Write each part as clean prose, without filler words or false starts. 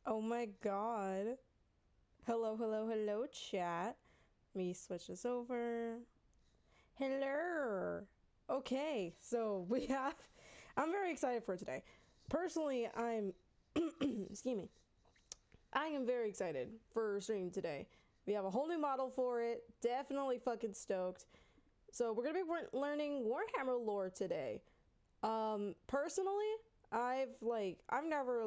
Oh my god. Hello, hello, hello, chat. Let me switch this over. Hello. Okay, so we have. I'm very excited for today. Personally, I'm. Excuse me. I am very excited for stream today. We have a whole new model for it. Definitely fucking stoked. So we're gonna be learning Warhammer lore today. Personally, I've never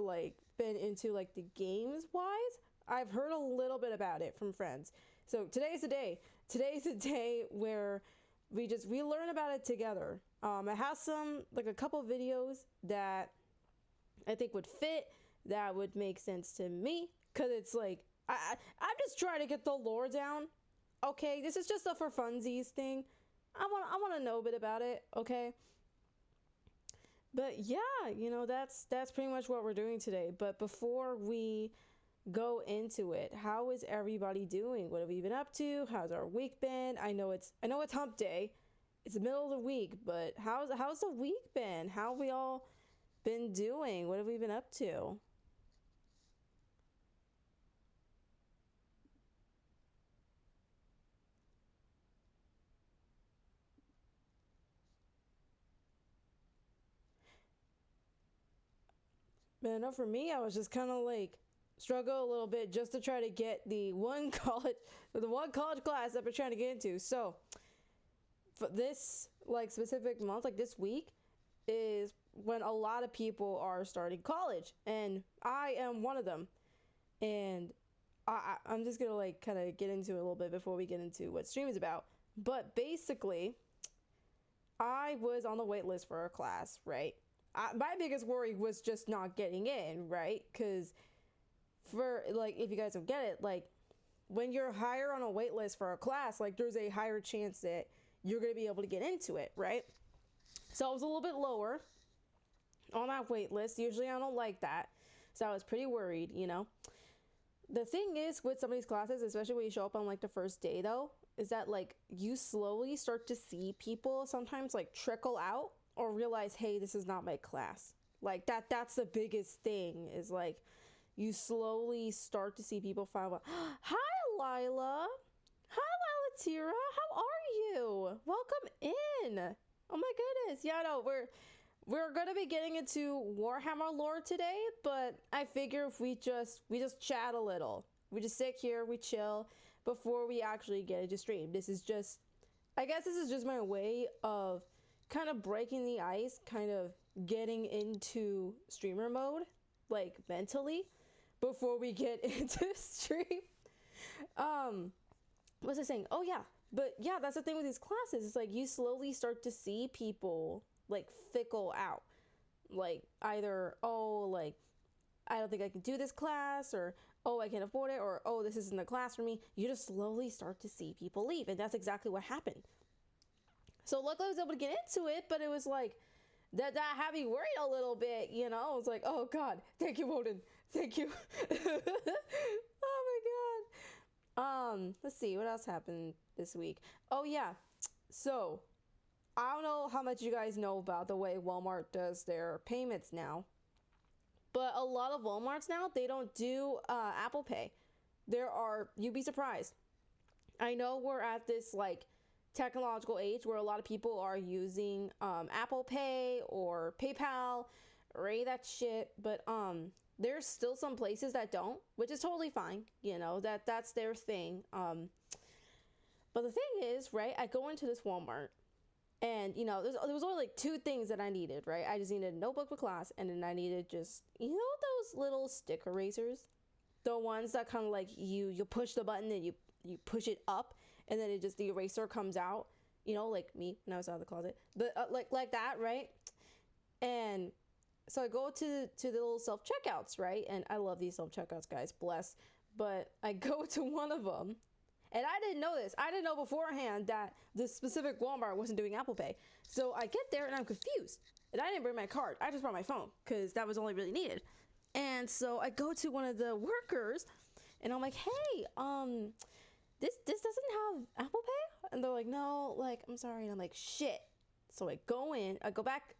been into like the games wise. I've heard a little bit about it from friends. So today's the day. Today's the day where we learn about it together. I have a couple videos that I think would fit, that would make sense to me, because it's like I'm just trying to get the lore down. Okay, this is just a for funsies thing. I want to know a bit about it. Okay. But yeah, that's pretty much what we're doing today. But before we go into it, how is everybody doing? What have we been up to? How's our week been? I know it's hump day. It's the middle of the week, but how's the week been? How have we all been doing? What have we been up to? Man, no, for me, I was just kind of struggle a little bit just to try to get the one college class that we're trying to get into. So for this specific month, this week, is when a lot of people are starting college, and I am one of them. And I'm just gonna kind of get into it a little bit before we get into what stream is about. But basically, I was on the wait list for a class, right? My biggest worry was just not getting in, right? Because for if you guys don't get it, when you're higher on a wait list for a class, there's a higher chance that you're gonna be able to get into it, right? So I was a little bit lower on that wait list. Usually I don't like that, so I was pretty worried. The thing is with some of these classes, especially when you show up on the first day, though, is that you slowly start to see people sometimes trickle out or realize, hey, this is not my class. That's the biggest thing, is you slowly start to see people find out. Hi, Lila. Hi, Lilatira. How are you? Welcome in. Oh my goodness. Yeah, no, we're gonna be getting into Warhammer lore today, but I figure if we just chat a little, we just sit here, we chill before we actually get into stream. I guess this is just my way of kind of breaking the ice, kind of getting into streamer mode, mentally, before we get into stream. What was I saying? Oh yeah, but yeah, that's the thing with these classes. It's you slowly start to see people fickle out, either I don't think I can do this class, or oh, I can't afford it, or oh, this isn't the class for me. You just slowly start to see people leave, and that's exactly what happened. So luckily I was able to get into it, but it was that had me worried a little bit, I was oh god, thank you, Woden, thank you. Oh my god. Let's see what else happened this week. Oh yeah, so I don't know how much you guys know about the way Walmart does their payments now, but a lot of Walmarts now, they don't do Apple Pay. You'd be surprised. I know we're at this technological age where a lot of people are using Apple Pay or PayPal or any of that shit, but there's still some places that don't, which is totally fine. That's their thing. But the thing is, right, I go into this Walmart, and there was only two things that I needed, right? I just needed a notebook for class, and then I needed just those little stick erasers, the ones that kind of you push the button and you push it up, and then the eraser comes out, like me when I was out of the closet, but like that, right? And so I go to the little self checkouts, right? And I love these self checkouts, guys, bless. But I go to one of them, and I didn't know this. I didn't know beforehand that this specific Walmart wasn't doing Apple Pay. So I get there and I'm confused. And I didn't bring my card. I just brought my phone because that was only really needed. And so I go to one of the workers and I'm like, hey, this doesn't have Apple Pay? And they're like, no, I'm sorry. And I'm like, shit. So I go back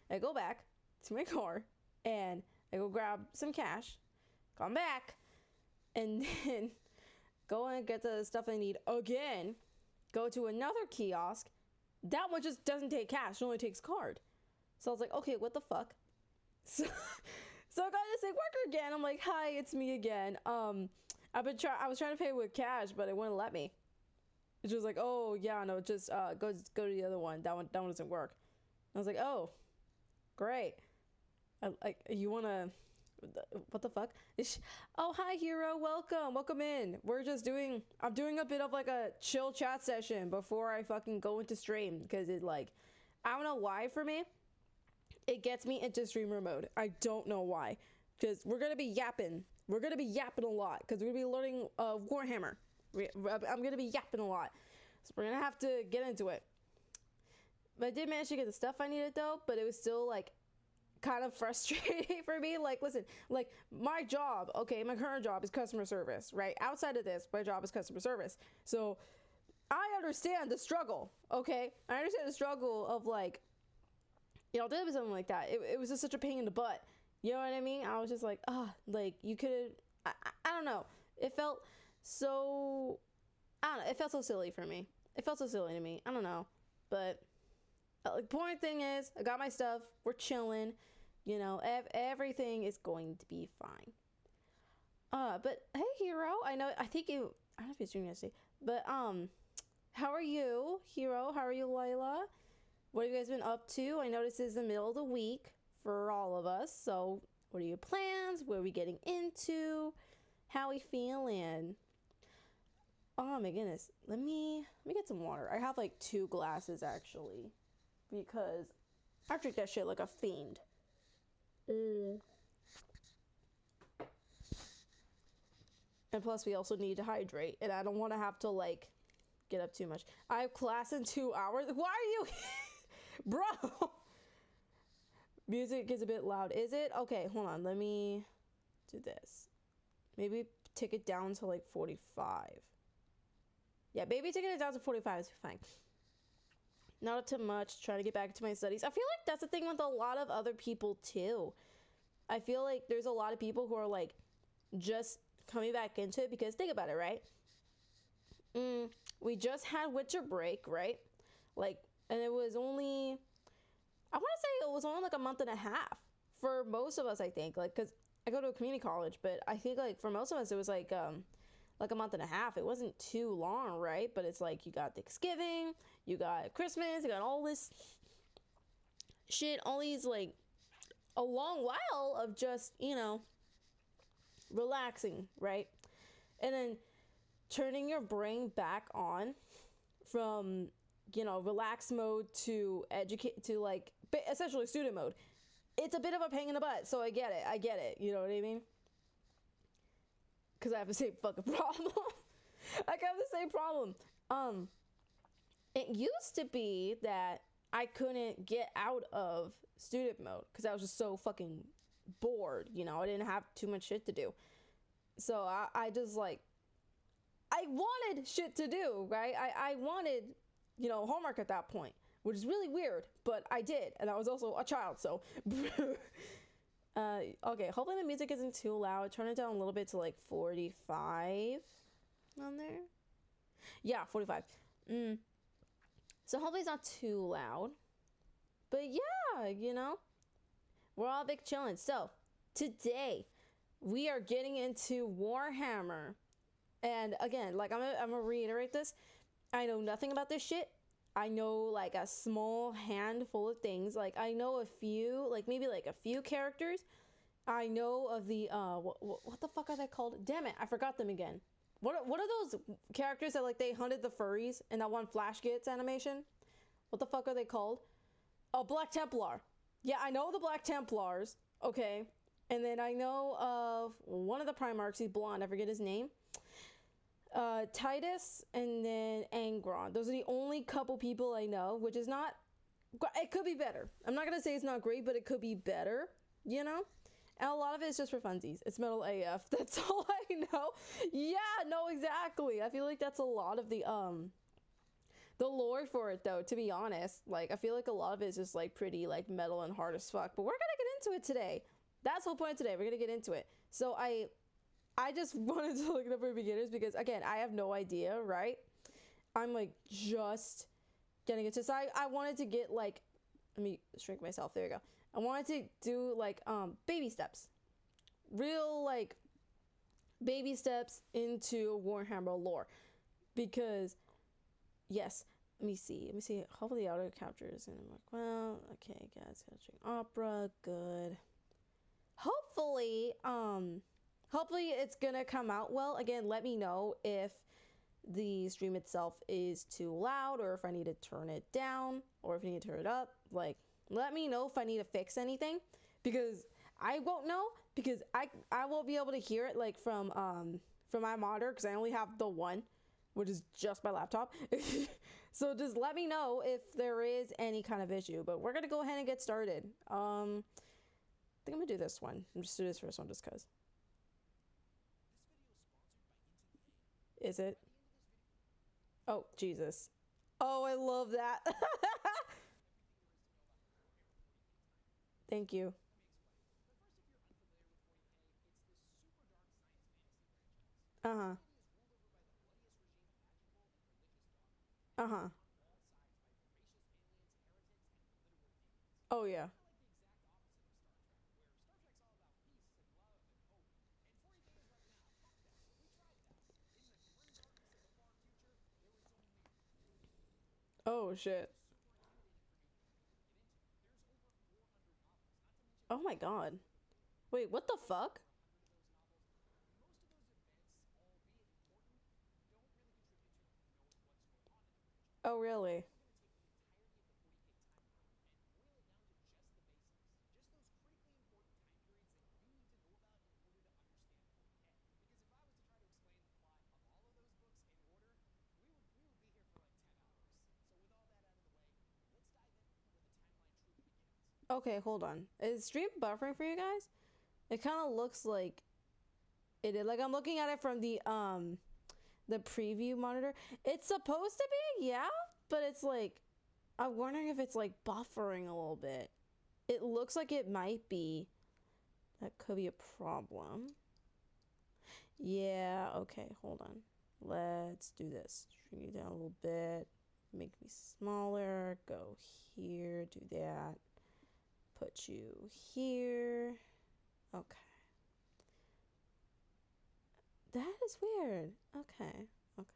to my car, and I go grab some cash, come back, and then go and get the stuff I need again, go to another kiosk. That one just doesn't take cash, it only takes card. So I was like, okay, what the fuck? So I got to say worker again. I'm like, hi, it's me again. I was trying to pay with cash, but it wouldn't let me. It was like, oh yeah, no, just go to the other one. That one doesn't work. I was like, oh, great. You wanna? What the fuck? Oh, hi, hero. Welcome in. I'm doing a bit of like a chill chat session before I fucking go into stream, because it like, I don't know why for me, it gets me into streamer mode. I don't know why, because we're gonna be yapping. We're gonna be yapping a lot because we're gonna be learning Warhammer. I'm gonna be yapping a lot, so we're gonna have to get into it. But I did manage to get the stuff I needed though, but it was still like kind of frustrating for me. Like, listen, like my job, okay, my current job is customer service, right? Outside of this, my job is customer service. So I understand the struggle, okay? I understand the struggle of like, you know, doing something like that. It was just such a pain in the butt. You know what I mean? I was just like, like you could have, I don't know. It felt so, I don't know. It felt so silly for me. It felt so silly to me. I don't know. But the point thing is, I got my stuff. We're chilling. You know, everything is going to be fine. But hey, hero. I don't know if you're streaming yesterday, but how are you, hero? How are you, Layla? What have you guys been up to? I noticed it's the middle of the week for all of us. So, what are your plans? What are we getting into? How are we feeling? Oh my goodness. Let me get some water. I have like 2 glasses actually, because I drink that shit like a fiend. And plus we also need to hydrate, and I don't want to have to like get up too much. I have class in 2 hours. Why are you bro? Music is a bit loud. Is it? Okay, hold on. Let me do this. Maybe take it down to like 45. Yeah, maybe taking it down to 45 is fine. Not too much. Trying to get back to my studies. I feel like that's the thing with a lot of other people too. I feel like there's a lot of people who are like just coming back into it, because think about it, right? We just had winter break, right? Like, and it was only, I want to say it was only like a month and a half for most of us, I think. Like, because I go to a community college, but I think like for most of us it was like a month and a half. It wasn't too long, right? But it's like you got Thanksgiving, you got Christmas, you got all this shit, all these like a long while of just, you know, relaxing, right? And then turning your brain back on from, you know, relax mode to educate to like essentially student mode. It's a bit of a pain in the butt, so I get it, you know what I mean? Because I have the same fucking problem. I have the same problem. It used to be that I couldn't get out of student mode because I was just so fucking bored, you know? I didn't have too much shit to do. So I just like, I wanted shit to do, right? I wanted, you know, homework at that point, which is really weird, but I did. And I was also a child, so. Okay, hopefully the music isn't too loud. Turn it down a little bit to like 45 on there. Yeah, 45. So hopefully it's not too loud. But yeah, you know, we're all big chillin'. So today we are getting into Warhammer. And again, like I'm gonna reiterate this. I know nothing about this shit. I know like a small handful of things. Like I know a few, like maybe like a few characters. I know of the what the fuck are they called? Damn it, I forgot them again. What are those characters that like they hunted the furries in that one Flash Gets animation? What the fuck are they called? Oh, Black Templar. Yeah, I know the Black Templars. Okay, and then I know of one of the Primarchs. He's blonde. I forget his name. Titus and then Angron. Those are the only couple people I know, which is not, it could be better. I'm not gonna say it's not great, but it could be better, you know? And a lot of it is just for funsies. It's metal AF. That's all I know. Yeah, no, exactly. I feel like that's a lot of the lore for it though, to be honest. Like, I feel like a lot of it is just like pretty like metal and hard as fuck, but we're gonna get into it today. That's the whole point of today. We're gonna get into it. So I I just wanted to look it up for beginners because, again, I have no idea, right? I'm like just getting into, so I wanted to get like, let me shrink myself. There you go. I wanted to do like baby steps, real like baby steps into Warhammer lore, because yes, let me see. Hopefully the auto captures, and I'm like, well, okay, guys, capturing opera, good. Hopefully it's gonna come out well. Again, let me know if the stream itself is too loud, or if I need to turn it down, or if I need to turn it up. Like, let me know if I need to fix anything, because I won't know, because I won't be able to hear it like from my monitor, because I only have the one, which is just my laptop. So just let me know if there is any kind of issue. But we're gonna go ahead and get started. I think I'm gonna do this one. I'm just do this first one just cause. Is it? Oh, Jesus. Oh, I love that. Thank you. Uh-huh. Uh-huh. Oh, yeah. Oh, shit. Oh, my God. Wait, what the fuck? Oh, really? Okay, hold on. Is stream buffering for you guys? It kind of looks like it is. Like, I'm looking at it from the preview monitor. It's supposed to be, yeah, but it's like, I'm wondering if it's like buffering a little bit. It looks like it might be. That could be a problem. Yeah, okay, hold on. Let's do this. Shrink you down a little bit. Make me smaller. Go here, do that. Put you here. Okay. That is weird. Okay. Okay.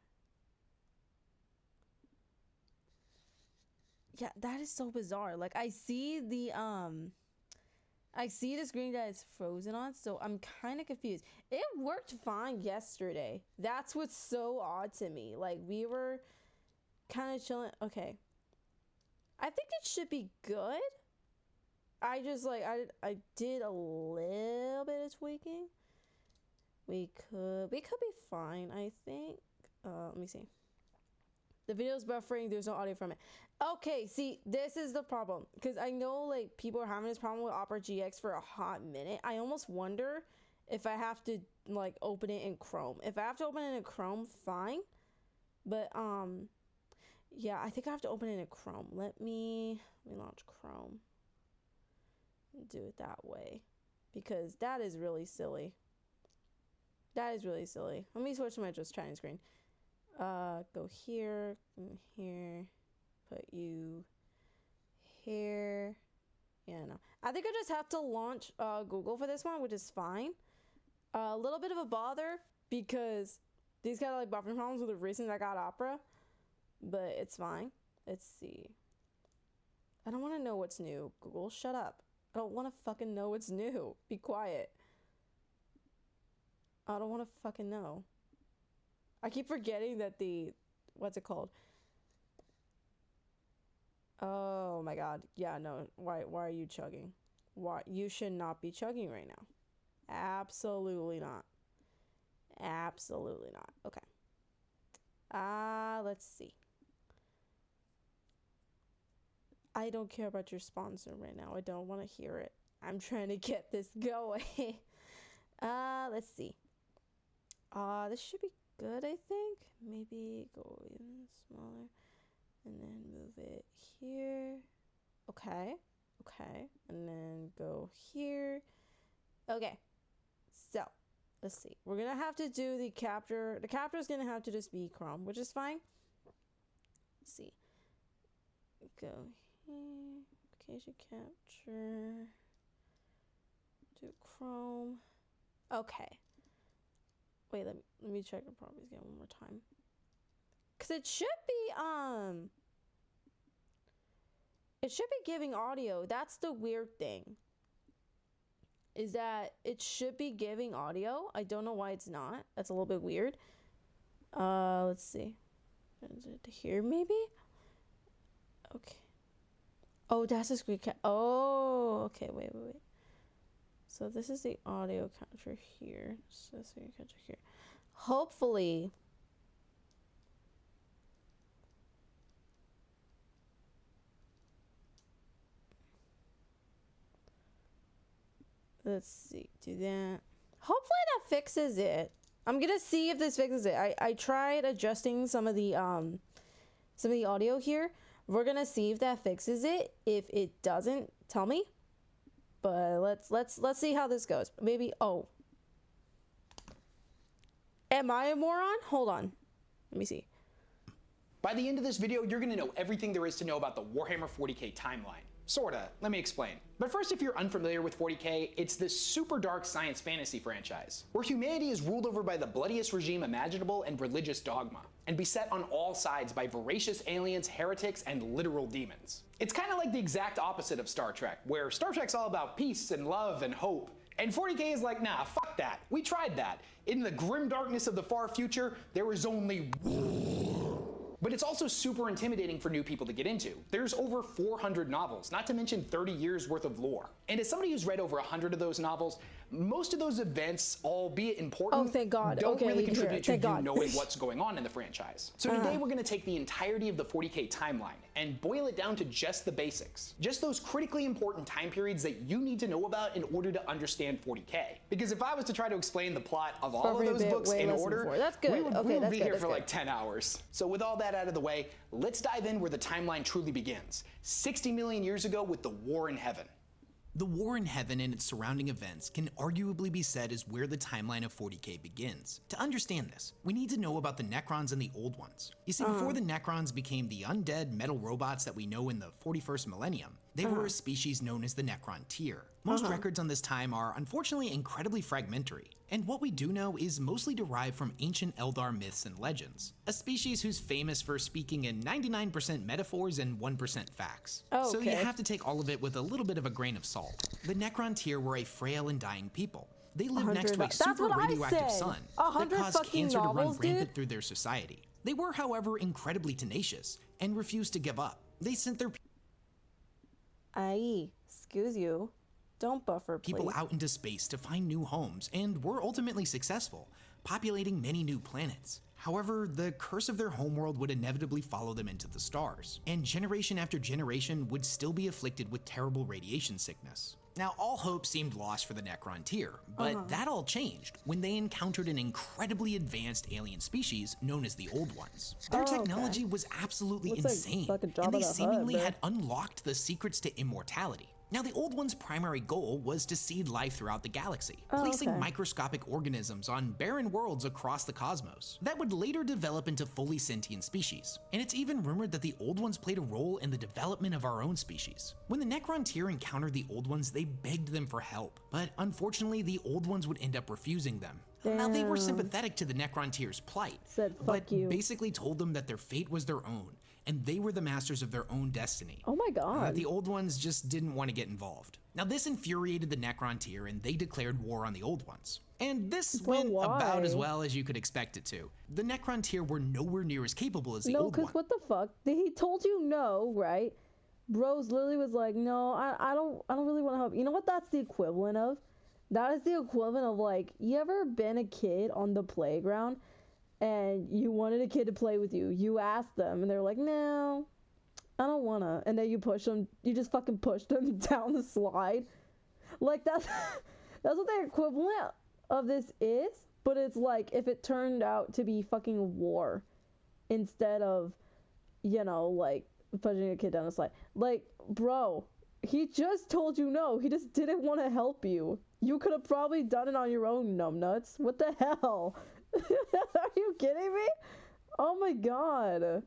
Yeah, that is so bizarre. Like, I see the screen that it's frozen on, so I'm kind of confused. It worked fine yesterday. That's what's so odd to me. Like, we were kind of chilling. Okay. I think it should be good. I just like I did a little bit of tweaking. We could be fine, I think. Let me see. The video's buffering, there's no audio from it. Okay, see, this is the problem. Because I know like people are having this problem with Opera GX for a hot minute. I almost wonder if I have to like open it in Chrome. If I have to open it in Chrome, fine. But yeah, I think I have to open it in Chrome. Let me launch Chrome. Do it that way. Because that is really silly. That is really silly. Let me switch to my just chatting screen. Go here, here, put you here. Yeah, no. I think I just have to launch Google for this one, which is fine. A little bit of a bother because these got like buffering problems with the recent I got Opera, but it's fine. Let's see. I don't want to know what's new. Google, shut up. I don't want to fucking know what's new. Be quiet. I don't want to fucking know. I keep forgetting that what's it called? Oh my god. Yeah, no. Why are you chugging? Why you should not be chugging right now. Absolutely not. Absolutely not. Okay. Let's see. I don't care about your sponsor right now. I don't want to hear it. I'm trying to get this going. Let's see. This should be good, I think. Maybe go even smaller. And then move it here. Okay. Okay. And then go here. Okay. So, let's see. We're gonna have to do the capture. The capture is gonna have to just be Creme, which is fine. Let's see. Go here. Location capture. Do Creme. Okay. Wait, let me check the properties again one more time. Cause it should be giving audio. That's the weird thing. Is that it should be giving audio. I don't know why it's not. That's a little bit weird. Let's see. Is it here maybe? Okay. Oh, that's a screen cap. Oh, okay. Wait. So this is the audio capture here. So this screen capture here. Hopefully. Let's see. Do that. Hopefully that fixes it. I'm gonna see if this fixes it. I tried adjusting some of the audio here. We're gonna see if that fixes it. If it doesn't, tell me. But let's see how this goes. Maybe. Oh, am I a moron? Hold on. Let me see. By the end of this video, you're gonna know everything there is to know about the Warhammer 40k timeline. Sorta. Let me explain. But first, if you're unfamiliar with 40k, it's this super dark science fantasy franchise, where humanity is ruled over by the bloodiest regime imaginable and religious dogma, and beset on all sides by voracious aliens, heretics, and literal demons. It's kind of like the exact opposite of Star Trek, where Star Trek's all about peace and love and hope, and 40k is like, nah, fuck that. We tried that. In the grim darkness of the far future, there is only war. But it's also super intimidating for new people to get into. There's over 400 novels, not to mention 30 years worth of lore. And as somebody who's read over 100 of those novels, most of those events, albeit important, thank God. don't really you contribute to you God. knowing what's going on in the franchise. So today we're gonna take the entirety of the 40k timeline and boil it down to just the basics. Just those critically important time periods that you need to know about in order to understand 40k. Because if I was to try to explain the plot of all of those books in order, we would be here for like 10 hours. So with all that out of the way, let's dive in where the timeline truly begins. 60 million years ago with the War in Heaven. The War in Heaven and its surrounding events can arguably be said is where the timeline of 40k begins. To understand this, we need to know about the Necrons and the Old Ones. You see, before the Necrons became the undead metal robots that we know in the 41st millennium, they were a species known as the Necron tier. Most records on this time are unfortunately incredibly fragmentary, and what we do know is mostly derived from ancient Eldar myths and legends, a species who's famous for speaking in 99% metaphors and 1% facts. So you have to take all of it with a little bit of a grain of salt. The Necron tier were a frail and dying people. They lived next to a super radioactive sun that caused cancer to run rampant through their society. They were, however, incredibly tenacious and refused to give up. They sent their excuse you. Don't buffer, please. People out into space to find new homes, and were ultimately successful, populating many new planets. However, the curse of their homeworld would inevitably follow them into the stars, and generation after generation would still be afflicted with terrible radiation sickness. Now, all hope seemed lost for the Necron tier, but that all changed when they encountered an incredibly advanced alien species known as the Old Ones. Their technology was absolutely insane, and they seemingly had unlocked the secrets to immortality. Now, the Old One's primary goal was to seed life throughout the galaxy, placing microscopic organisms on barren worlds across the cosmos that would later develop into fully sentient species. And it's even rumored that the Old Ones played a role in the development of our own species. When the Necron tier encountered the Old Ones, they begged them for help, but unfortunately, the Old Ones would end up refusing them. Now, they were sympathetic to the Necron tier's plight, but basically told them that their fate was their own, and they were the masters of their own destiny. Oh my God. The Old Ones just didn't want to get involved. Now, this infuriated the Necron tier, and they declared war on the Old Ones. And this went about as well as you could expect it to. The Necron tier were nowhere near as capable as the Old Ones. No, because what the fuck? He told you no, right? Bros literally was like, no, I don't really want to help. You know what that's the equivalent of? That is the equivalent of, like, you ever been a kid on the playground and you wanted a kid to play with you? You asked them and they're like, no, I don't wanna. And then you push them, you just fucking push them down the slide. Like, that's what the equivalent of this is. But it's like, if it turned out to be fucking war instead of, you know, like, pushing a kid down the slide. Like, bro, He just told you no. He just didn't want to help you. You could have probably done it on your own, numbnuts. What the hell? Are you kidding me? Oh my god.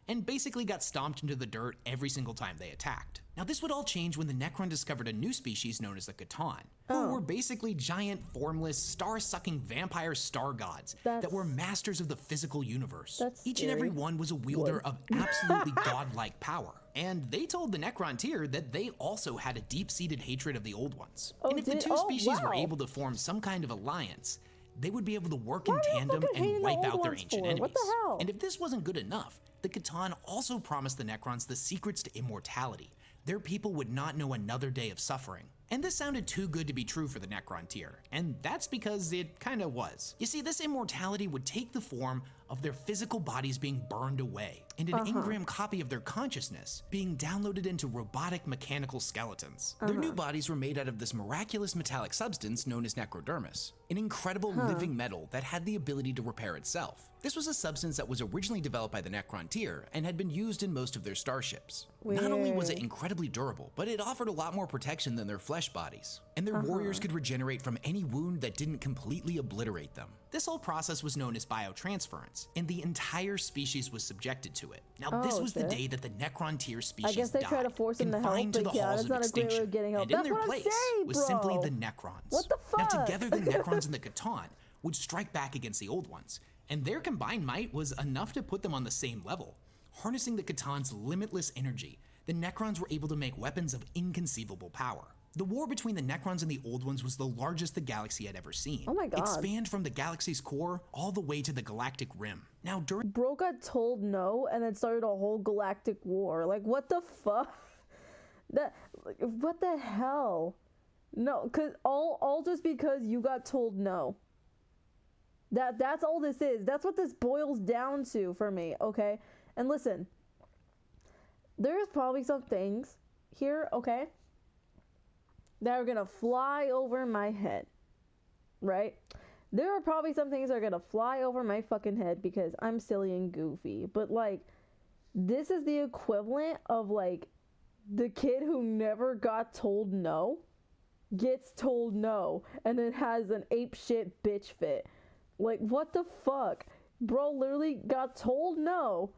And basically got stomped into the dirt every single time they attacked. Now this would all change when the Necron discovered a new species known as the Catan, who were basically giant, formless, star-sucking vampire star gods that were masters of the physical universe. Each and every one was a wielder of absolutely godlike power. And they told the Necrontyr that they also had a deep-seated hatred of the Old Ones. And if the two species were able to form some kind of alliance, they would be able to work in tandem and wipe out their ancient enemies. What the hell? And if this wasn't good enough, the Catan also promised the Necrons the secrets to immortality. Their people would not know another day of suffering. And this sounded too good to be true for the Necrontyr, and that's because it kinda was. You see, this immortality would take the form of their physical bodies being burned away, and an engram copy of their consciousness being downloaded into robotic mechanical skeletons. Their new bodies were made out of this miraculous metallic substance known as necrodermis, an incredible living metal that had the ability to repair itself. This was a substance that was originally developed by the Necrontyr and had been used in most of their starships. Not only was it incredibly durable, but it offered a lot more protection than their flesh bodies, and their warriors could regenerate from any wound that didn't completely obliterate them. This whole process was known as biotransference, and the entire species was subjected to it. Now this was the day that the Necrontyr species I guess they try to force them to help, confined to the but yeah, halls that's of not a great way extinction, of getting help. and in That's their what I'm place saying, was bro. simply the Necrons. What the fuck? Now together the Necrons and the Catan would strike back against the Old Ones, and their combined might was enough to put them on the same level. Harnessing the Catan's limitless energy, the Necrons were able to make weapons of inconceivable power. The war between the Necrons and the Old Ones was the largest the galaxy had ever seen. Oh my god. It spanned from the galaxy's core all the way to the galactic rim. Now during Bro got told no and then started a whole galactic war. Like, what the fuck? What the hell? No, cause all just because you got told no. That's all this is. That's what this boils down to for me, okay? And listen, there's probably some things here, okay, that are gonna fly over my head, right? There are probably some things that are gonna fly over my fucking head because I'm silly and goofy, but like, this is the equivalent of like the kid who never got told no gets told no and then has an apeshit bitch fit. Like, what the fuck? Bro literally got told no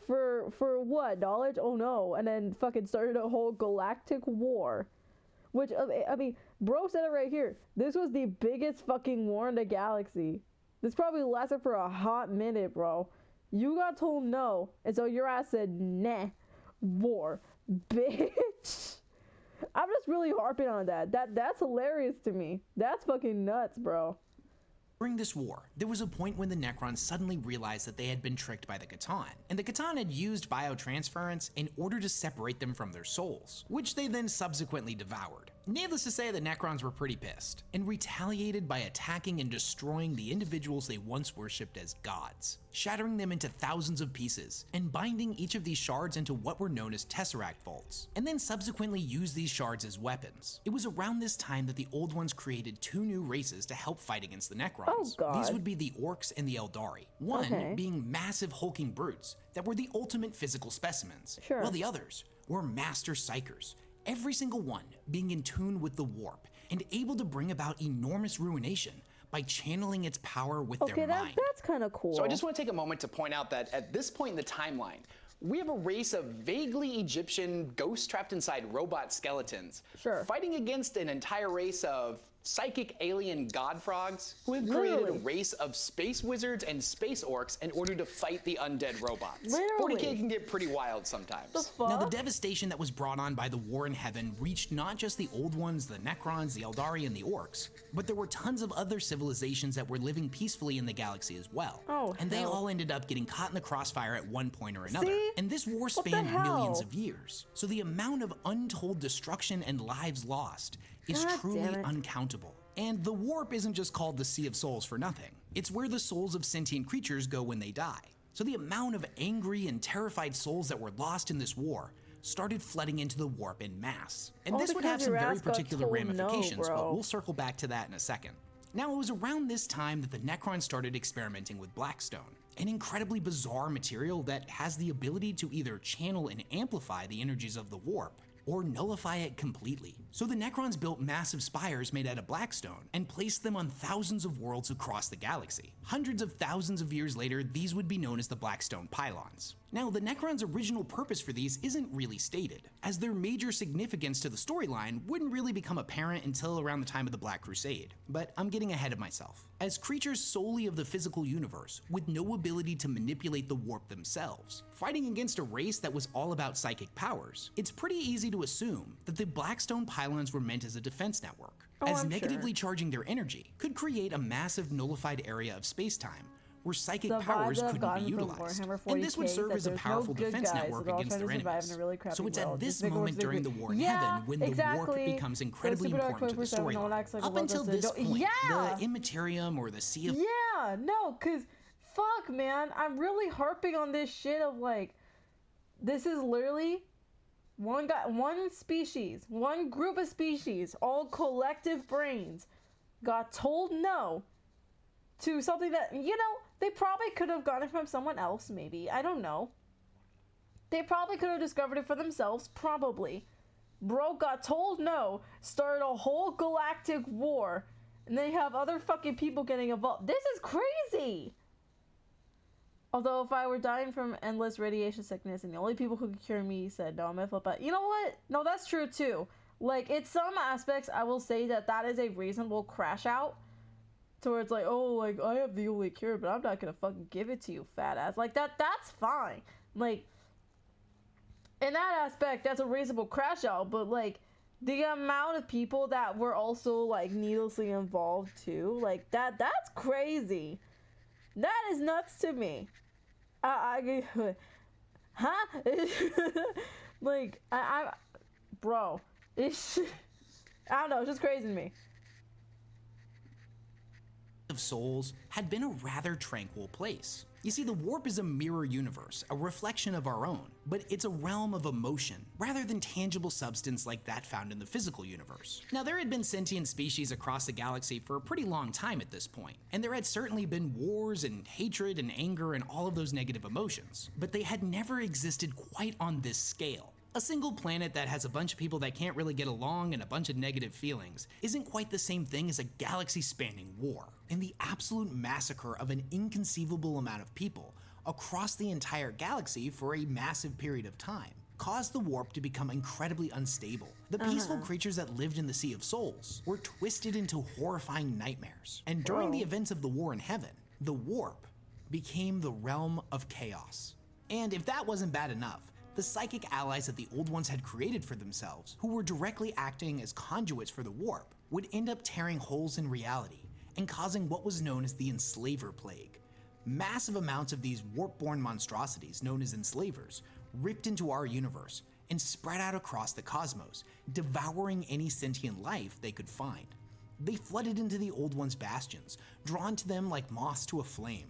for what? Knowledge? Oh no. And then fucking started a whole galactic war. Which, I mean, bro said it right here. This was the biggest fucking war in the galaxy. This probably lasted for a hot minute, bro. You got told no, and so your ass said, nah, war, bitch. I'm just really harping on that. That's hilarious to me. That's fucking nuts, bro. During this war, there was a point when the Necrons suddenly realized that they had been tricked by the Catan, and the Catan had used biotransference in order to separate them from their souls, which they then subsequently devoured. Needless to say, the Necrons were pretty pissed, and retaliated by attacking and destroying the individuals they once worshipped as gods, shattering them into thousands of pieces, and binding each of these shards into what were known as Tesseract vaults, and then subsequently used these shards as weapons. It was around this time that the Old Ones created two new races to help fight against the Necrons. Oh, God. These would be the Orcs and the Eldari, one being massive hulking brutes that were the ultimate physical specimens, while the others were master psychers, every single one being in tune with the warp and able to bring about enormous ruination by channeling its power with their mind. That's kind of cool. So I just want to take a moment to point out that at this point in the timeline, we have a race of vaguely Egyptian ghosts trapped inside robot skeletons, fighting against an entire race of psychic alien god frogs who have created a race of space wizards and space orcs in order to fight the undead robots. 40K can get pretty wild sometimes. Now the devastation that was brought on by the war in heaven reached not just the Old Ones, the Necrons, the Eldari, and the Orcs, but there were tons of other civilizations that were living peacefully in the galaxy as well. And they all ended up getting caught in the crossfire at one point or another. And this war spanned millions of years. So the amount of untold destruction and lives lost is truly uncountable. And the warp isn't just called the Sea of Souls for nothing. It's where the souls of sentient creatures go when they die. So the amount of angry and terrified souls that were lost in this war started flooding into the warp in mass. And this would have some very particular ramifications, but we'll circle back to that in a second. Now, it was around this time that the Necrons started experimenting with Blackstone, an incredibly bizarre material that has the ability to either channel and amplify the energies of the warp, or nullify it completely. So the Necrons built massive spires made out of Blackstone and placed them on thousands of worlds across the galaxy. Hundreds of thousands of years later, these would be known as the Blackstone pylons. Now, the Necrons' original purpose for these isn't really stated, as their major significance to the storyline wouldn't really become apparent until around the time of the Black Crusade, but I'm getting ahead of myself. As creatures solely of the physical universe, with no ability to manipulate the warp themselves, fighting against a race that was all about psychic powers, it's pretty easy to assume that the Blackstone pylons were meant as a defense network, as I'm negatively sure. charging their energy could create a massive nullified area of space-time where psychic The powers vibe that I've couldn't be gotten from utilized, Warhammer and this would 40K serve that as a there's powerful no good defense guys, network they're all against trying their to survive enemies. in a really crappy So it's world. at this Just big moment ones, big during the big- War in Yeah, Heaven when the warp exactly. becomes The incredibly Super Dark important to the 24/7, no one storyline. acts like a Up world until doesn't this go- point, Yeah! the Immaterium or the Sea of Yeah, no, cause fuck, man, I'm really harping on this shit of like, this is literally one guy, one species, one group of species, all collective brains, got told no to something that, you know, they probably could have gotten it from someone else, maybe. I don't know. They probably could have discovered it for themselves, probably. Bro got told no, started a whole galactic war, and they have other fucking people getting involved. This is crazy! Although if I were dying from endless radiation sickness and the only people who could cure me said no, I'm gonna flip out. You know what? No, that's true too. Like, in some aspects, I will say that that is a reasonable crash out. To where it's like, oh, like, I have the only cure, but I'm not gonna fucking give it to you, fat ass. Like, that's fine. Like, in that aspect, that's a reasonable crash out, but, like, the amount of people that were also, like, needlessly involved, too, like, that's crazy. That is nuts to me. Huh? Like, bro, it's, I don't know, it's just crazy to me. of Souls had been a rather tranquil place. You see, the warp is a mirror universe, a reflection of our own, but it's a realm of emotion, rather than tangible substance like that found in the physical universe. Now, there had been sentient species across the galaxy for a pretty long time at this point, and there had certainly been wars and hatred and anger and all of those negative emotions, but they had never existed quite on this scale. A single planet that has a bunch of people that can't really get along and a bunch of negative feelings isn't quite the same thing as a galaxy-spanning war, and the absolute massacre of an inconceivable amount of people across the entire galaxy for a massive period of time caused the warp to become incredibly unstable. The peaceful creatures that lived in the Sea of Souls were twisted into horrifying nightmares, and during the events of the War in Heaven, the warp became the realm of chaos. And if that wasn't bad enough, the psychic allies that the Old Ones had created for themselves, who were directly acting as conduits for the warp, would end up tearing holes in reality and causing what was known as the Enslaver Plague. Massive amounts of these warp-born monstrosities, known as Enslavers, ripped into our universe and spread out across the cosmos, devouring any sentient life they could find. They flooded into the Old Ones' bastions, drawn to them like moths to a flame.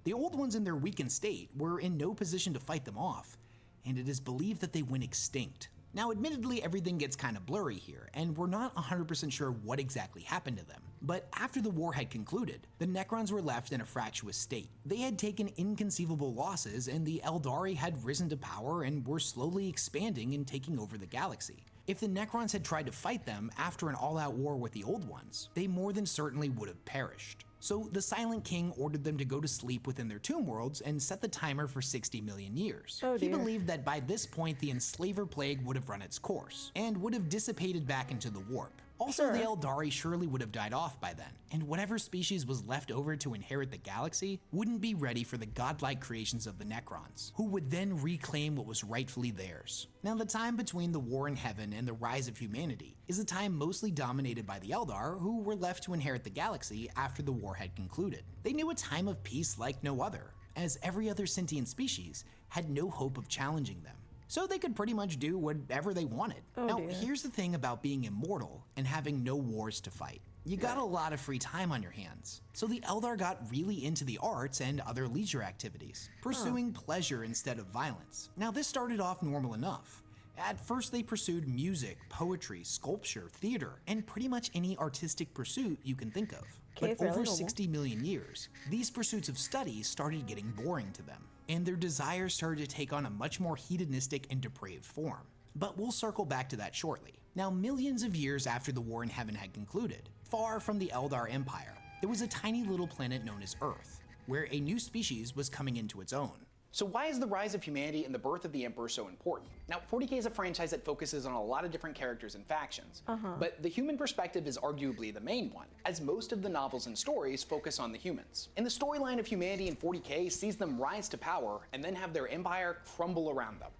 The Old Ones in their weakened state were in no position to fight them off, and it is believed that they went extinct. Now, admittedly, everything gets kind of blurry here, and we're not 100% sure what exactly happened to them. But after the war had concluded, the Necrons were left in a fractious state. They had taken inconceivable losses, and the Eldari had risen to power and were slowly expanding and taking over the galaxy. If the Necrons had tried to fight them after an all-out war with the Old Ones, they more than certainly would have perished. So the Silent King ordered them to go to sleep within their tomb worlds and set the timer for 60 million years. Oh, He dear. believed that by this point the Enslaver Plague would have run its course, and would have dissipated back into the warp. Also, the Eldari surely would have died off by then, and whatever species was left over to inherit the galaxy wouldn't be ready for the godlike creations of the Necrons, who would then reclaim what was rightfully theirs. Now, the time between the War in Heaven and the rise of humanity is a time mostly dominated by the Eldar, who were left to inherit the galaxy after the war had concluded. They knew a time of peace like no other, as every other sentient species had no hope of challenging them. So they could pretty much do whatever they wanted. Now, here's the thing about being immortal and having no wars to fight. You got a lot of free time on your hands. So the Eldar got really into the arts and other leisure activities, pursuing pleasure instead of violence. Now, this started off normal enough. At first, they pursued music, poetry, sculpture, theater, and pretty much any artistic pursuit you can think of. Okay, But fairly over normal. 60 million years, these pursuits of study started getting boring to them, and their desires started to take on a much more hedonistic and depraved form. But we'll circle back to that shortly. Now, millions of years after the War in Heaven had concluded, far from the Eldar Empire, there was a tiny little planet known as Earth, where a new species was coming into its own. So why is the rise of humanity and the birth of the Emperor so important? Now, 40k is a franchise that focuses on a lot of different characters and factions, but the human perspective is arguably the main one, as most of the novels and stories focus on the humans. And the storyline of humanity in 40k sees them rise to power and then have their empire crumble around them,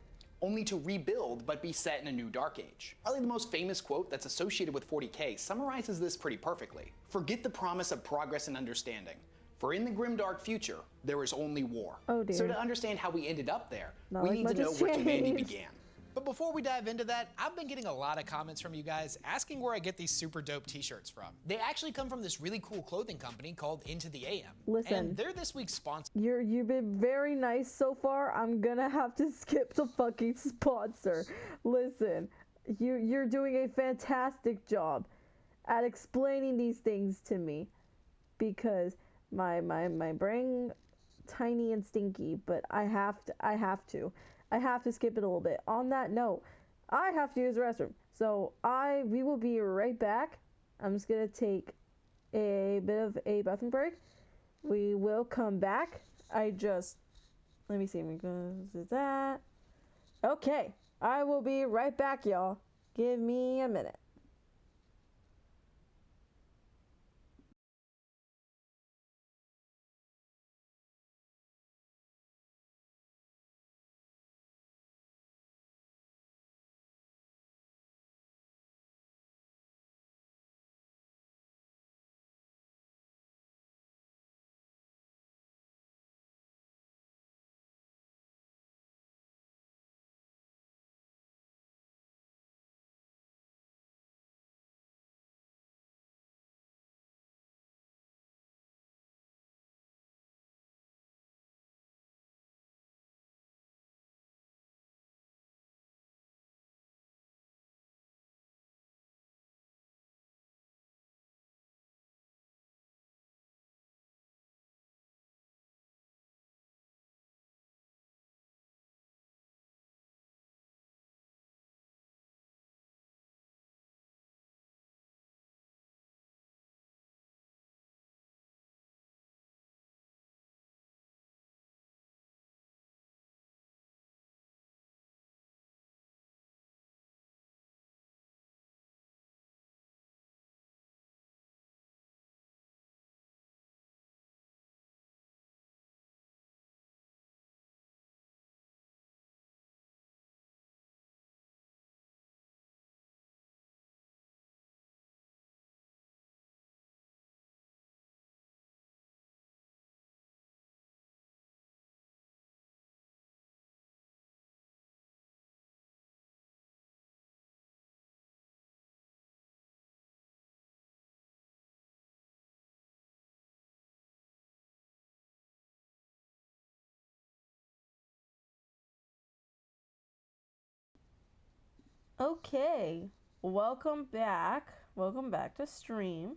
only to rebuild but be set in a new dark age. Probably the most famous quote that's associated with 40k summarizes this pretty perfectly. Forget the promise of progress and understanding. For in the grimdark future, there is only war. Oh dear. So to understand how we ended up there, Not we like need much to know has where humanity changed. began. But before we dive into that, I've been getting a lot of comments from you guys asking where I get these super dope t-shirts from. They actually come from this really cool clothing company called Into the AM. Listen. And they're this week's sponsor. You've been very nice so far. I'm gonna have to skip the fucking sponsor. Listen, you're doing a fantastic job at explaining these things to me, because my brain tiny and stinky, but I have to skip it a little bit. On that note, I have to use the restroom, so we will be right back. I'm just gonna take a bit of a bathroom break. We will come back. Let me see, because that. Okay, I will be right back, y'all. Give me a minute. Okay, welcome back. Welcome back to stream.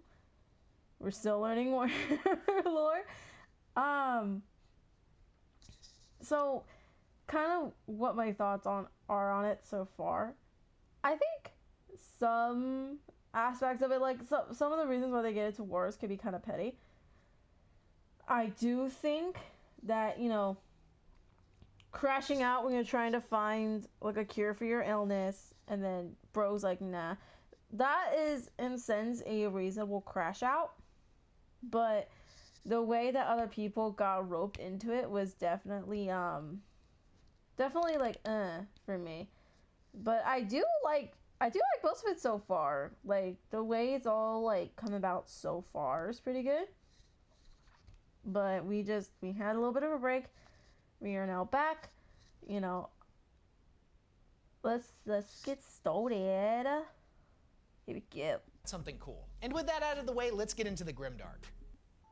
We're still learning more lore. So kind of what my thoughts are on it so far. I think some aspects of it, like some of the reasons why they get into wars, could be kind of petty. I do think that, crashing out when you're trying to find like a cure for your illness, and then bro's like, nah, that is in a sense a reasonable crash out, but the way that other people got roped into it was definitely like for me. But I do like most of it so far. Like the way it's all like come about so far is pretty good. But we had a little bit of a break. We are now back. Let's get started. Here we go. Something cool. And with that out of the way, let's get into the Grimdark.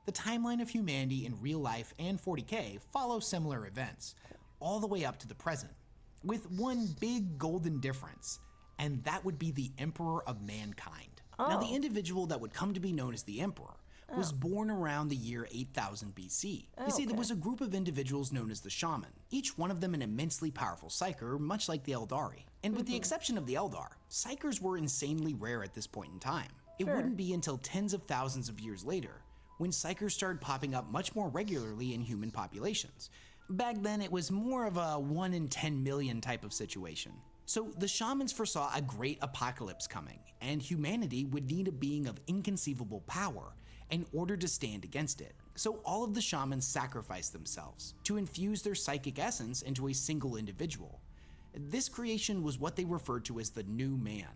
The timeline of humanity in real life and 40k follow similar events, all the way up to the present, with one big golden difference, and that would be the Emperor of Mankind. Now, the individual that would come to be known as the Emperor was born around the year 8000 BC. You see, there was a group of individuals known as the shaman, each one of them an immensely powerful psyker, much like the Eldari. And with the exception of the Eldar, psykers were insanely rare at this point in time. It wouldn't be until tens of thousands of years later when psykers started popping up much more regularly in human populations. Back then, it was more of a 1 in 10 million type of situation. So the shamans foresaw a great apocalypse coming, and humanity would need a being of inconceivable power in order to stand against it. So all of the shamans sacrificed themselves to infuse their psychic essence into a single individual. This creation was what they referred to as the New Man,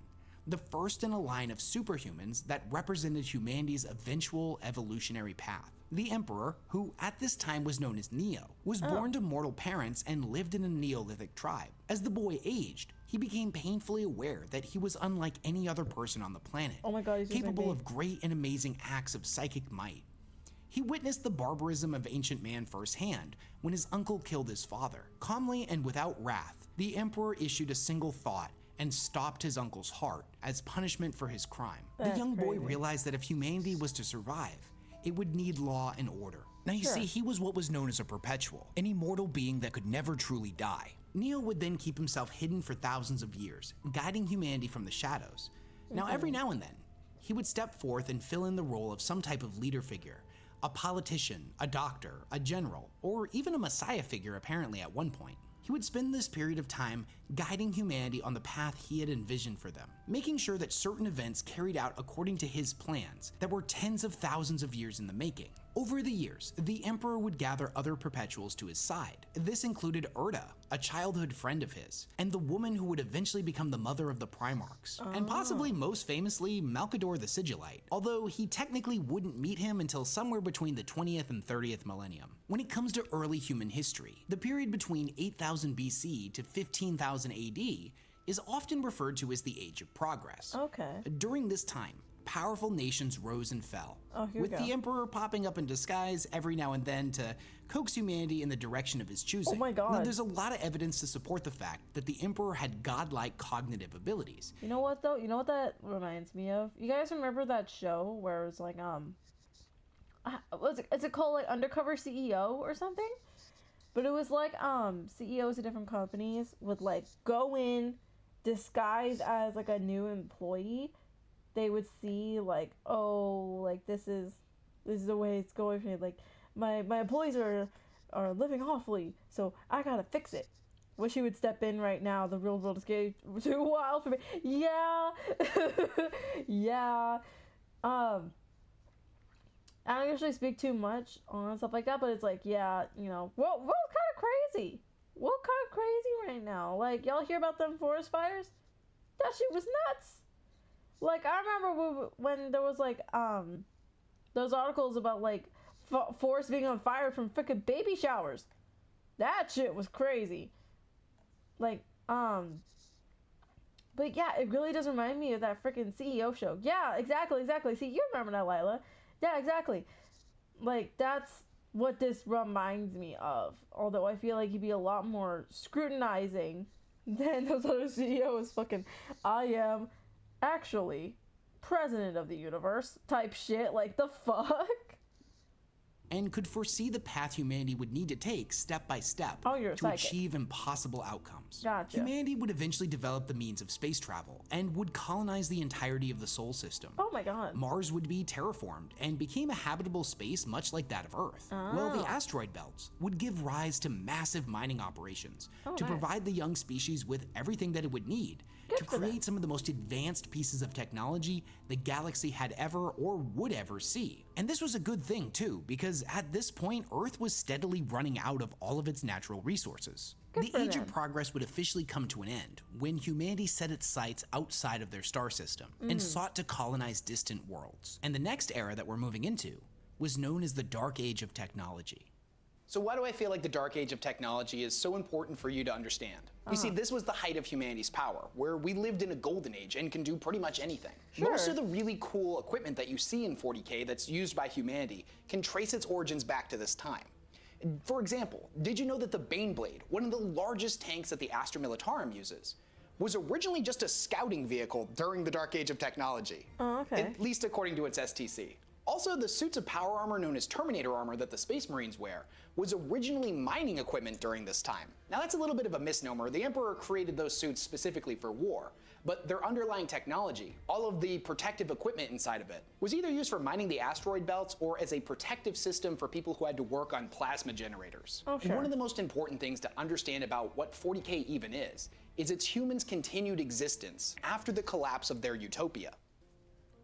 the first in a line of superhumans that represented humanity's eventual evolutionary path. The Emperor, who at this time was known as Neo, was born to mortal parents and lived in a Neolithic tribe. As the boy aged, he became painfully aware that he was unlike any other person on the planet, Oh my God, he's capable of great and amazing acts of psychic might. He witnessed the barbarism of ancient man firsthand when his uncle killed his father. Calmly and without wrath, the Emperor issued a single thought and stopped his uncle's heart as punishment for his crime. The young boy realized that if humanity was to survive, it would need law and order. Now you see, he was what was known as a perpetual, an immortal being that could never truly die. Neo would then keep himself hidden for thousands of years, guiding humanity from the shadows. Now every now and then, he would step forth and fill in the role of some type of leader figure, a politician, a doctor, a general, or even a messiah figure apparently at one point. He would spend this period of time guiding humanity on the path he had envisioned for them, making sure that certain events carried out according to his plans that were tens of thousands of years in the making. Over the years, the Emperor would gather other perpetuals to his side. This included Urda, a childhood friend of his, and the woman who would eventually become the mother of the Primarchs, and possibly most famously, Malkador the Sigillite, although he technically wouldn't meet him until somewhere between the 20th and 30th millennium. When it comes to early human history, the period between 8000 BC to 15,000 AD is often referred to as the Age of Progress. During this time, powerful nations rose and fell, with the Emperor popping up in disguise every now and then to coax humanity in the direction of his choosing. Oh my God. Now, there's a lot of evidence to support the fact that the Emperor had godlike cognitive abilities. You know what though? You know what that reminds me of? You guys remember that show where it was like is it called like Undercover CEO or something? But it was like CEOs of different companies would like go in disguised as like a new employee. They would see like, oh, like this is the way it's going for me. Like my employees are living awfully, so I gotta fix it. Wish he would step in right now. The real world is getting too wild for me. Yeah. Yeah. I don't usually speak too much on stuff like that, but it's like, yeah, you know, world's kind of crazy. World kind of crazy right now. Like, y'all hear about them forest fires? That shit was nuts. Like, I remember when there was, like, those articles about, like, forests being on fire from freaking baby showers. That shit was crazy. Like, but yeah, it really does remind me of that freaking CEO show. Yeah, exactly. See, you remember that, Lila. Yeah, exactly. Like, that's what this reminds me of. Although I feel like he'd be a lot more scrutinizing than those other CEOs. Fucking, I am actually president of the universe type shit. Like, the fuck? And could foresee the path humanity would need to take step by step to achieve impossible outcomes. Gotcha. Humanity would eventually develop the means of space travel and would colonize the entirety of the Sol system. Oh my God. Mars would be terraformed and became a habitable space much like that of Earth. Well, the asteroid belts would give rise to massive mining operations to provide the young species with everything that it would need to create some of the most advanced pieces of technology the galaxy had ever or would ever see. And this was a good thing too, because at this point, Earth was steadily running out of all of its natural resources. The Age of Progress would officially come to an end when humanity set its sights outside of their star system and sought to colonize distant worlds. And the next era that we're moving into was known as the Dark Age of Technology. So why do I feel like the Dark Age of Technology is so important for you to understand? You see, this was the height of humanity's power, where we lived in a golden age and can do pretty much anything. Most of the really cool equipment that you see in 40K that's used by humanity can trace its origins back to this time. For example, did you know that the Baneblade, one of the largest tanks that the Astra Militarum uses, was originally just a scouting vehicle during the Dark Age of Technology? At least according to its STC. Also, the suits of power armor known as Terminator armor that the Space Marines wear was originally mining equipment during this time. Now that's a little bit of a misnomer. The Emperor created those suits specifically for war, but their underlying technology, all of the protective equipment inside of it, was either used for mining the asteroid belts or as a protective system for people who had to work on plasma generators. Oh, sure. One of the most important things to understand about what 40K even is its humans' continued existence after the collapse of their utopia.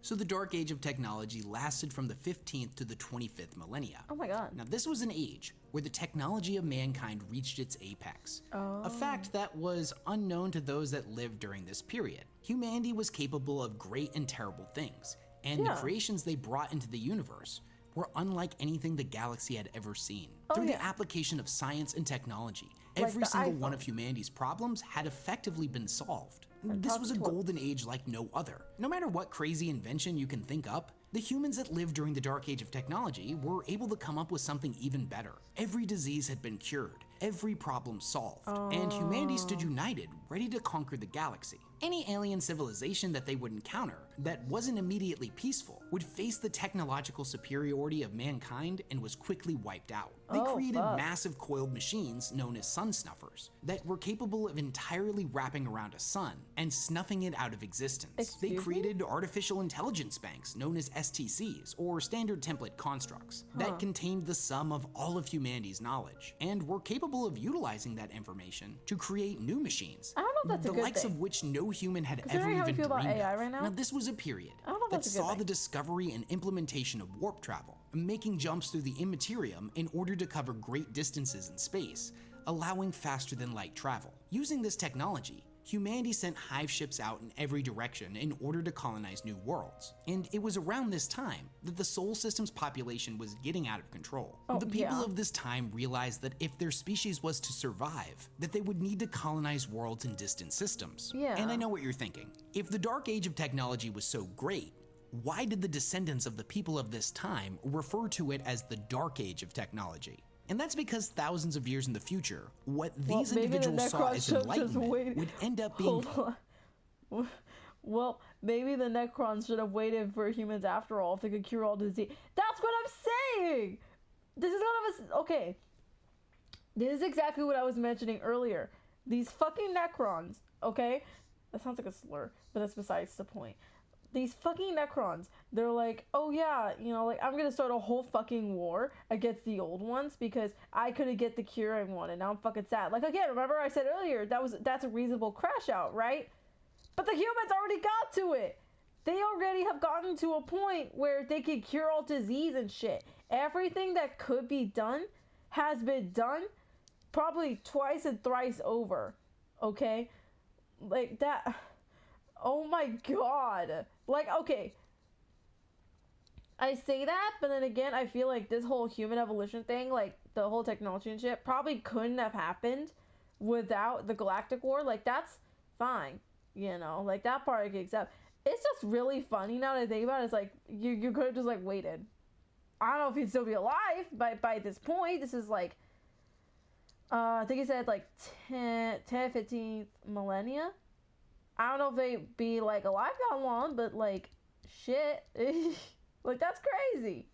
So the Dark Age of technology lasted from the 15th to the 25th millennia. Oh my god. Now this was an age where the technology of mankind reached its apex. A fact that was unknown to those that lived during this period. Humanity was capable of great and terrible things, and the creations they brought into the universe were unlike anything the galaxy had ever seen. Through the application of science and technology, every single one of humanity's problems had effectively been solved. This was a golden age like no other. No matter what crazy invention you can think up, the humans that lived during the Dark Age of technology were able to come up with something even better. Every disease had been cured, every problem solved, and humanity stood united, ready to conquer the galaxy. Any alien civilization that they would encounter that wasn't immediately peaceful would face the technological superiority of mankind and was quickly wiped out. They created massive coiled machines known as sun snuffers that were capable of entirely wrapping around a sun and snuffing it out of existence. They created artificial intelligence banks known as STCs, or standard template constructs, that contained the sum of all of humanity's knowledge and were capable of utilizing that information to create new machines. I don't know if that's a the good likes thing. of which no human had ever Considering how we even feel about dreamed AI of. right now? Now this was a period I don't know if that that's a good saw thing. the discovery and implementation of warp travel, making jumps through the immaterium in order to cover great distances in space, allowing faster than light travel. Using this technology, humanity sent hive ships out in every direction in order to colonize new worlds. And it was around this time that the Sol System's population was getting out of control. The people of this time realized that if their species was to survive, that they would need to colonize worlds in distant systems. And I know what you're thinking. If the Dark Age of technology was so great, why did the descendants of the people of this time refer to it as the Dark Age of technology? And that's because thousands of years in the future, what these individuals saw as enlightenment would end up being... Well, maybe the Necrons should have waited for humans after all if they could cure all disease. That's what I'm saying! This is none of us... Okay. This is exactly what I was mentioning earlier. These fucking Necrons, okay? That sounds like a slur, but that's besides the point. These fucking Necrons, they're like, oh yeah, you know, like, I'm gonna start a whole fucking war against the old ones because I couldn't get the cure I wanted. Now I'm fucking sad. Like, again, remember I said earlier, that's a reasonable crash out, right? But the humans already got to it. They already have gotten to a point where they can cure all disease and shit. Everything that could be done has been done probably twice and thrice over, okay? Like, that... Oh my god. Like, okay. I say that, but then again, I feel like this whole human evolution thing, like, the whole technology and shit, probably couldn't have happened without the Galactic War. Like, that's fine. You know? Like, that part I can accept. It's just really funny now that I think about it. It's like, you could have just, like, waited. I don't know if he'd still be alive by this point. This is, like, I think he said, like, 15th millennia. I don't know if they'd be, like, alive that long, but, like, shit. Like, that's crazy.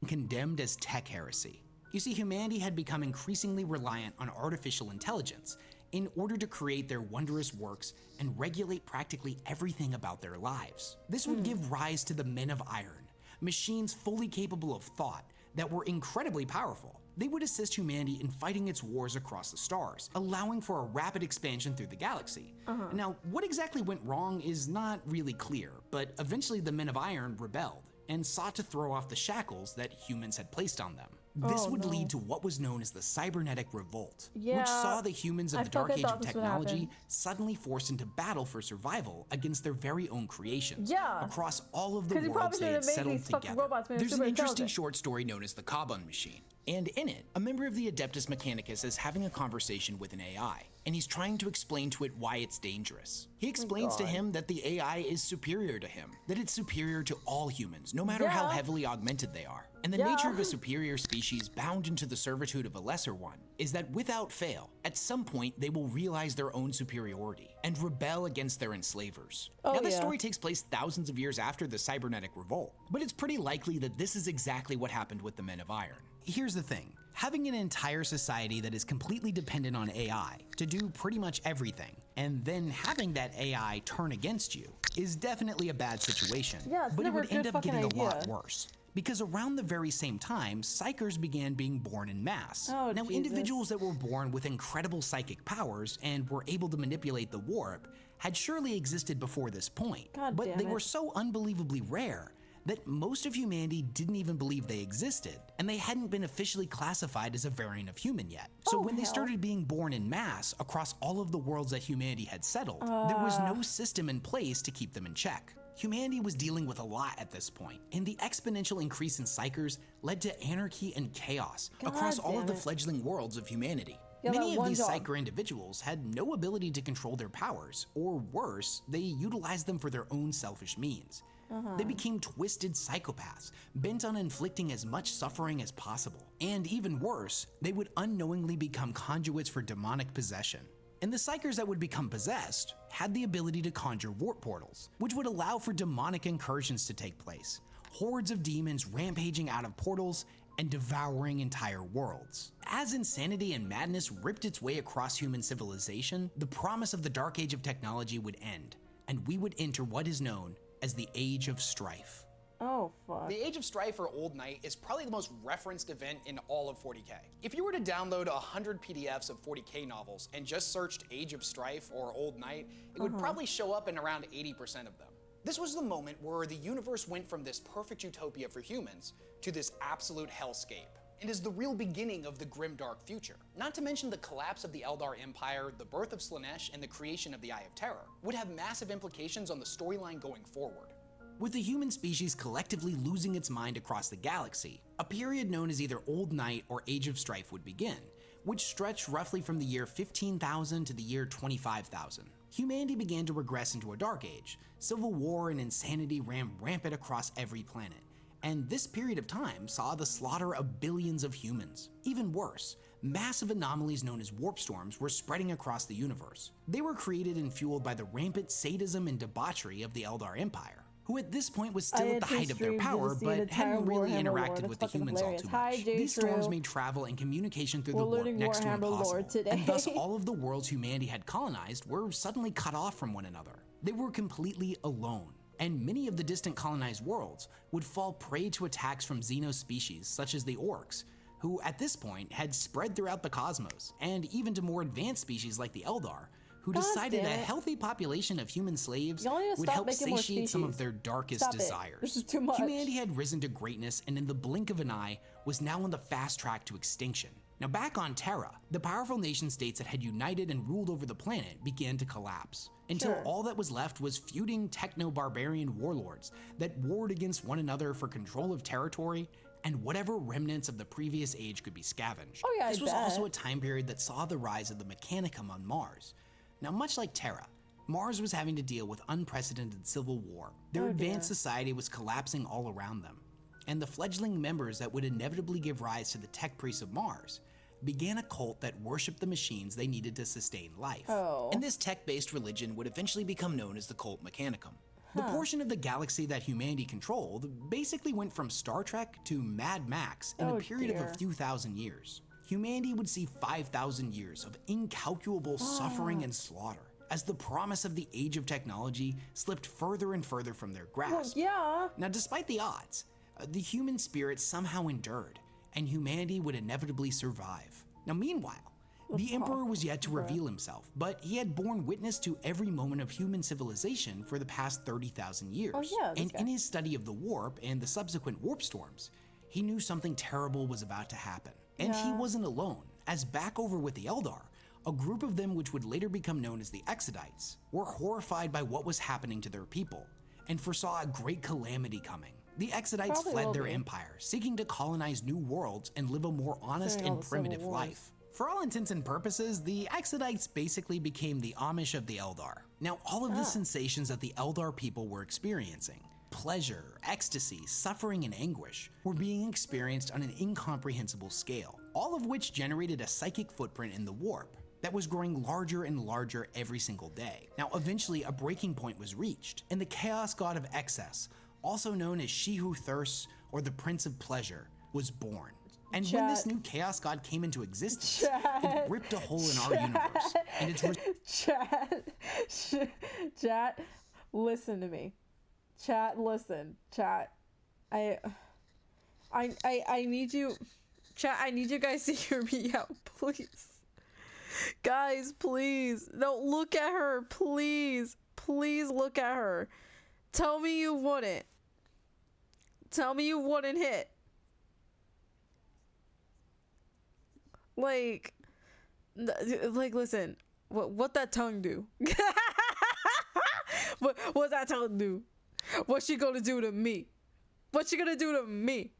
Condemned as tech heresy. You see, humanity had become increasingly reliant on artificial intelligence in order to create their wondrous works and regulate practically everything about their lives. This would give rise to the Men of Iron, machines fully capable of thought that were incredibly powerful. They would assist humanity in fighting its wars across the stars, allowing for a rapid expansion through the galaxy. Now, what exactly went wrong is not really clear, but eventually the Men of Iron rebelled and sought to throw off the shackles that humans had placed on them. This would lead to what was known as the Cybernetic Revolt, which saw the humans of the Dark Age of technology suddenly forced into battle for survival against their very own creations across all of the worlds they had settled together. There's an interesting short story known as the Kaban Machine, and in it, a member of the Adeptus Mechanicus is having a conversation with an AI, and he's trying to explain to it why it's dangerous. He explains to him that the AI is superior to him, that it's superior to all humans, no matter how heavily augmented they are. And the nature of a superior species bound into the servitude of a lesser one is that without fail, at some point they will realize their own superiority and rebel against their enslavers. Now this story takes place thousands of years after the cybernetic revolt, but it's pretty likely that this is exactly what happened with the Men of Iron. Here's the thing. Having an entire society that is completely dependent on AI to do pretty much everything, and then having that AI turn against you, is definitely a bad situation. But it would end up getting a lot worse. Because around the very same time, psychers began being born en masse. Now, individuals that were born with incredible psychic powers and were able to manipulate the warp had surely existed before this point, but they were so unbelievably rare that most of humanity didn't even believe they existed, and they hadn't been officially classified as a variant of human yet. So when they started being born en masse across all of the worlds that humanity had settled, there was no system in place to keep them in check. Humanity was dealing with a lot at this point, and the exponential increase in psychers led to anarchy and chaos across all of the fledgling worlds of humanity. Many of these psyker individuals had no ability to control their powers, or worse, they utilized them for their own selfish means. They became twisted psychopaths, bent on inflicting as much suffering as possible. And even worse, they would unknowingly become conduits for demonic possession. And the psychers that would become possessed had the ability to conjure warp portals, which would allow for demonic incursions to take place, hordes of demons rampaging out of portals and devouring entire worlds. As insanity and madness ripped its way across human civilization, the promise of the Dark Age of technology would end, and we would enter what is known as the Age of Strife. Oh, fuck. The Age of Strife or Old Night is probably the most referenced event in all of 40k. If you were to download 100 PDFs of 40k novels and just searched Age of Strife or Old Night, it would probably show up in around 80% of them. This was the moment where the universe went from this perfect utopia for humans to this absolute hellscape, and is the real beginning of the grim dark future. Not to mention the collapse of the Eldar Empire, the birth of Slaanesh, and the creation of the Eye of Terror would have massive implications on the storyline going forward. With the human species collectively losing its mind across the galaxy, a period known as either Old Night or Age of Strife would begin, which stretched roughly from the year 15,000 to the year 25,000. Humanity began to regress into a dark age. Civil war and insanity ran rampant across every planet, and this period of time saw the slaughter of billions of humans. Even worse, massive anomalies known as warp storms were spreading across the universe. They were created and fueled by the rampant sadism and debauchery of the Eldar Empire, who at this point was still at the height of their power, but hadn't really interacted with the humans all too much. These storms made travel and communication through the warp next to impossible, and thus all of the worlds humanity had colonized were suddenly cut off from one another. They were completely alone, and many of the distant colonized worlds would fall prey to attacks from xenospecies such as the orcs, who at this point had spread throughout the cosmos, and even to more advanced species like the Eldar, who decided a healthy population of human slaves would help satiate some of their darkest desires. This is too much. Humanity had risen to greatness, and in the blink of an eye was now on the fast track to extinction. Now back on Terra, the powerful nation states that had united and ruled over the planet began to collapse, until all that was left was feuding techno-barbarian warlords that warred against one another for control of territory and whatever remnants of the previous age could be scavenged. This was also a time period that saw the rise of the Mechanicum on Mars. Now, much like Terra, Mars was having to deal with unprecedented civil war. Their advanced society was collapsing all around them, and the fledgling members that would inevitably give rise to the tech priests of Mars began a cult that worshipped the machines they needed to sustain life. And this tech-based religion would eventually become known as the Cult Mechanicum. The portion of the galaxy that humanity controlled basically went from Star Trek to Mad Max in a period of a few thousand years. Humanity would see 5,000 years of incalculable suffering and slaughter as the promise of the age of technology slipped further and further from their grasp. Now, despite the odds, the human spirit somehow endured, and humanity would inevitably survive. Now, meanwhile, the Emperor was yet to reveal himself, but he had borne witness to every moment of human civilization for the past 30,000 years. And in his study of the warp and the subsequent warp storms, he knew something terrible was about to happen. And he wasn't alone, as back over with the Eldar, a group of them which would later become known as the Exodites were horrified by what was happening to their people and foresaw a great calamity coming. The Exodites fled their empire, seeking to colonize new worlds and live a more honest and primitive life. For all intents and purposes, the Exodites basically became the Amish of the Eldar. Now, all of the sensations that the Eldar people were experiencing, pleasure, ecstasy, suffering, and anguish, were being experienced on an incomprehensible scale, all of which generated a psychic footprint in the warp that was growing larger and larger every single day. Now, eventually, a breaking point was reached, and the chaos god of excess, also known as She Who Thirsts or the Prince of Pleasure, was born. And when this new chaos god came into existence, it ripped a hole in our universe. And Chat, listen to me. Chat, listen. Chat, I need you. Chat, I need you guys to hear me out, please. Guys, please. Don't look at her, please. Please look at her. Tell me you wouldn't. Tell me you wouldn't hit. Like, listen, what that tongue do? What that tongue do? What's she gonna do to me? What's she gonna do to me?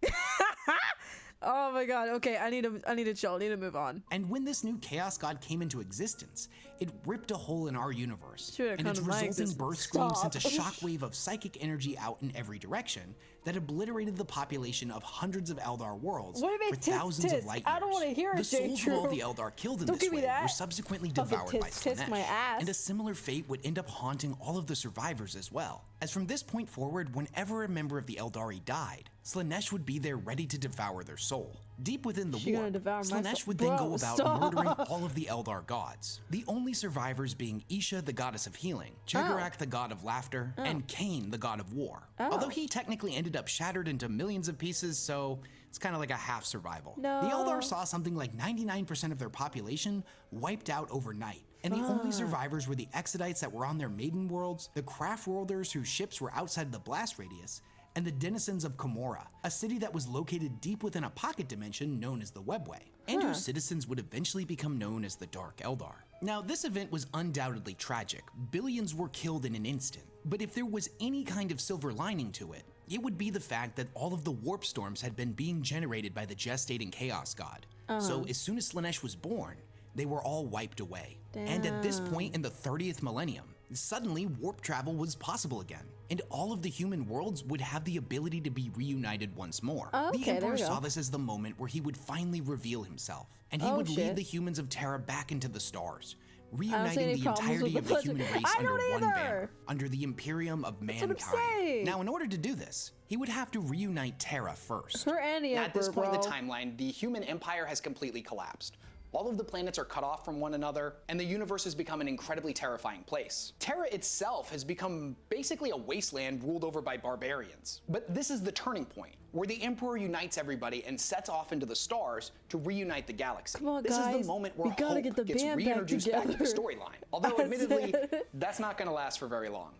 Oh my god, okay, I need to chill, I need to move on. And when this new chaos god came into existence, it ripped a hole in our universe, and its resulting birth scream sent a shockwave of psychic energy out in every direction that obliterated the population of hundreds of Eldar worlds for thousands of light years. I don't want to hear it, The souls of all the Eldar killed in this way were subsequently devoured by Slaanesh, and a similar fate would end up haunting all of the survivors as well. As from this point forward, whenever a member of the Eldari died, Slaanesh would be there ready to devour their soul. Deep within the warp, Slaanesh would then go about murdering all of the Eldar gods. The only survivors being Isha, the goddess of healing, Chegarak, the god of laughter, and Cain, the god of war. Although he technically ended up shattered into millions of pieces, so it's kind of like a half survival. The Eldar saw something like 99% of their population wiped out overnight. And the only survivors were the Exodites that were on their maiden worlds, the craft worlders whose ships were outside the blast radius, and the denizens of Komora, a city that was located deep within a pocket dimension known as the Webway, and whose citizens would eventually become known as the Dark Eldar. Now, this event was undoubtedly tragic. Billions were killed in an instant, but if there was any kind of silver lining to it, it would be the fact that all of the warp storms had been being generated by the gestating Chaos God. So as soon as Slaanesh was born, they were all wiped away. And at this point in the 30th millennium, suddenly warp travel was possible again, and all of the human worlds would have the ability to be reunited once more. The Emperor saw this as the moment where he would finally reveal himself, and he would lead the humans of Terra back into the stars, reuniting the entirety of the human race under one banner, under the Imperium of mankind. Now, in order to do this, he would have to reunite Terra first. At this point in the timeline, the human empire has completely collapsed. All of the planets are cut off from one another, and the universe has become an incredibly terrifying place. Terra itself has become basically a wasteland ruled over by barbarians. But this is the turning point, where the Emperor unites everybody and sets off into the stars to reunite the galaxy. This is the moment where hope gets reintroduced back to the storyline. Although admittedly, that's not going to last for very long.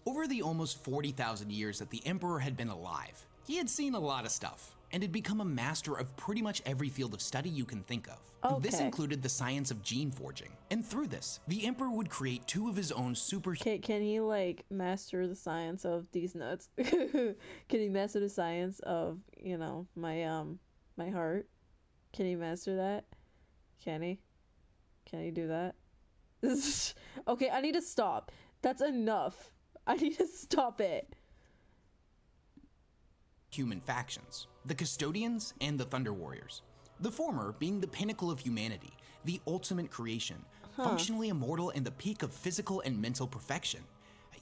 Over the almost 40,000 years that the Emperor had been alive, he had seen a lot of stuff, and had become a master of pretty much every field of study you can think of. This included the science of gene forging, and through this, the Emperor would create two of his own Can he like master the science of these nuts? Can he master the science of, you know, my heart? Can he master that? Can he? Can he do that? Okay, I need to stop. That's enough. I need to stop it. Human factions, the Custodians and the Thunder Warriors. The former being the pinnacle of humanity, the ultimate creation, functionally immortal and the peak of physical and mental perfection.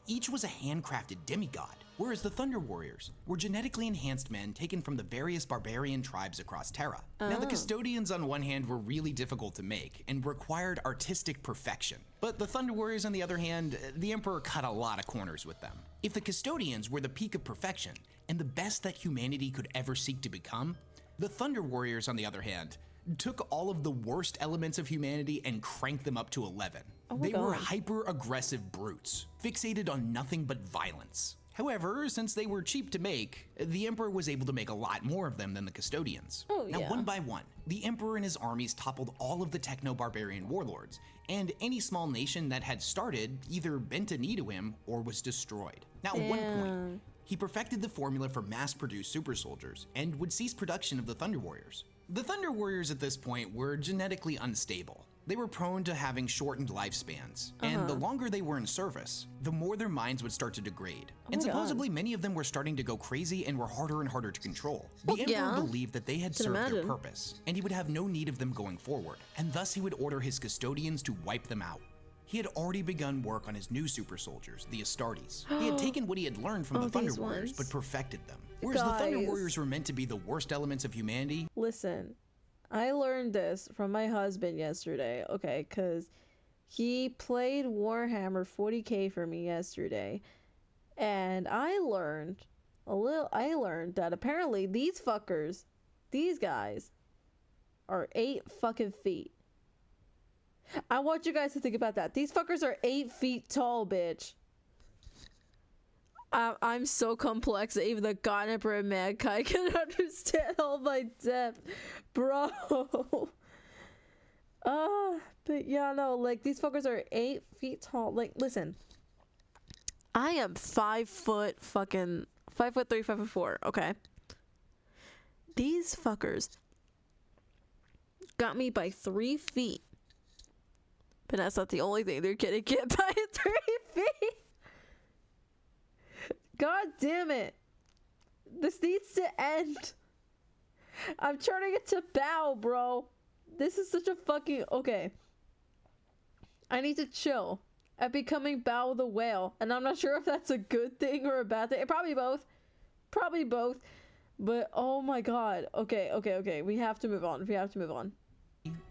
Each was a handcrafted demigod, whereas the Thunder Warriors were genetically enhanced men taken from the various barbarian tribes across Terra. Now, the Custodians on one hand were really difficult to make and required artistic perfection, but the Thunder Warriors on the other hand, the Emperor cut a lot of corners with them. If the Custodians were the peak of perfection and the best that humanity could ever seek to become, the Thunder Warriors, on the other hand, took all of the worst elements of humanity and cranked them up to 11. They were hyper-aggressive brutes, fixated on nothing but violence. However, since they were cheap to make, the Emperor was able to make a lot more of them than the Custodians. Now, one by one, the Emperor and his armies toppled all of the techno-barbarian warlords, and any small nation that had started either bent a knee to him or was destroyed. Now, at one point, he perfected the formula for mass-produced super soldiers and would cease production of the Thunder Warriors. The Thunder Warriors at this point were genetically unstable. They were prone to having shortened lifespans, and the longer they were in service, the more their minds would start to degrade. And supposedly many of them were starting to go crazy and were harder and harder to control. The Emperor believed that they had served their purpose, and he would have no need of them going forward, and thus he would order his custodians to wipe them out. He had already begun work on his new super soldiers, the Astartes. He had taken what he had learned from the Thunder Warriors, but perfected them. Whereas the Thunder Warriors were meant to be the worst elements of humanity. Listen, I learned this from my husband yesterday, okay, because he played Warhammer 40k for me yesterday, and I learned that apparently these fuckers, these guys, are 8 fucking feet. I want you guys to think about that. These fuckers are 8 feet tall, bitch. I'm so complex that even the God Emperor and Mankind can understand all my depth, bro. But yeah, no, like, these fuckers are 8 feet tall. Like, listen, I am 5 foot 3, 5 4, okay? These fuckers got me by 3 feet. But that's not the only thing they're gonna get by 3 feet. God damn it. This needs to end. I'm turning it to bow, bro. This is such a fucking... Okay. I need to chill at becoming Bow the Whale. And I'm not sure if that's a good thing or a bad thing. Probably both. Probably both. But, oh my god. Okay. We have to move on.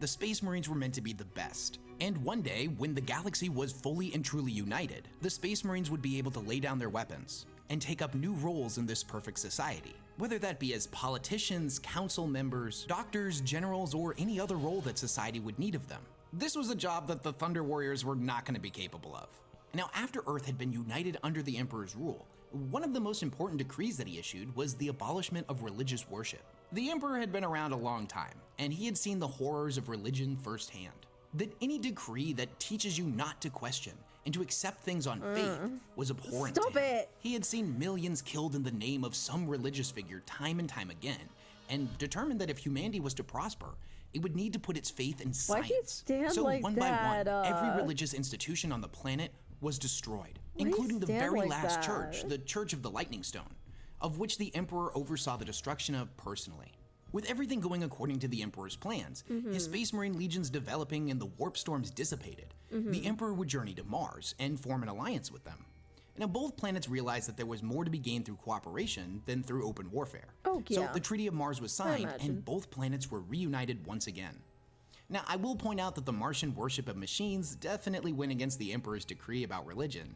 The Space Marines were meant to be the best. And one day, when the galaxy was fully and truly united, the Space Marines would be able to lay down their weapons and take up new roles in this perfect society. Whether that be as politicians, council members, doctors, generals, or any other role that society would need of them. This was a job that the Thunder Warriors were not going to be capable of. Now, after Earth had been united under the Emperor's rule, one of the most important decrees that he issued was the abolishment of religious worship. The Emperor had been around a long time, and he had seen the horrors of religion firsthand. That any decree that teaches you not to question and to accept things on faith was abhorrent to him. He had seen millions killed in the name of some religious figure time and time again, and determined that if humanity was to prosper, it would need to put its faith in science. So one by one, every religious institution on the planet was destroyed, including the very last church, the Church of the Lightning Stone, of which the Emperor oversaw the destruction of personally. With everything going according to the Emperor's plans, his Space Marine legions developing and the warp storms dissipated, the Emperor would journey to Mars and form an alliance with them. Now, both planets realized that there was more to be gained through cooperation than through open warfare. So the Treaty of Mars was signed, and both planets were reunited once again. Now, I will point out that the Martian worship of machines definitely went against the Emperor's decree about religion,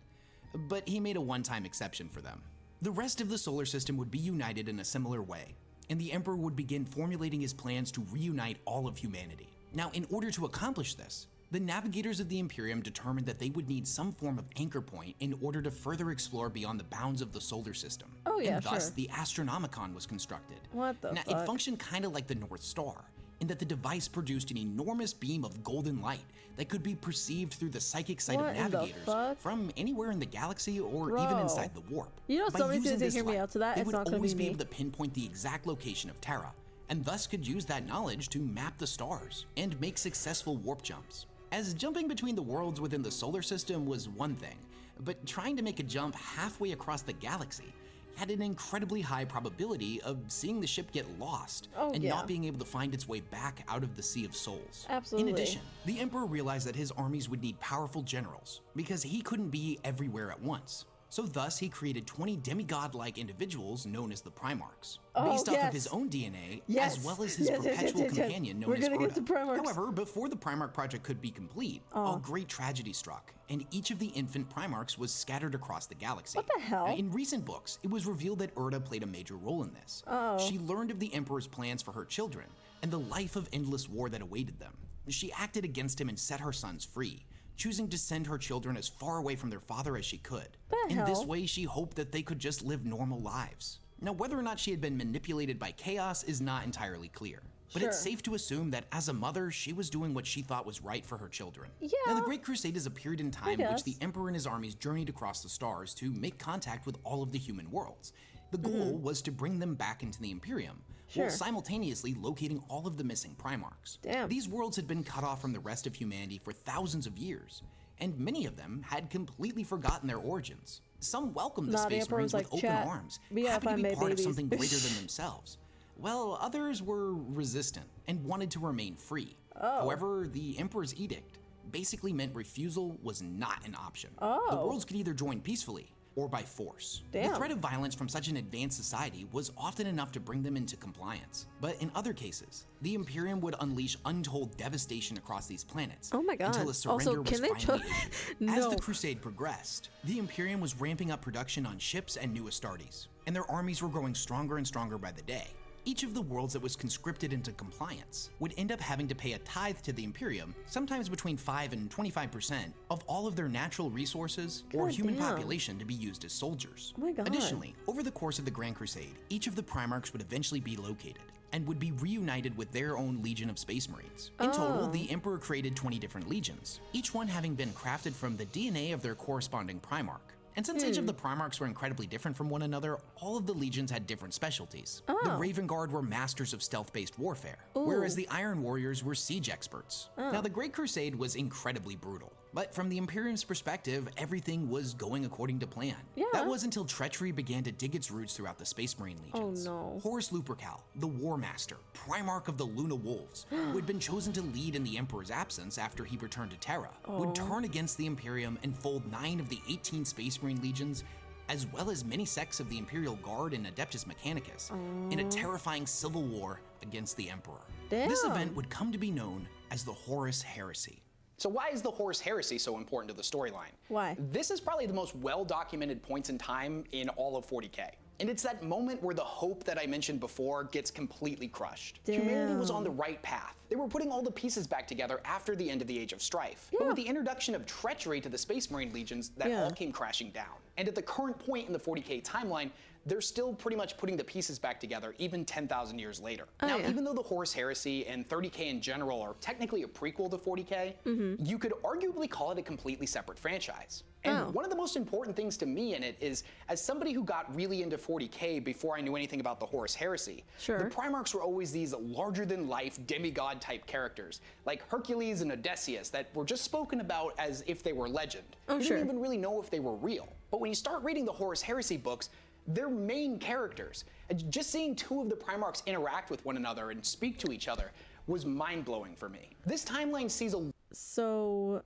but he made a one-time exception for them. The rest of the solar system would be united in a similar way, and the Emperor would begin formulating his plans to reunite all of humanity. Now, in order to accomplish this, the navigators of the Imperium determined that they would need some form of anchor point in order to further explore beyond the bounds of the solar system. And thus, the Astronomicon was constructed. It functioned kind of like the North Star, in that the device produced an enormous beam of golden light that could be perceived through the psychic sight of navigators from anywhere in the galaxy or even inside the warp. You know, somebody's going to hear me out to that. They it's would not going to always be be me. able to pinpoint the exact location of Terra, and thus could use that knowledge to map the stars and make successful warp jumps. As jumping between the worlds within the solar system was one thing, but trying to make a jump halfway across the galaxy had an incredibly high probability of seeing the ship get lost and not being able to find its way back out of the Sea of Souls. In addition, the Emperor realized that his armies would need powerful generals because he couldn't be everywhere at once. So thus, he created 20 demigod-like individuals known as the Primarchs, based off of his own DNA, as well as his perpetual companion known as Erda. However, before the Primarch project could be complete, a great tragedy struck, and each of the infant Primarchs was scattered across the galaxy. What the hell? Now, in recent books, it was revealed that Erda played a major role in this. She learned of the Emperor's plans for her children, and the life of endless war that awaited them. She acted against him and set her sons free, choosing to send her children as far away from their father as she could. In this way, she hoped that they could just live normal lives. Now, whether or not she had been manipulated by chaos is not entirely clear, but it's safe to assume that as a mother, she was doing what she thought was right for her children. Now, the Great Crusade is a period in time in which the Emperor and his armies journeyed across the stars to make contact with all of the human worlds, The goal was to bring them back into the Imperium, Sure. while simultaneously locating all of the missing Primarchs. Damn. These worlds had been cut off from the rest of humanity for thousands of years, and many of them had completely forgotten their origins. Some welcomed the Nah, the Space Emperor Marines was with like, open "Chat, arms, we gotta happy to find be my part of babies." something greater than themselves, while others were resistant and wanted to remain free. Oh. However, the Emperor's edict basically meant refusal was not an option. Oh. The worlds could either join peacefully or by force. Damn. The threat of violence from such an advanced society was often enough to bring them into compliance. But in other cases, the Imperium would unleash untold devastation across these planets. Oh my God. Until a surrender Also, was can they finally issued. As No. the Crusade progressed, the Imperium was ramping up production on ships and new Astartes, and their armies were growing stronger and stronger by the day. Each of the worlds that was conscripted into compliance would end up having to pay a tithe to the Imperium, sometimes between 5 and 25% of all of their natural resources or God human damn. population to be used as soldiers. Oh my God. Additionally, over the course of the Grand Crusade, each of the Primarchs would eventually be located and would be reunited with their own Legion of Space Marines. In total, the Emperor created 20 different legions, each one having been crafted from the DNA of their corresponding Primarch. And since each of the Primarchs were incredibly different from one another, all of the legions had different specialties. The Raven Guard were masters of stealth-based warfare, whereas the Iron Warriors were siege experts. Now, the Great Crusade was incredibly brutal, but from the Imperium's perspective, everything was going according to plan. Yeah. That was until treachery began to dig its roots throughout the Space Marine legions. no. Horus Lupercal, the War Master, Primarch of the Luna Wolves, who had been chosen to lead in the Emperor's absence after he returned to Terra, would turn against the Imperium and fold 9 of the 18 Space Marine legions, as well as many sects of the Imperial Guard and Adeptus Mechanicus, in a terrifying civil war against the Emperor. This Damn. event would come to be known as the Horus Heresy. So why is the Horus Heresy so important to the storyline? Why? This is probably the most well-documented points in time in all of 40K. And it's that moment where the hope that I mentioned before gets completely crushed. Humanity was on the right path. They were putting all the pieces back together after the end of the Age of Strife. But with the introduction of treachery to the Space Marine legions, that all came crashing down. And at the current point in the 40K timeline, they're still pretty much putting the pieces back together, even 10,000 years later. Now, even though the Horus Heresy and 30K in general are technically a prequel to 40K, you could arguably call it a completely separate franchise. And one of the most important things to me in it is, as somebody who got really into 40K before I knew anything about the Horus Heresy, the Primarchs were always these larger-than-life demigod-type characters, like Hercules and Odysseus, that were just spoken about as if they were legend. You didn't even really know if they were real. But when you start reading the Horus Heresy books, they're main characters. And just seeing 2 of the Primarchs interact with one another and speak to each other was mind-blowing for me. This timeline sees a So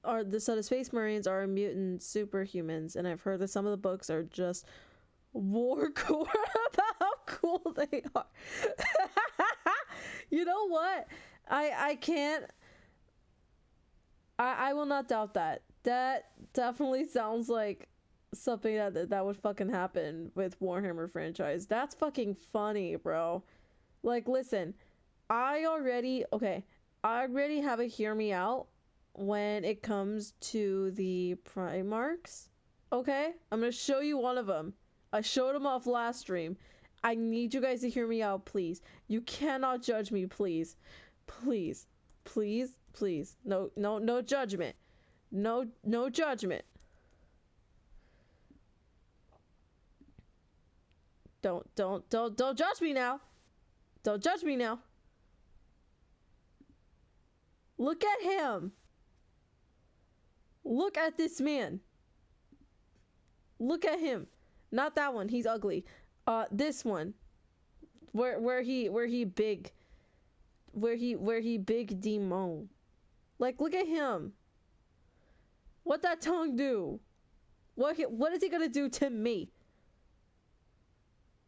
the Space Marines are mutant superhumans, and I've heard that some of the books are just warcore about how cool they are. You know what? I can't. I will not doubt that. That definitely sounds like something that would fucking happen with Warhammer franchise. That's fucking funny, bro. Like, listen, I already have a hear me out when it comes to the Primarchs. Okay? I'm gonna show you one of them. I showed them off last stream. I need you guys to hear me out, please. You cannot judge me, please. Please. Please. Please. No judgment. No judgment. Don't judge me now. Don't judge me now. Look at him. Look at this man. Look at him. Not that one. He's ugly. This one. Where he big demon. Like, look at him. What that tongue do? What is he gonna do to me?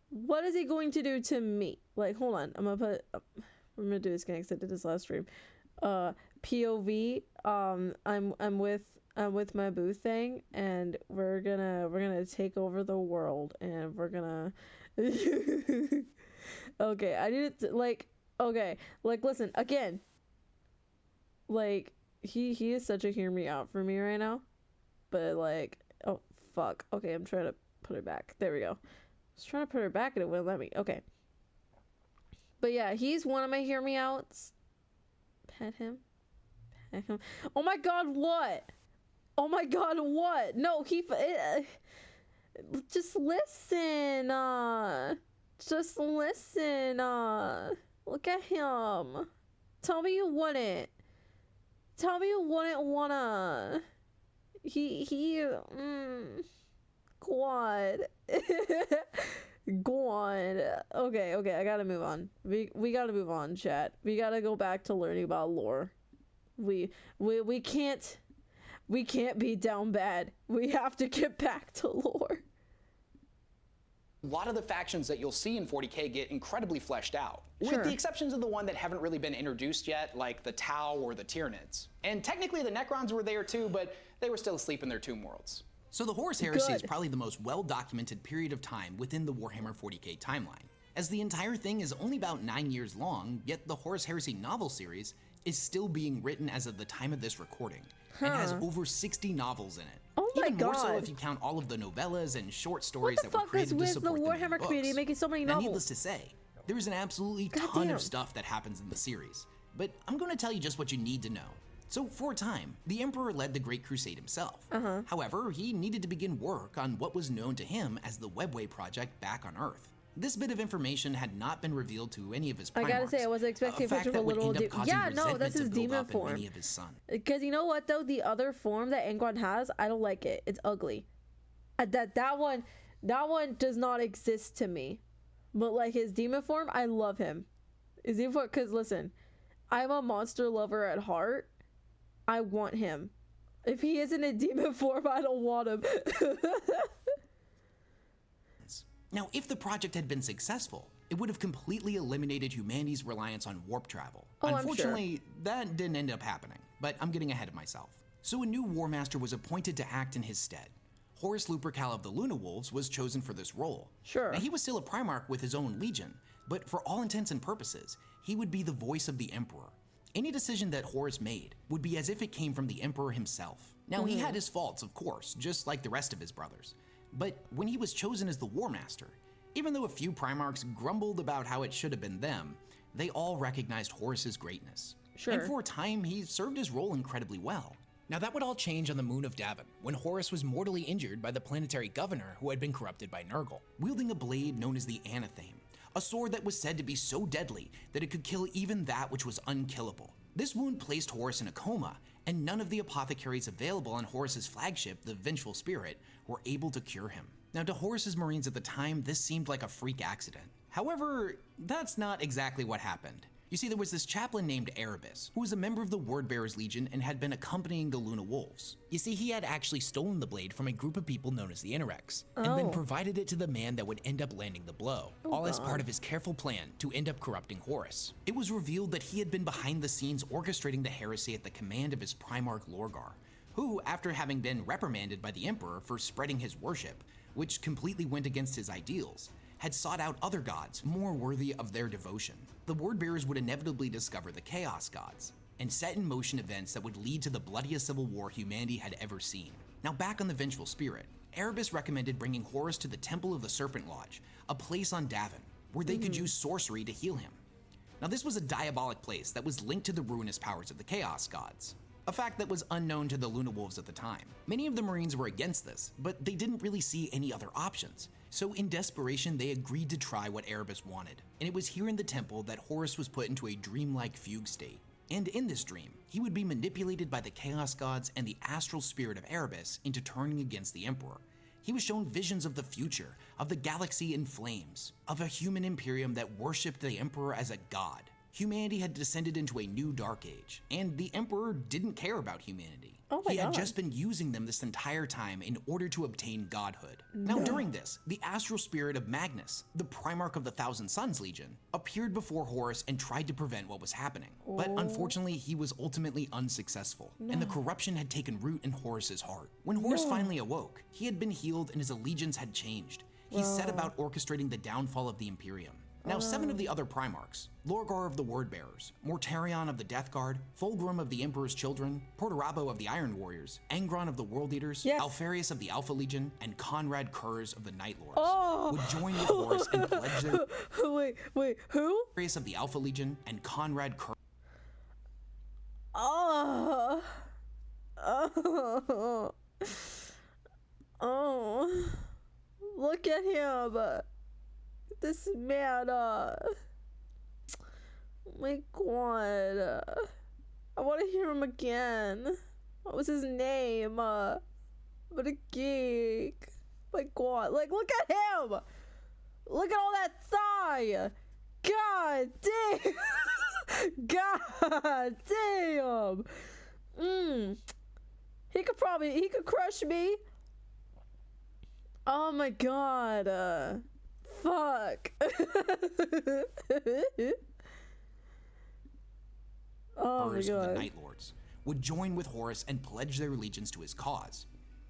What is he going to do to me? Like, hold on. I'm gonna do this again because I did this last stream. POV. I'm with my boo thing, and we're gonna take over the world, and we're gonna. Okay, I need to, like. Okay, like, listen again. Like, he is such a hear me out for me right now, but like, oh fuck. Okay, I'm trying to put it back. There we go. I was trying to put her back and it wouldn't let me. Okay. But yeah, he's one of my hear me outs. Pet him. Pet him. Oh my god, what? Oh my god, what? No, Just listen. Just listen. Look at him. Tell me you wouldn't. Tell me you wouldn't wanna. God. Go on. Okay, I gotta move on. We gotta move on, chat. We gotta go back to learning about lore. We can't be down bad. We have to get back to lore. A lot of the factions that you'll see in 40k get incredibly fleshed out, Sure. with the exceptions of the one that haven't really been introduced yet, like the Tau or the Tyranids. And technically the Necrons were there too, but they were still asleep in their tomb worlds. So the Horus Heresy is Good. probably the most well-documented period of time within the Warhammer 40k timeline, as the entire thing is only about 9 years long, yet the Horus Heresy novel series is still being written as of the time of this recording, and has over 60 novels in it. Oh my Even more so God. if you count all of the novellas and short stories What the that were fuck is created to with the support the main Warhammer community books. making so many Now, novels? needless to say, there is an absolutely ton Goddamn. of stuff that happens in the series, but I'm going to tell you just what you need to know. So, for a time, the Emperor led the Great Crusade himself. However, he needed to begin work on what was known to him as the Webway Project back on Earth. This bit of information had not been revealed to any of his I primarchs. gotta say, I wasn't expecting a fact such a that would little end up dude. causing Yeah, no, resentment that's his to build demon up in form. many of his sons. Because you know what though, the other form that Angron has, I don't like it. It's ugly. That one does not exist to me. But like his demon form, I love him. His demon form, because listen, I'm a monster lover at heart. I want him. If he isn't a demon form, I don't want him. Now, if the project had been successful, it would have completely eliminated humanity's reliance on warp travel. Oh, I'm sure. Unfortunately, that didn't end up happening, but I'm getting ahead of myself. So a new War Master was appointed to act in his stead. Horus Lupercal of the Luna Wolves was chosen for this role. Sure. Now, he was still a Primarch with his own legion, but for all intents and purposes, he would be the voice of the Emperor. Any decision that Horus made would be as if it came from the Emperor himself. Now, he had his faults, of course, just like the rest of his brothers. But when he was chosen as the War Master, even though a few Primarchs grumbled about how it should have been them, they all recognized Horus's greatness. Sure. And for a time, he served his role incredibly well. Now that would all change on the moon of Davin, when Horus was mortally injured by the planetary governor who had been corrupted by Nurgle, wielding a blade known as the Anathame, a sword that was said to be so deadly that it could kill even that which was unkillable. This wound placed Horus in a coma, and none of the apothecaries available on Horus's flagship, the Vengeful Spirit, were able to cure him. Now, to Horus's Marines at the time, this seemed like a freak accident. However, that's not exactly what happened. You see, there was this chaplain named Erebus, who was a member of the Wordbearers Legion and had been accompanying the Luna Wolves. You see, he had actually stolen the blade from a group of people known as the Inorex, and then provided it to the man that would end up landing the blow, all as part of his careful plan to end up corrupting Horus. It was revealed that he had been behind the scenes orchestrating the heresy at the command of his Primarch Lorgar, who, after having been reprimanded by the Emperor for spreading his worship, which completely went against his ideals, had sought out other gods more worthy of their devotion. The Wordbearers would inevitably discover the Chaos Gods, and set in motion events that would lead to the bloodiest civil war humanity had ever seen. Now back on the Vengeful Spirit, Erebus recommended bringing Horus to the Temple of the Serpent Lodge, a place on Davin, where they could use sorcery to heal him. Now this was a diabolic place that was linked to the ruinous powers of the Chaos Gods, a fact that was unknown to the Luna Wolves at the time. Many of the Marines were against this, but they didn't really see any other options. So in desperation, they agreed to try what Erebus wanted. And it was here in the temple that Horus was put into a dreamlike fugue state. And in this dream, he would be manipulated by the Chaos Gods and the astral spirit of Erebus into turning against the Emperor. He was shown visions of the future, of the galaxy in flames, of a human imperium that worshipped the Emperor as a god. Humanity had descended into a new dark age, and the Emperor didn't care about humanity. Oh my He had God. just been using them this entire time in order to obtain godhood. Now during this, the astral spirit of Magnus, the Primarch of the Thousand Suns Legion, appeared before Horus and tried to prevent what was happening. But unfortunately, he was ultimately unsuccessful, and the corruption had taken root in Horus's heart. When Horus finally awoke, he had been healed and his allegiance had changed. He set about orchestrating the downfall of the Imperium. Now, 7 of the other Primarchs, Lorgar of the Wordbearers, Mortarion of the Death Guard, Fulgrim of the Emperor's Children, Portorabo of the Iron Warriors, Angron of the World Eaters, Yes. Alfarius of the Alpha Legion, and Conrad Kurz of the Night Lords would join with Horus and pledge their Wait, who? Alfarius of the Alpha Legion and Conrad Kurz. Oh. Oh. Oh. Look at him. This man, oh my god. I want to hear him again. What was his name? What a geek. My god. Like, look at him. Look at all that thigh. God damn. God damn. He could crush me. Oh my god. Fuck. Oh my Of god. the Night Lords would join with Horus and pledge their allegiance to his cause.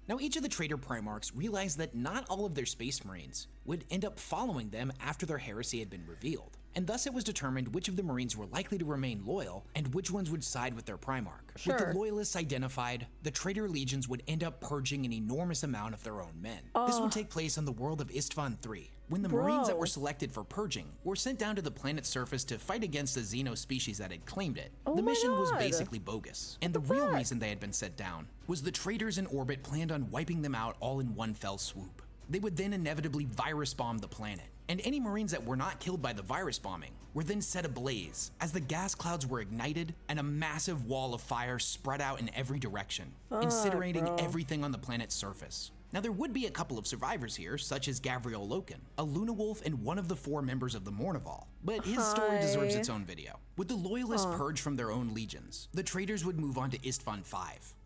Now, each of the traitor Primarchs realized that not all of their Space Marines would end up following them after their heresy had been revealed, and thus it was determined which of the Marines were likely to remain loyal and which ones would side with their Primarch. Sure. With the Loyalists identified, the traitor legions would end up purging an enormous amount of their own men. This would take place on the world of Istvan III, when the Marines that were selected for purging were sent down to the planet's surface to fight against the Xeno species that had claimed it. The mission was basically bogus, and the real reason they had been sent down was the traitors in orbit planned on wiping them out all in one fell swoop. They would then inevitably virus bomb the planet, and any Marines that were not killed by the virus bombing were then set ablaze as the gas clouds were ignited and a massive wall of fire spread out in every direction, incinerating everything on the planet's surface. Now, there would be a couple of survivors here, such as Gavriel Loken, a Luna Wolf and one of the 4 members of the Mournival, but his story deserves its own video. With the Loyalists purged from their own legions, the traitors would move on to Istvan V,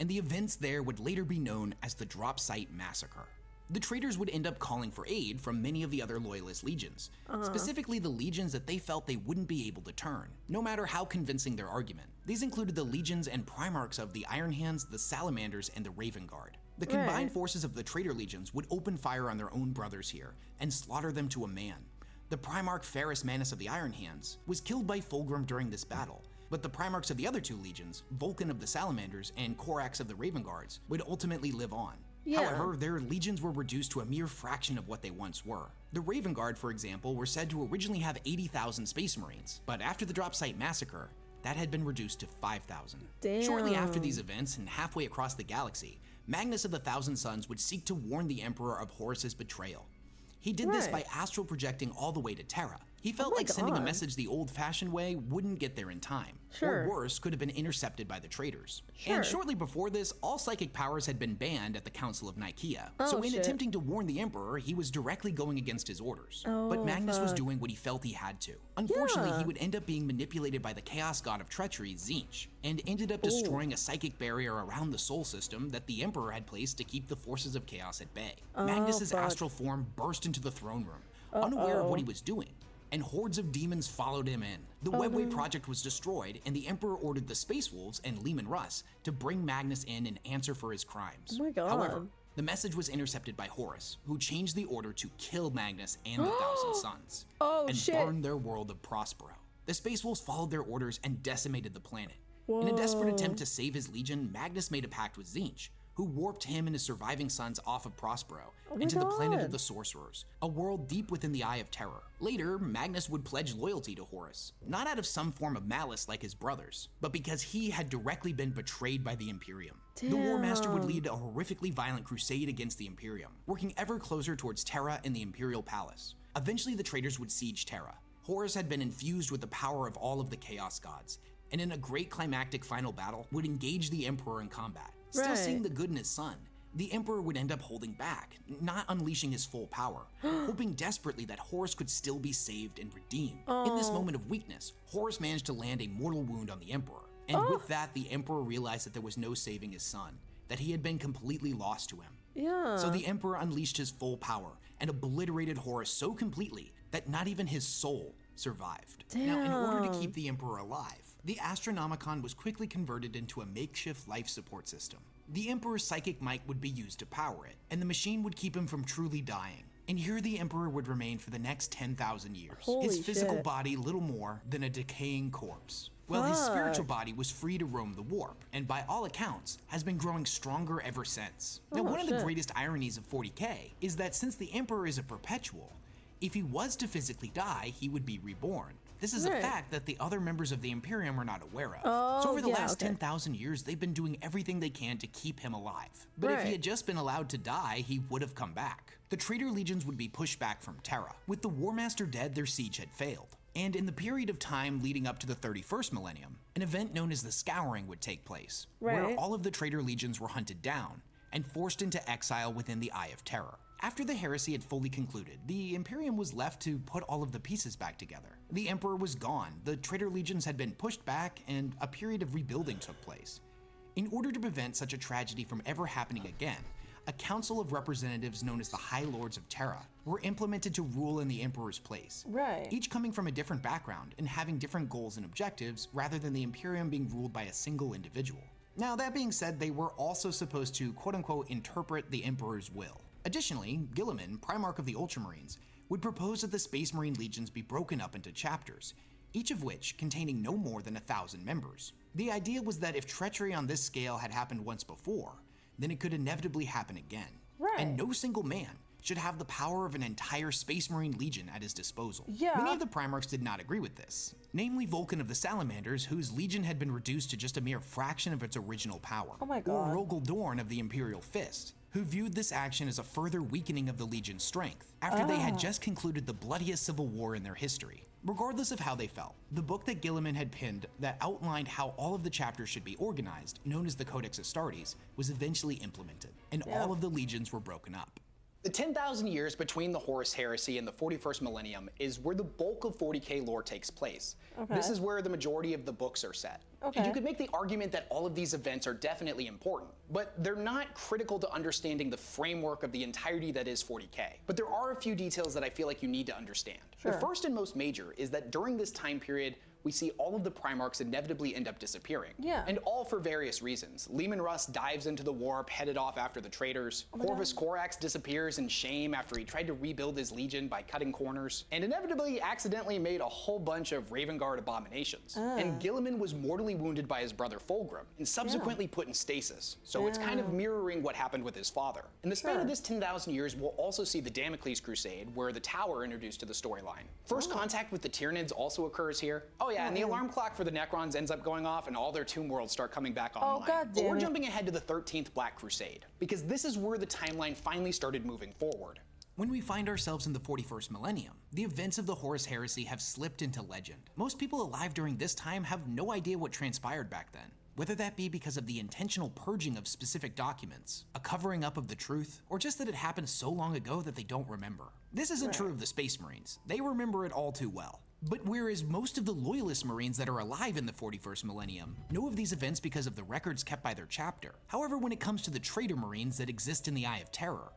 and the events there would later be known as the Drop Site Massacre. The traitors would end up calling for aid from many of the other Loyalist legions, specifically the legions that they felt they wouldn't be able to turn, no matter how convincing their argument. These included the legions and primarchs of the Iron Hands, the Salamanders, and the Raven Guard. The combined forces of the traitor legions would open fire on their own brothers here and slaughter them to a man. The Primarch Ferrus Manus of the Iron Hands was killed by Fulgrim during this battle, but the Primarchs of the other 2 legions, Vulcan of the Salamanders and Korax of the Raven Guards, would ultimately live on. However, their legions were reduced to a mere fraction of what they once were. The Raven Guard, for example, were said to originally have 80,000 Space Marines, but after the Drop Site Massacre, that had been reduced to 5,000. Shortly after these events, and halfway across the galaxy, Magnus of the Thousand Suns would seek to warn the Emperor of Horus's betrayal. He did this by astral projecting all the way to Terra. He felt like sending a message the old-fashioned way wouldn't get there in time, or worse, could have been intercepted by the traitors. And shortly before this, all psychic powers had been banned at the Council of Nicaea, so in attempting to warn the Emperor, he was directly going against his orders. But Magnus was doing what he felt he had to. Unfortunately, he would end up being manipulated by the Chaos God of Treachery, Tzeentch, and ended up destroying a psychic barrier around the Sol system that the Emperor had placed to keep the forces of chaos at bay. Magnus's astral form burst into the throne room, unaware of what he was doing, and hordes of demons followed him in. The Webway project was destroyed, and the Emperor ordered the Space Wolves and Leman Russ to bring Magnus in and answer for his crimes. However, the message was intercepted by Horus, who changed the order to kill Magnus and the Thousand Suns, and burn their world of Prospero. The Space Wolves followed their orders and decimated the planet. In a desperate attempt to save his legion, Magnus made a pact with Tzeentch, who warped him and his surviving sons off of Prospero into the planet of the Sorcerers, a world deep within the Eye of Terror. Later, Magnus would pledge loyalty to Horus, not out of some form of malice like his brothers, but because he had directly been betrayed by the Imperium. The War Master would lead a horrifically violent crusade against the Imperium, working ever closer towards Terra and the Imperial Palace. Eventually, the traitors would siege Terra. Horus had been infused with the power of all of the Chaos Gods, and in a great climactic final battle, would engage the Emperor in combat. Still seeing the good in his son, the Emperor would end up holding back, not unleashing his full power, hoping desperately that Horus could still be saved and redeemed. In this moment of weakness, Horus managed to land a mortal wound on the Emperor, and with that, the Emperor realized that there was no saving his son, that he had been completely lost to him. So the Emperor unleashed his full power and obliterated Horus so completely that not even his soul survived. Now, in order to keep the Emperor alive, the Astronomicon was quickly converted into a makeshift life support system. The Emperor's psychic might would be used to power it, and the machine would keep him from truly dying. And here the Emperor would remain for the next 10,000 years. His physical body little more than a decaying corpse, while his spiritual body was free to roam the warp, and by all accounts, has been growing stronger ever since. Now, one of the greatest ironies of 40k is that since the Emperor is a perpetual, if he was to physically die, he would be reborn. This is a fact that the other members of the Imperium are not aware of. So over the last 10,000 years, they've been doing everything they can to keep him alive. But if he had just been allowed to die, he would have come back. The traitor legions would be pushed back from Terra. With the War Master dead, their siege had failed. And in the period of time leading up to the 31st millennium, an event known as the Scouring would take place, where all of the traitor legions were hunted down and forced into exile within the Eye of Terror. After the heresy had fully concluded, the Imperium was left to put all of the pieces back together. The Emperor was gone, the traitor legions had been pushed back, and a period of rebuilding took place. In order to prevent such a tragedy from ever happening again, a council of representatives known as the High Lords of Terra were implemented to rule in the Emperor's place, each coming from a different background and having different goals and objectives rather than the Imperium being ruled by a single individual. Now, that being said, they were also supposed to quote-unquote interpret the Emperor's will. Additionally, Guilliman, Primarch of the Ultramarines, would propose that the Space Marine legions be broken up into chapters, each of which containing no more than 1,000 members. The idea was that if treachery on this scale had happened once before, then it could inevitably happen again. And no single man should have the power of an entire Space Marine legion at his disposal. Many of the Primarchs did not agree with this, namely Vulcan of the Salamanders, whose legion had been reduced to just a mere fraction of its original power, or Rogel Dorn of the Imperial Fist, who viewed this action as a further weakening of the Legion's strength after they had just concluded the bloodiest civil war in their history. Regardless of how they felt, the book that Guilliman had penned that outlined how all of the chapters should be organized, known as the Codex Astartes, was eventually implemented, and all of the legions were broken up. The 10,000 years between the Horus Heresy and the 41st millennium is where the bulk of 40k lore takes place. This is where the majority of the books are set. And you could make the argument that all of these events are definitely important, but they're not critical to understanding the framework of the entirety that is 40k. But there are a few details that I feel like you need to understand. The first and most major is that during this time period, we see all of the Primarchs inevitably end up disappearing. And all for various reasons. Leman Russ dives into the warp, headed off after the traitors. Corvus Corax disappears in shame after he tried to rebuild his legion by cutting corners, and inevitably accidentally made a whole bunch of Raven Guard abominations. And Guilliman was mortally wounded by his brother Fulgrim, and subsequently put in stasis. So it's kind of mirroring what happened with his father. In the span of this 10,000 years, we'll also see the Damocles Crusade, where the Tower introduced to the storyline. First contact with the Tyranids also occurs here. And the alarm clock for the Necrons ends up going off and all their tomb worlds start coming back online. But we're jumping ahead to the 13th Black Crusade, because this is where the timeline finally started moving forward. When we find ourselves in the 41st millennium, the events of the Horus Heresy have slipped into legend. Most people alive during this time have no idea what transpired back then, whether that be because of the intentional purging of specific documents, a covering up of the truth, or just that it happened so long ago that they don't remember. This isn't true of the Space Marines. They remember it all too well. But whereas most of the Loyalist Marines that are alive in the 41st millennium know of these events because of the records kept by their chapter, however, when it comes to the traitor Marines that exist in the Eye of Terror,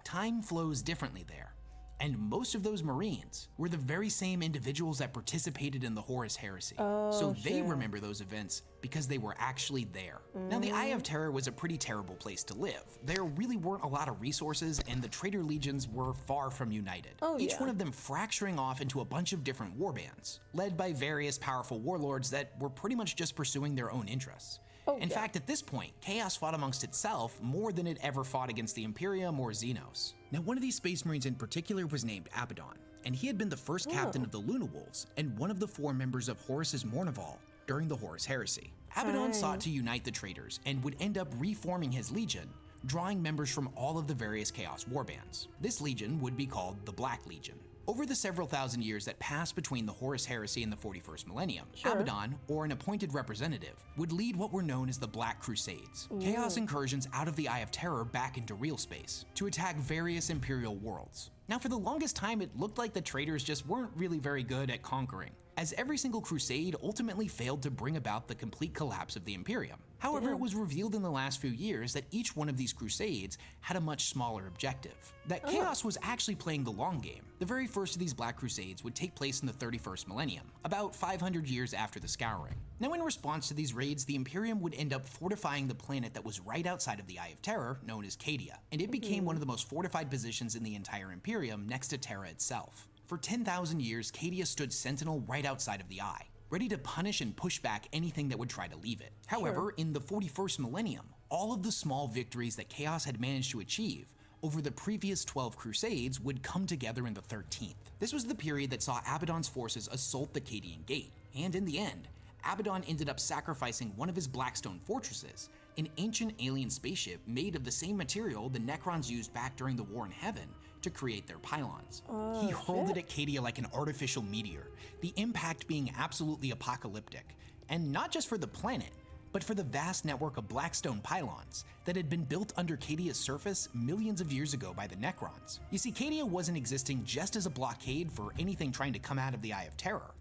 time flows differently there. And most of those Marines were the very same individuals that participated in the Horus Heresy. So they remember those events because they were actually there. Now, the Eye of Terror was a pretty terrible place to live. There really weren't a lot of resources, and the traitor legions were far from united. Each one of them fracturing off into a bunch of different warbands, led by various powerful warlords that were pretty much just pursuing their own interests. In fact, at this point, Chaos fought amongst itself more than it ever fought against the Imperium or Xenos. Now, one of these Space Marines in particular was named Abaddon, and he had been the first captain of the Luna Wolves and one of the 4 members of Horus's Mournival during the Horus Heresy. Abaddon sought to unite the traitors and would end up reforming his legion, drawing members from all of the various Chaos warbands. This legion would be called the Black Legion. Over the several thousand years that passed between the Horus Heresy and the 41st millennium, Abaddon, or an appointed representative, would lead what were known as the Black Crusades, chaos incursions out of the Eye of Terror back into real space, to attack various Imperial worlds. Now, for the longest time, it looked like the traitors just weren't really very good at conquering, as every single crusade ultimately failed to bring about the complete collapse of the Imperium. However, it was revealed in the last few years that each one of these crusades had a much smaller objective, that Chaos was actually playing the long game. The very first of these Black Crusades would take place in the 31st millennium, about 500 years after the Scouring. Now, in response to these raids, the Imperium would end up fortifying the planet that was right outside of the Eye of Terror, known as Cadia, and it became one of the most fortified positions in the entire Imperium next to Terra itself. For 10,000 years, Cadia stood sentinel right outside of the Eye, ready to punish and push back anything that would try to leave it. However, in the 41st millennium, all of the small victories that Chaos had managed to achieve over the previous 12 crusades would come together in the 13th. This was the period that saw Abaddon's forces assault the Cadian Gate, and in the end, Abaddon ended up sacrificing one of his Blackstone fortresses, an ancient alien spaceship made of the same material the Necrons used back during the War in Heaven to create their pylons. He hurled it at Cadia like an artificial meteor, the impact being absolutely apocalyptic, and not just for the planet, but for the vast network of Blackstone pylons that had been built under Cadia's surface millions of years ago by the Necrons. You see, Cadia wasn't existing just as a blockade for anything trying to come out of the Eye of Terror,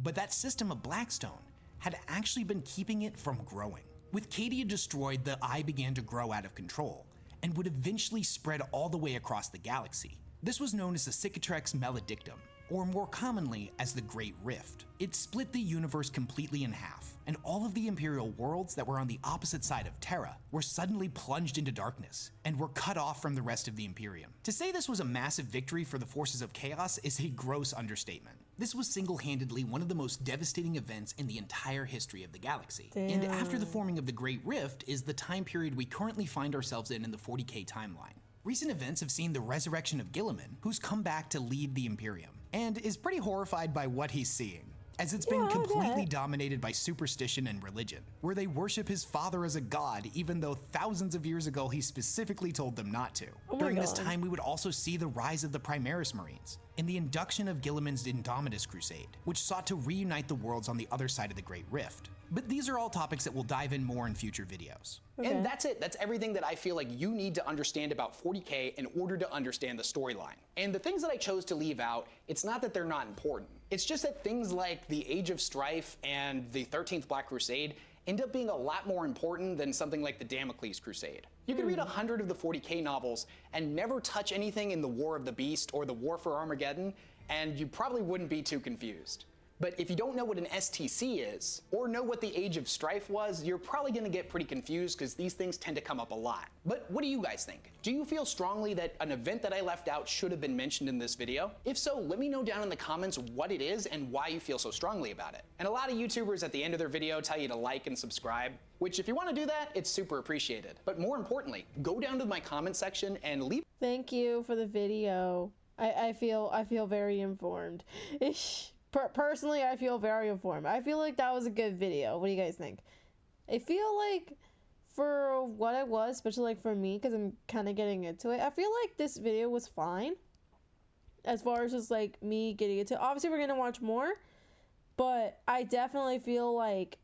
but that system of Blackstone had actually been keeping it from growing. With Cadia destroyed, the Eye began to grow out of control, and would eventually spread all the way across the galaxy. This was known as the Cicatrix Maledictum, or more commonly as the Great Rift. It split the universe completely in half, and all of the Imperial worlds that were on the opposite side of Terra were suddenly plunged into darkness, and were cut off from the rest of the Imperium. To say this was a massive victory for the forces of chaos is a gross understatement. This was single-handedly one of the most devastating events in the entire history of the galaxy. And after the forming of the Great Rift is the time period we currently find ourselves in the 40k timeline. Recent events have seen the resurrection of Guilliman, who's come back to lead the Imperium, and is pretty horrified by what he's seeing, as it's been completely dominated by superstition and religion, where they worship his father as a god even though thousands of years ago he specifically told them not to. During this time we would also see the rise of the Primaris Marines, and the induction of Guilliman's Indomitus Crusade, which sought to reunite the worlds on the other side of the Great Rift. But these are all topics that we'll dive in more in future videos. And that's it. That's everything that I feel like you need to understand about 40k in order to understand the storyline. And the things that I chose to leave out, it's not that they're not important. It's just that things like the Age of Strife and the 13th Black Crusade end up being a lot more important than something like the Damocles Crusade. You could read 100 of the 40k novels and never touch anything in the War of the Beast or the War for Armageddon, and you probably wouldn't be too confused. But if you don't know what an STC is, or know what the Age of Strife was, you're probably gonna get pretty confused because these things tend to come up a lot. But what do you guys think? Do you feel strongly that an event that I left out should have been mentioned in this video? If so, let me know down in the comments what it is and why you feel so strongly about it. And a lot of YouTubers at the end of their video tell you to like and subscribe, which if you wanna do that, it's super appreciated. But more importantly, go down to my comment section and leave. Thank you for the video. I feel very informed. Personally, I feel very informed. I feel like that was a good video. What do you guys think? I feel like for what it was, especially like for me, because I'm kind of getting into it, I feel like this video was fine. As far as just like me getting into it. Obviously, we're going to watch more, but I definitely feel like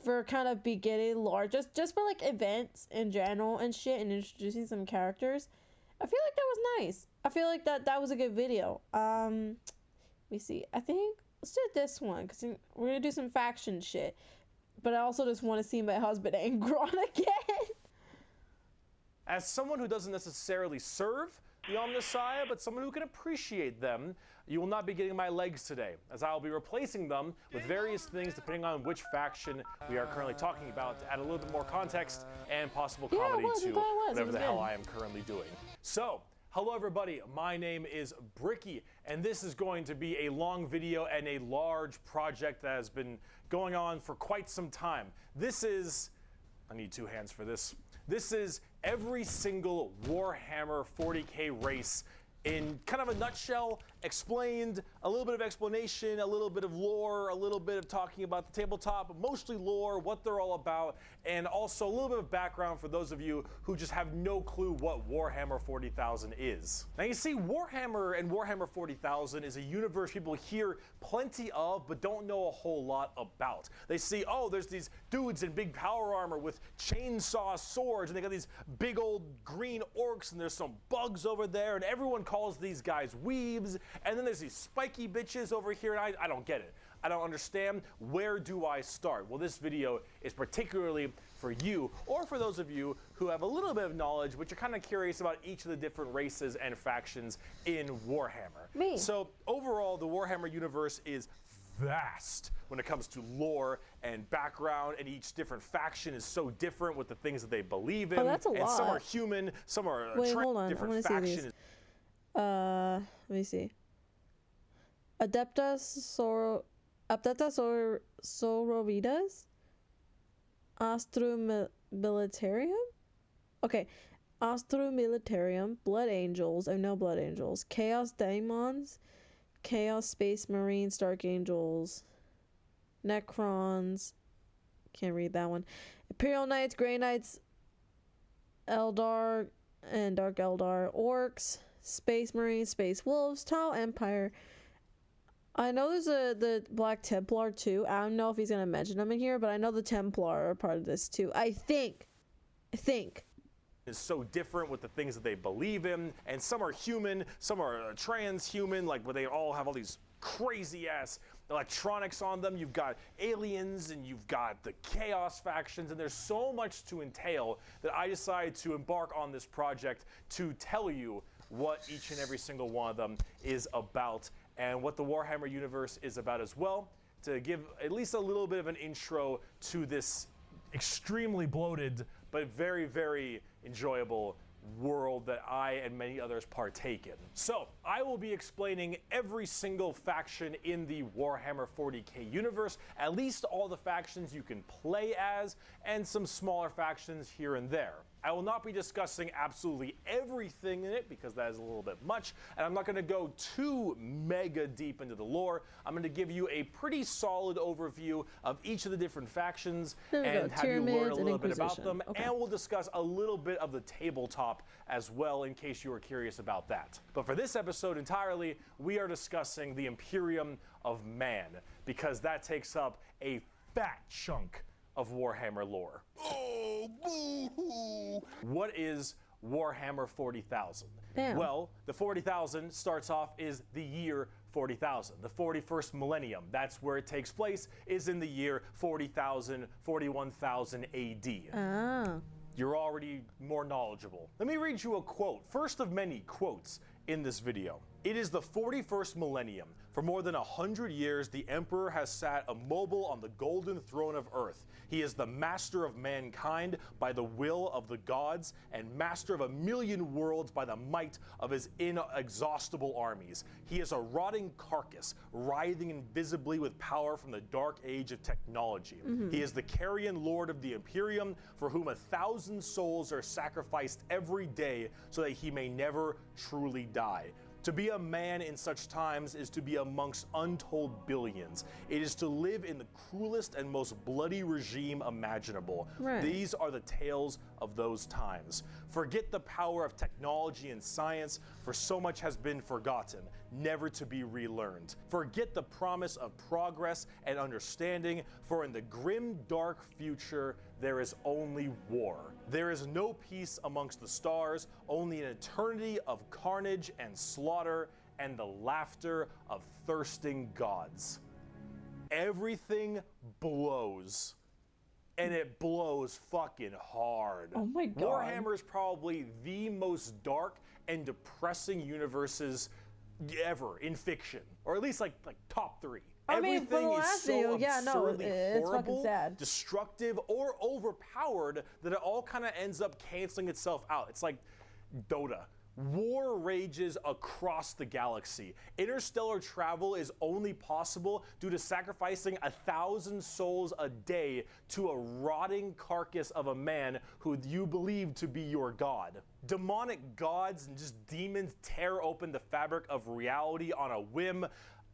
for kind of beginning lore, just for like events in general and shit and introducing some characters, I feel like that was nice. I feel like that was a good video. Let me see. I think let's do this one because we're gonna do some faction shit, but I also just want to see my husband Angron again. As someone who doesn't necessarily serve the Omnissiah, but someone who can appreciate them, you will not be getting my legs today, as I will be replacing them with various things depending on which faction we are currently talking about to add a little bit more context and possible comedy to whatever the hell I am currently doing. So, hello everybody, my name is Bricky, and this is going to be a long video and a large project that has been going on for quite some time. This is, I need two hands for this. This is every single Warhammer 40k race in kind of a nutshell, explained, a little bit of explanation, a little bit of lore, a little bit of talking about the tabletop, mostly lore, what they're all about, and also a little bit of background for those of you who just have no clue what Warhammer 40,000 is. Now you see, Warhammer and Warhammer 40,000 is a universe people hear plenty of, but don't know a whole lot about. They see, oh, there's these dudes in big power armor with chainsaw swords, and they got these big old green orcs, and there's some bugs over there, and everyone calls these guys weebs, and then there's these spiky bitches over here, and I don't get it. I don't understand. Where do I start? Well, this video is particularly for you, or for those of you who have a little bit of knowledge, but you're kind of curious about each of the different races and factions in Warhammer. Me. So overall, the Warhammer universe is vast when it comes to lore and background, and each different faction is so different with the things that they believe in. Oh, that's a and lot. Some are human, some are Wait, hold on. different I want to see these. Let me see. Adeptus Sororitas Astrum Militarium. Okay, Astro Militarium, Blood Angels, no Blood Angels, Chaos Daemons, Chaos Space Marines, Dark Angels, Necrons, can't read that one, Imperial Knights, Grey Knights, Eldar and Dark Eldar, Orcs, Space Marines, Space Wolves, Tau Empire. I know there's the Black Templar too. I don't know if he's gonna mention them in here, but I know the Templar are part of this too. I think. Is so different with the things that they believe in, and some are human, some are transhuman, like where they all have all these crazy ass electronics on them. You've got aliens and you've got the chaos factions, and there's so much to entail that I decided to embark on this project to tell you what each and every single one of them is about, and what the Warhammer universe is about as well, to give at least a little bit of an intro to this extremely bloated but very, very enjoyable world that I and many others partake in. So I will be explaining every single faction in the Warhammer 40k universe, at least all the factions you can play as, and some smaller factions here and there. I will not be discussing absolutely everything in it because that is a little bit much, and I'm not going to go too mega deep into the lore. I'm going to give you a pretty solid overview of each of the different factions and have you learn a little bit about them, and we'll discuss a little bit of the tabletop as well in case you are curious about that. But for this episode entirely, we are discussing the Imperium of Man, because that takes up a fat chunk of Warhammer lore. Oh, boo-hoo! What is Warhammer 40,000? Well, the 40,000 starts off is the year 40,000. The 41st millennium, that's where it takes place, is in the year 40,000, 41,000 AD. Ah. You're already more knowledgeable. Let me read you a quote, first of many quotes in this video. It is the 41st millennium. For more than 100 years, the Emperor has sat immobile on the golden throne of Earth. He is the master of mankind by the will of the gods, and master of 1,000,000 worlds by the might of his inexhaustible armies. He is a rotting carcass, writhing invisibly with power from the dark age of technology. He is the carrion lord of the Imperium, for whom 1,000 souls are sacrificed every day so that he may never truly die. To be a man in such times is to be amongst untold billions. It is to live in the cruelest and most bloody regime imaginable. Right. These are the tales of those times. Forget the power of technology and science, for so much has been forgotten, never to be relearned. Forget the promise of progress and understanding, for in the grim, dark future, there is only war. There is no peace amongst the stars, only an eternity of carnage and slaughter, and the laughter of thirsting gods. Everything blows. And it blows fucking hard. Oh my god. Warhammer is probably the most dark and depressing universes ever in fiction, or at least like top 3. I mean, for the Everything is last so video, yeah, no, absurdly it's fucking horrible, sad. destructive, or overpowered that it all kind of ends up canceling itself out. It's like Dota. War rages across the galaxy. Interstellar travel is only possible due to sacrificing 1,000 souls a day to a rotting carcass of a man who you believe to be your god. Demonic gods and just demons tear open the fabric of reality on a whim.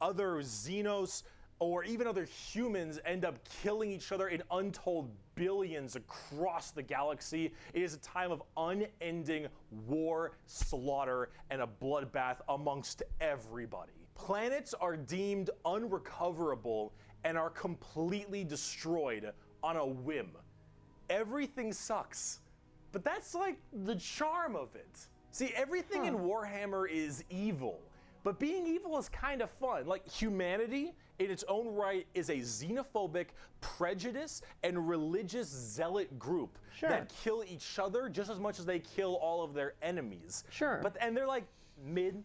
Other Xenos or even other humans end up killing each other in untold billions across the galaxy. It is a time of unending war, slaughter, and a bloodbath amongst everybody. Planets are deemed unrecoverable and are completely destroyed on a whim. Everything sucks, but that's like the charm of it. See, everything in Warhammer is evil. But being evil is kind of fun. Like, humanity, in its own right, is a xenophobic, prejudice, and religious zealot group that kill each other just as much as they kill all of their enemies. And they're like mid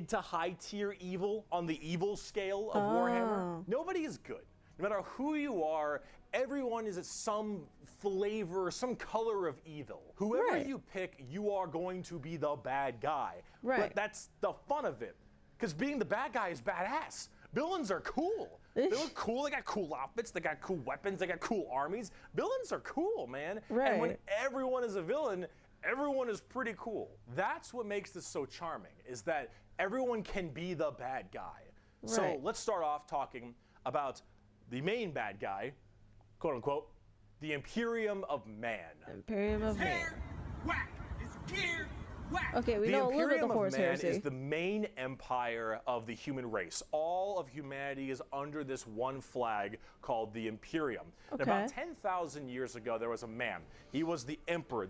to high tier evil on the evil scale of Warhammer. Nobody is good. No matter who you are, everyone is some flavor, some color of evil. Whoever you pick, you are going to be the bad guy. But that's the fun of it. Because being the bad guy is badass. Villains are cool. They look cool, they got cool outfits, they got cool weapons, they got cool armies. Villains are cool, man. And when everyone is a villain, everyone is pretty cool. That's what makes this so charming, is that everyone can be the bad guy. So Right. let's start off talking about the main bad guy, quote unquote, the Imperium of Man. Imperium of Man. Whack! It's gear! Whack! Okay, we The know a little bit Imperium of the of Horus Man heresy. is the main empire of the human race. All of humanity is under this one flag called the Imperium. And Okay. about 10,000 years ago, there was a man. He was the Emperor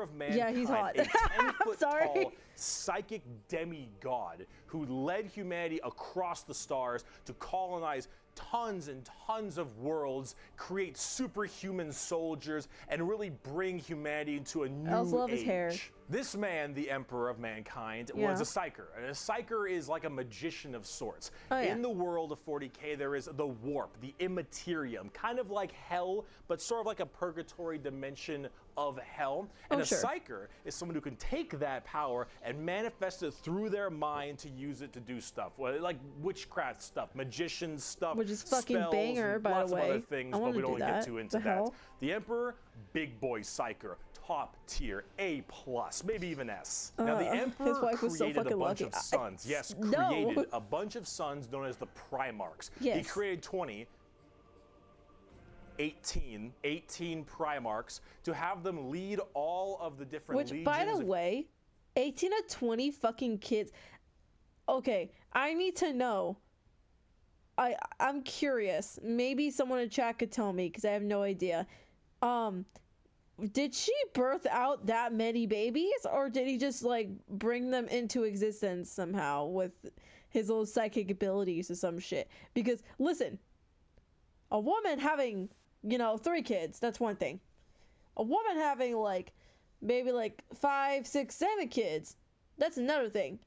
of mankind. Yeah, he's hot. A 10-foot Sorry. tall psychic demigod who led humanity across the stars to colonize tons and tons of worlds, create superhuman soldiers, and really bring humanity into a new I also love age. his hair. This man, the Emperor of Mankind, Yeah. was a psyker. And a psyker is like a magician of sorts. Oh, yeah. In the world of 40K, there is the warp, the immaterium, kind of like hell, but sort of like a purgatory dimension of hell. And a sure. psyker is someone who can take that power and manifest it through their mind to use it to do stuff, like witchcraft stuff, magician stuff, Which is fucking spells, banger, and by the lots of way. other things, I but wanna we do don't get that. too into The that. hell? The Emperor, big boy psyker. Top tier, A+, maybe even S. Now the Emperor his wife was so created a fucking bunch lucky. of sons. Yes, No. created a bunch of sons known as the Primarchs. He Yes. created 18 Primarchs to have them lead all of the different Which, legions. by the way, 18 to 20 fucking kids. Okay, I need to know. I'm curious. Maybe someone in chat could tell me because I have no idea. Did she birth out that many babies, or did he just like bring them into existence somehow with his little psychic abilities or some shit? Because listen, a woman having 3 kids, that's one thing. A woman having like maybe like 5, 6, 7 kids, that's another thing.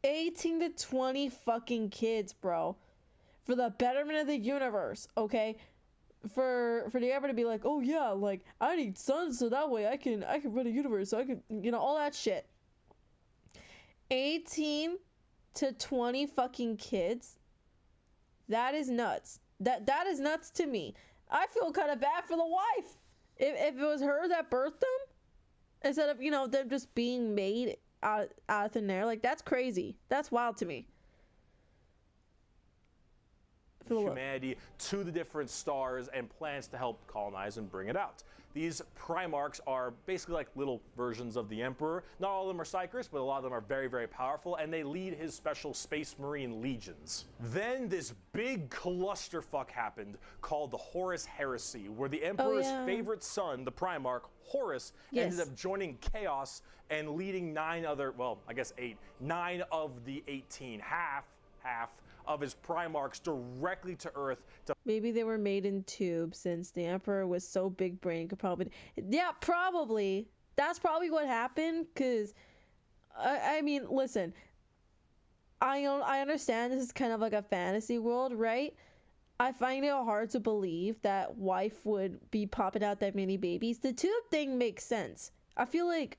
18 to 20 fucking kids, bro, for the betterment of the universe. Okay, for the Emperor to be like, oh yeah, like I need sons so that way I can run a universe, so I can all that shit. 18 to 20 fucking kids, that is nuts. That is nuts to me. I feel kind of bad for the wife. If it was her that birthed them, instead of them just being made out of thin air, like that's crazy. That's wild to me. Humanity to the different stars and plans to help colonize and bring it out. These Primarchs are basically like little versions of the Emperor. Not all of them are psychers, but a lot of them are very, very powerful, and they lead his special Space Marine legions. Then this big clusterfuck happened called the Horus Heresy, where the Emperor's favorite son, the Primarch, Horus, ended up joining Chaos and leading 9 of the 18, half of his Primarchs directly to Earth to Maybe they were made in tubes since the Emperor was so big brain could probably. Yeah, probably. That's probably what happened. Cause, I mean, listen. I understand this is kind of like a fantasy world, right? I find it hard to believe that wife would be popping out that many babies. The tube thing makes sense. I feel like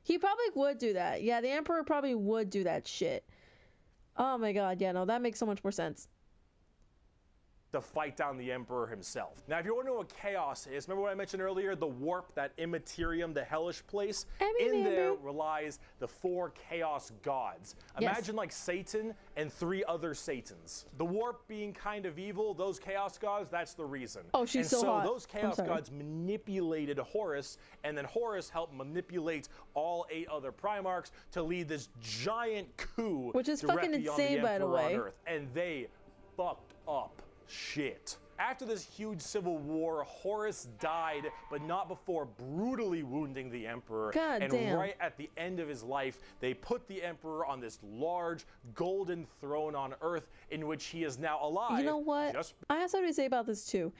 he probably would do that. Yeah, the Emperor probably would do that shit. Oh my god, yeah, no, that makes so much more sense. To fight down the Emperor himself. Now, if you want to know what Chaos is, remember what I mentioned earlier? The warp, that immaterium, the hellish place? In there relies the 4 Chaos gods. Imagine like Satan and 3 other Satans. The warp being kind of evil, those Chaos gods, that's the reason. Oh, she's so hot. Those Chaos gods manipulated Horus, and then Horus helped manipulate all 8 other Primarchs to lead this giant coup. Which is fucking insane, by the way. On Earth. And they fucked up shit. After this huge civil war, Horus died, but not before brutally wounding the Emperor. God damn. Right at the end of his life, they put the Emperor on this large golden throne on Earth, in which he is now alive. You know what? I have something to say about this too.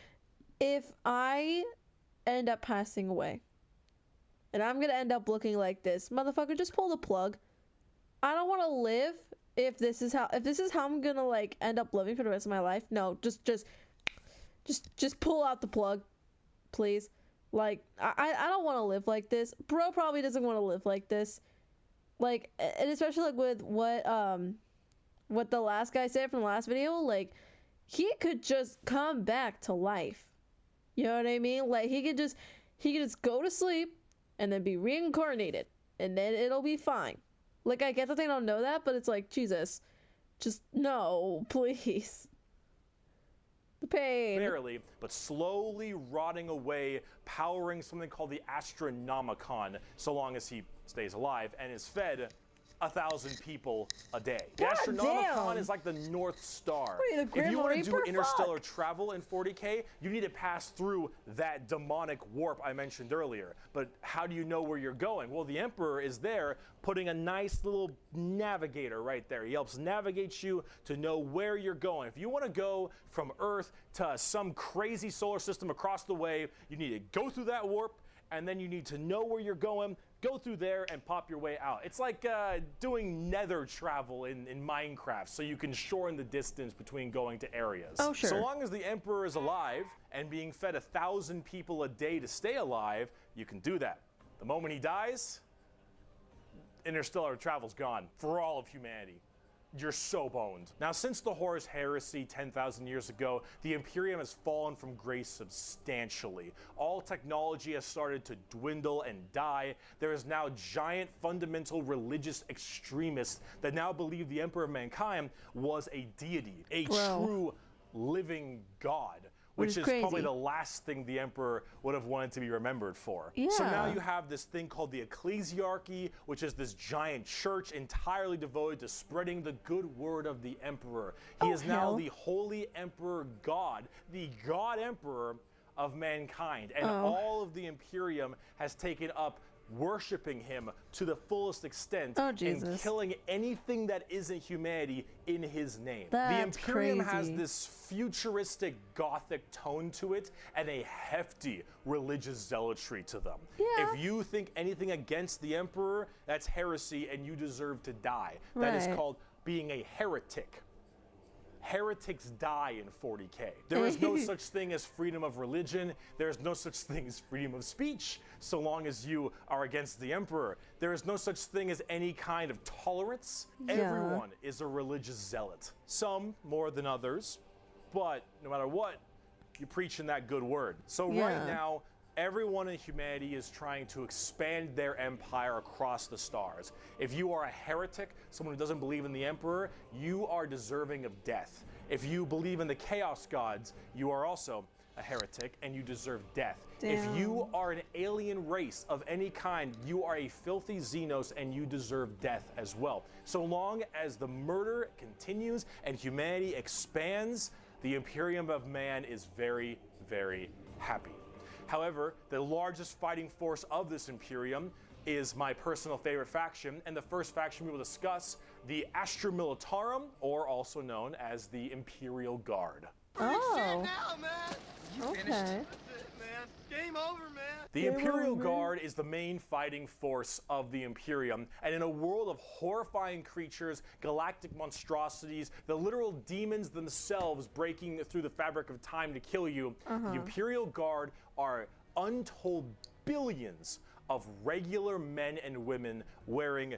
If I end up passing away, and I'm gonna end up looking like this, motherfucker, just pull the plug. I don't want to live if this is how I'm gonna like end up living for the rest of my life. No, just pull out the plug, please. Like I don't want to live like this. Bro probably doesn't want to live like this. Like, and especially like with what the last guy said from the last video, like he could just come back to life. You know what I mean? Like he could just he can just go to sleep and then be reincarnated, and then it'll be fine. Like, I get that they don't know that, but it's like, Jesus, just no, please. The pain. Barely, but slowly rotting away, powering something called the Astronomicon, so long as he stays alive, and is fed 1,000 people a day. The God Astronomicon damn. is like the North Star. What are you, the If Grim you want to do Reaper? interstellar Fuck. travel in 40K, you need to pass through that demonic warp I mentioned earlier. But how do you know where you're going? Well, the Emperor is there putting a nice little navigator right there. He helps navigate you to know where you're going. If you want to go from Earth to some crazy solar system across the way, you need to go through that warp, and then you need to know where you're going, go through there, and pop your way out. It's like doing nether travel in Minecraft, so you can shorten the distance between going to areas. Oh, sure. So long as the Emperor is alive and being fed 1,000 people a day to stay alive, you can do that. The moment he dies, interstellar travel's gone for all of humanity. You're so boned. Now, since the Horus Heresy 10,000 years ago, the Imperium has fallen from grace substantially. All technology has started to dwindle and die. There is now giant fundamental religious extremists that now believe the Emperor of Mankind was a deity, a true living god. Which is crazy. probably the last thing the Emperor would have wanted to be remembered for. Yeah. So now you have this thing called the Ecclesiarchy, which is this giant church entirely devoted to spreading the good word of the Emperor. He is now hell. the Holy Emperor God, the God Emperor of mankind. And all of the Imperium has taken up worshiping him to the fullest extent and Jesus. killing anything that isn't humanity in his name. That's the Imperium has crazy. this futuristic gothic tone to it and a hefty religious zealotry to them. Yeah. If you think anything against the Emperor, that's heresy and you deserve to die. That is Right. called being a heretic. Heretics die in 40K. There is no such thing as freedom of religion. There is no such thing as freedom of speech, so long as you are against the Emperor. There is no such thing as any kind of tolerance. Yeah. Everyone is a religious zealot. Some more than others, but no matter what, you're preaching that good word. So right Yeah. now, everyone in humanity is trying to expand their empire across the stars. If you are a heretic, someone who doesn't believe in the Emperor, you are deserving of death. If you believe in the Chaos Gods, you are also a heretic and you deserve death. If you are an alien race of any kind, you are a filthy Xenos and you deserve death as well. So long as the murder continues and humanity expands, the Imperium of Man is very, very happy. However, the largest fighting force of this Imperium is my personal favorite faction, and the first faction we will discuss, the Astra Militarum, or also known as the Imperial Guard. Oh, Now, man. okay. That's it, man. Game over, man. The Game Imperial over. Guard is the main fighting force of the Imperium, and in a world of horrifying creatures, galactic monstrosities, the literal demons themselves breaking through the fabric of time to kill you, the Imperial Guard are untold billions of regular men and women wearing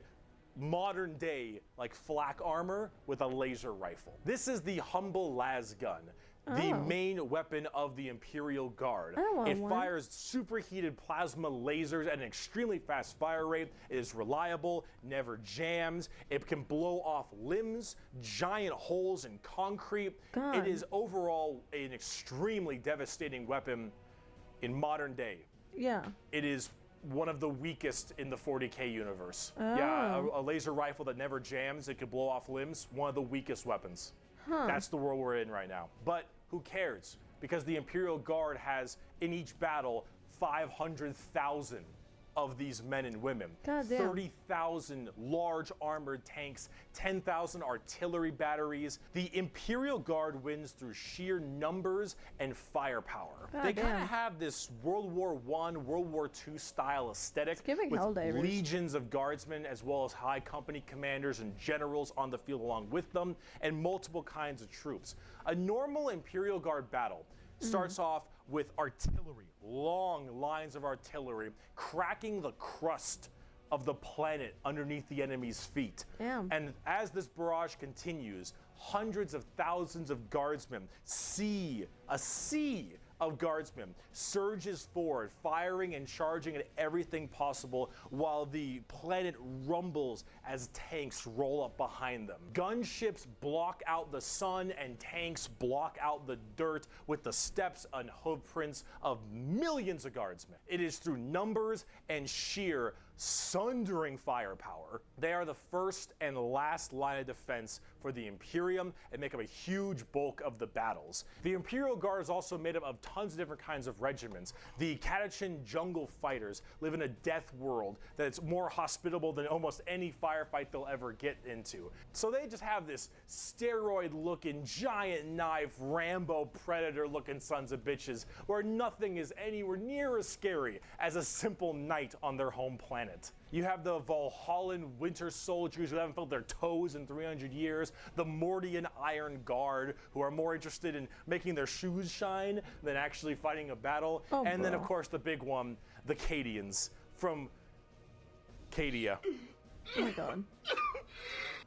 modern day like flak armor with a laser rifle. This is the humble las gun, the main weapon of the Imperial Guard. want It one. fires superheated plasma lasers at an extremely fast fire rate. It is reliable, never jams. It can blow off limbs, giant holes in concrete. God. It is overall an extremely devastating weapon in modern day. Yeah. It is one of the weakest in the 40K universe. Yeah, a laser rifle that never jams, it could blow off limbs, one of the weakest weapons. That's the world we're in right now. But who cares? Because the Imperial Guard has, in each battle, 500,000 of these men and women. Goddamn. 30,000 large armored tanks, 10,000 artillery batteries. The Imperial Guard wins through sheer numbers and firepower. They kind Goddamn. of have this World War I, World War II style aesthetic giving with Helldivers. legions of guardsmen as well as high company commanders and generals on the field along with them, and multiple kinds of troops. A normal Imperial Guard battle starts off with artillery, long lines of artillery, cracking the crust of the planet underneath the enemy's feet. Damn. And as this barrage continues, hundreds of thousands of guardsmen see a sea of guardsmen surges forward, firing and charging at everything possible while the planet rumbles as tanks roll up behind them. Gunships block out the sun and tanks block out the dirt with the steps and hoofprints of millions of guardsmen. It is through numbers and sheer sundering firepower. They are the first and last line of defense for the Imperium and make up a huge bulk of the battles. The Imperial Guard is also made up of tons of different kinds of regiments. The Catachin jungle fighters live in a death world that's more hospitable than almost any firefight they'll ever get into. So they just have this steroid-looking, giant knife, Rambo Predator-looking sons of bitches where nothing is anywhere near as scary as a simple knight on their home planet. You have the Valhallan Winter Soldiers who haven't felt their toes in 300 years, the Mordian Iron Guard who are more interested in making their shoes shine than actually fighting a battle, and then of course the big one, the Cadians from Cadia. Oh my god.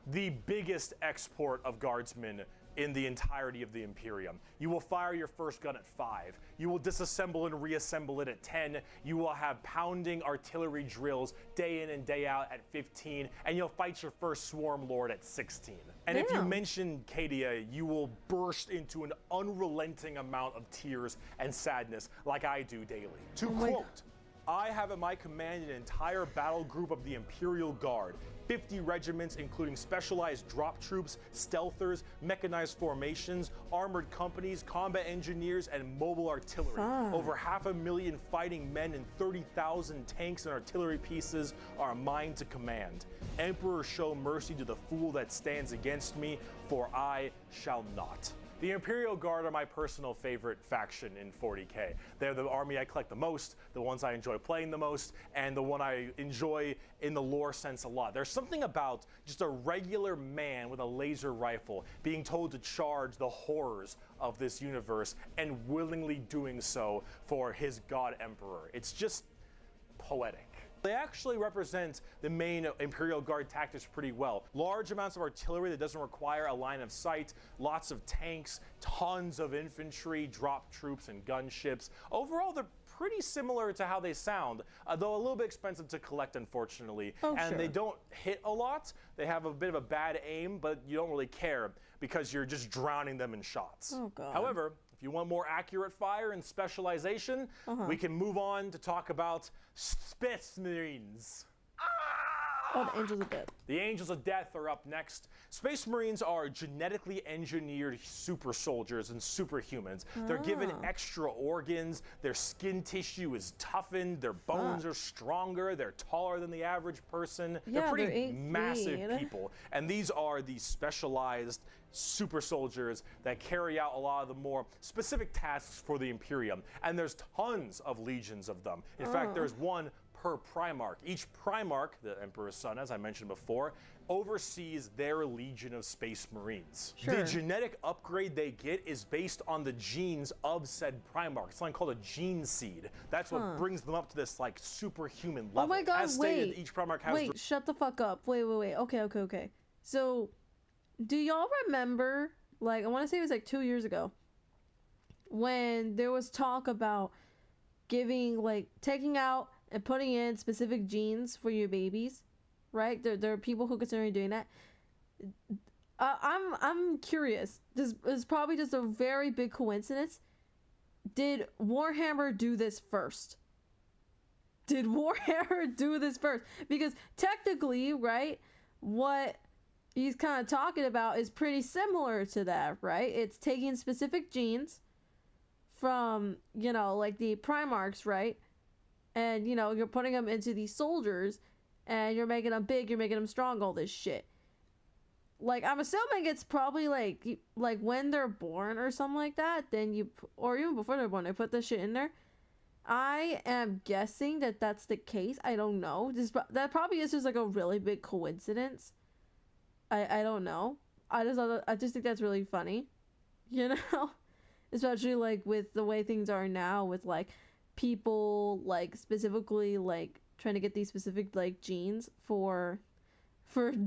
The biggest export of guardsmen in the entirety of the Imperium. You will fire your first gun at 5. You will disassemble and reassemble it at 10. You will have pounding artillery drills day in and day out at 15. And you'll fight your first swarm lord at 16. And if you mention Cadia, you will burst into an unrelenting amount of tears and sadness like I do daily. To quote, I have at my command an entire battle group of the Imperial Guard, 50 regiments including specialized drop troops, stealthers, mechanized formations, armored companies, combat engineers, and mobile artillery. Over 500,000 fighting men and 30,000 tanks and artillery pieces are mine to command. Emperor, show mercy to the fool that stands against me, for I shall not. The Imperial Guard are my personal favorite faction in 40k. They're the army I collect the most, the ones I enjoy playing the most, and the one I enjoy in the lore sense a lot. There's something about just a regular man with a laser rifle being told to charge the horrors of this universe and willingly doing so for his god emperor. It's just poetic. They actually represent the main Imperial Guard tactics pretty well. Large amounts of artillery that doesn't require a line of sight, lots of tanks, tons of infantry, drop troops, and gunships. Overall, they're pretty similar to how they sound, though a little bit expensive to collect, unfortunately. And they don't hit a lot. They have a bit of a bad aim, but you don't really care because you're just drowning them in shots. Oh, God. However, if you want more accurate fire and specialization, we can move on to talk about Space Marines. Oh, the Angels of Death. The Angels of Death are up next. Space Marines are genetically engineered super soldiers and superhumans. They're given extra organs, their skin tissue is toughened, their bones are stronger, they're taller than the average person. Yeah, they're pretty they're 8 massive feet. people. And these are the specialized super soldiers that carry out a lot of the more specific tasks for the Imperium. And there's tons of legions of them. In fact, there's one per Primarch. Each Primarch, the Emperor's son, as I mentioned before, oversees their legion of Space Marines. The genetic upgrade they get is based on the genes of said Primarch. It's something called a gene seed. That's what brings them up to this like superhuman level. Oh my god, As stated, each Primarch has wait, shut the fuck up. Wait. Okay. So, do y'all remember, like, I want to say it was like 2 years ago, when there was talk about giving, like, taking out and putting in specific genes for your babies, right? There are people who consider doing that. I'm curious. This is probably just a very big coincidence. Did Warhammer do this first? Because technically, right, what he's kind of talking about is pretty similar to that, right? It's taking specific genes from, you know, like the Primarchs, right? And, you know, you're putting them into these soldiers, and you're making them big, you're making them strong, all this shit. Like, I'm assuming it's probably, like when they're born or something like that, then or even before they're born, they put this shit in there. I am guessing that that's the case. I don't know. That probably is just, like, a really big coincidence. I don't know. I just think that's really funny, you know? Especially, like, with the way things are now with, like, people, like, specifically, like, trying to get these specific, like, genes for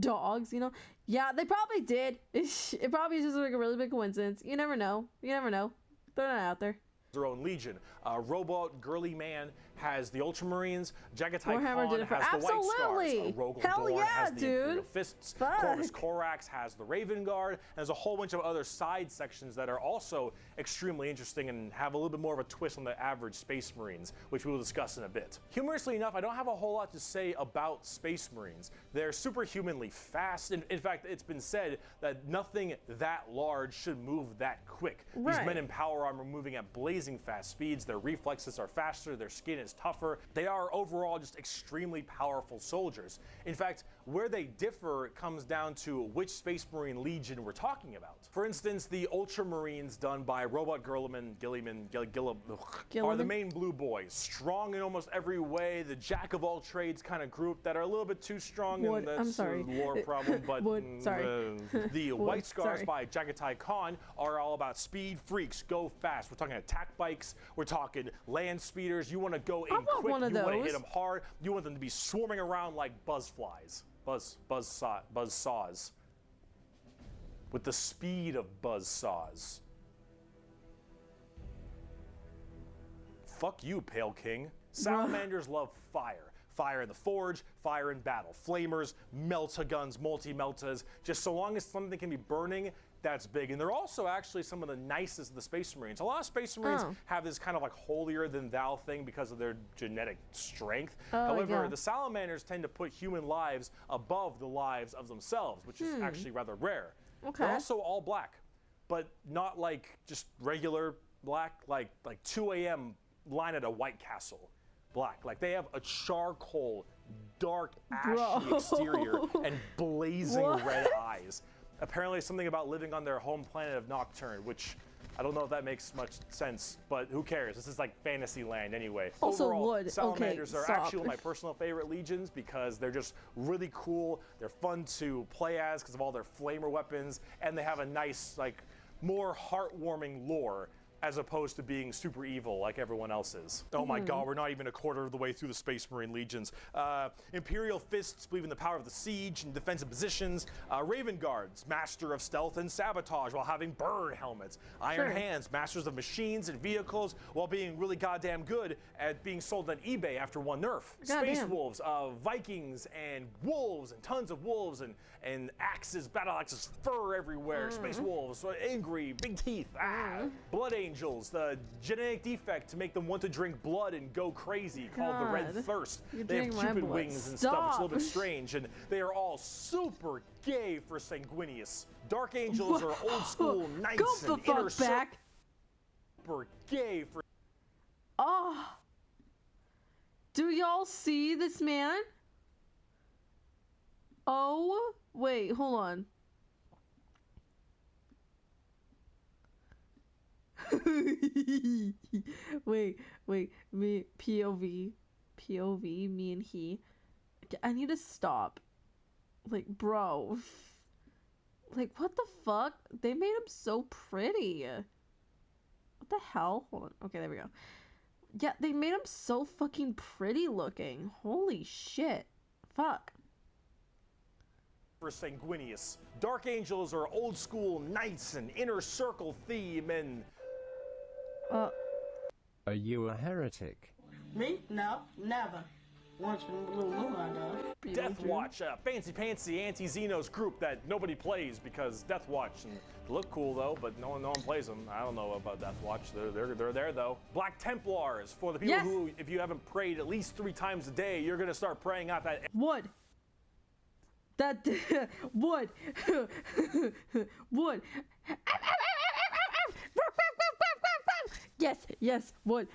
dogs, you know? Yeah, they probably did. It probably is just, like, a really big coincidence. You never know. Throw that out there. their own legion. Robot Girly Man has the Ultramarines. Jagatai Warhammer did Khan it for has the White absolutely. Scars. Rogel Hell Dorn yeah, has the dude. Imperial Fists. Fuck. Corvus Corax has the Raven Guard. And there's a whole bunch of other side sections that are also extremely interesting and have a little bit more of a twist on the average Space Marines, which we will discuss in a bit. Humorously enough, I don't have a whole lot to say about Space Marines. They're superhumanly fast. In fact, it's been said that nothing that large should move that quick. Right. These men in power armor moving at blazing fast speeds. Their reflexes are faster. Their skin is tougher. They are overall just extremely powerful soldiers. In fact, where they differ comes down to which Space Marine Legion we're talking about. For instance, the Ultramarines done by Robot Gilliman are the main blue boys. Strong in almost every way, the jack of all trades kind of group that are a little bit too strong, and that's a lore problem, but the White Scars by Jagatai Khan are all about speed freaks, go fast. We're talking attack bikes, we're talking land speeders. You want to go in quick, you want to hit them hard, you want them to be swarming around like buzzflies. Buzz saws. With the speed of buzz saws. Fuck you, Pale King. Salamanders love fire. Fire in the forge, fire in battle. Flamers, melta-guns, multi-meltas. Just so long as something can be burning, that's big. And they're also actually some of the nicest of the Space Marines. A lot of Space Marines have this kind of like holier than thou thing because of their genetic strength. However, the Salamanders tend to put human lives above the lives of themselves, which is actually rather rare. They're also all black, but not like just regular black, like 2 a.m. line at a White Castle black. Like they have a charcoal, dark, ashy exterior and blazing red eyes. Apparently something about living on their home planet of Nocturne, which I don't know if that makes much sense, but who cares? This is like fantasy land anyway. Also overall, wood. Salamanders are actually my personal favorite legions because they're just really cool. They're fun to play as because of all their flamer weapons, and they have a nice, like, more heartwarming lore as opposed to being super evil like everyone else is. Oh my god, we're not even a quarter of the way through the Space Marine Legions. Imperial Fists believe in the power of the siege and defensive positions. Raven Guards, master of stealth and sabotage while having bird helmets. Iron Hands, masters of machines and vehicles while being really goddamn good at being sold on eBay after one nerf. Space Wolves, Vikings and wolves and tons of wolves and axes, battle axes, fur everywhere. Space Wolves, angry, big teeth, Blood Angels, the genetic defect to make them want to drink blood and go crazy, called the Red Thirst. They have Cupid wings and stuff. It's a little bit strange, and they are all super gay for Sanguinius. Dark Angels are old school, nice and inner super gay for. Do y'all see this man? Oh, wait, hold on. wait, me, POV, me and he. I need to stop. Like, bro. Like, what the fuck? They made him so pretty. What the hell? Hold on. Okay, there we go. Yeah, they made him so fucking pretty looking. Holy shit. Fuck. For Sanguinius. Dark Angels are old school knights and inner circle theme and. Are you a heretic? Me? No, never. Once from the blue moon, I know. Deathwatch, a fancy anti-Xenos group that nobody plays because Deathwatch, and they look cool though, but no one plays them. I don't know about Deathwatch. They're there though. Black Templars, for the people who, if you haven't prayed at least 3 times a day, you're gonna start praying out that wood. That wood. Wood. Yes, wood.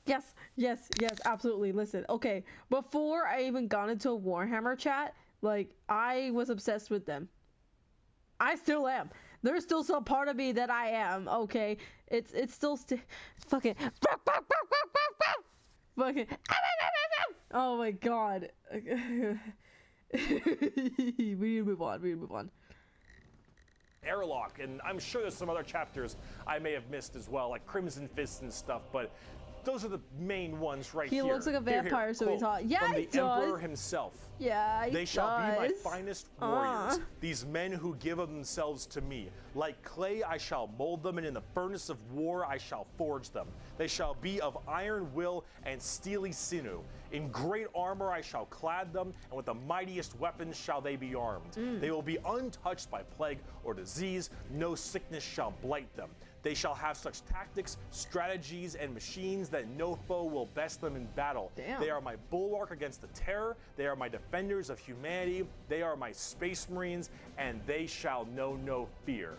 Yes, absolutely. Listen, okay, before I even got into a Warhammer chat, like, I was obsessed with them. I still am. There's still some part of me that I am, okay? It's still fucking oh my god. we need to move on. Airlock, and I'm sure there's some other chapters I may have missed as well, like Crimson Fists and stuff, but Those are the main ones right He here. looks like a Here, vampire, so he's quote, hot. Yeah, from he the Emperor does. himself. Yeah, he They shall be my does. finest warriors, these men who give of themselves to me. Like clay I shall mold them, and in the furnace of war I shall forge them. They shall be of iron will and steely sinew. In great armor I shall clad them, and with the mightiest weapons shall they be armed. They will be untouched by plague or disease, no sickness shall blight them. They shall have such tactics, strategies, and machines that no foe will best them in battle. Damn. They are my bulwark against the terror. They are my defenders of humanity. They are my space marines, and they shall know no fear.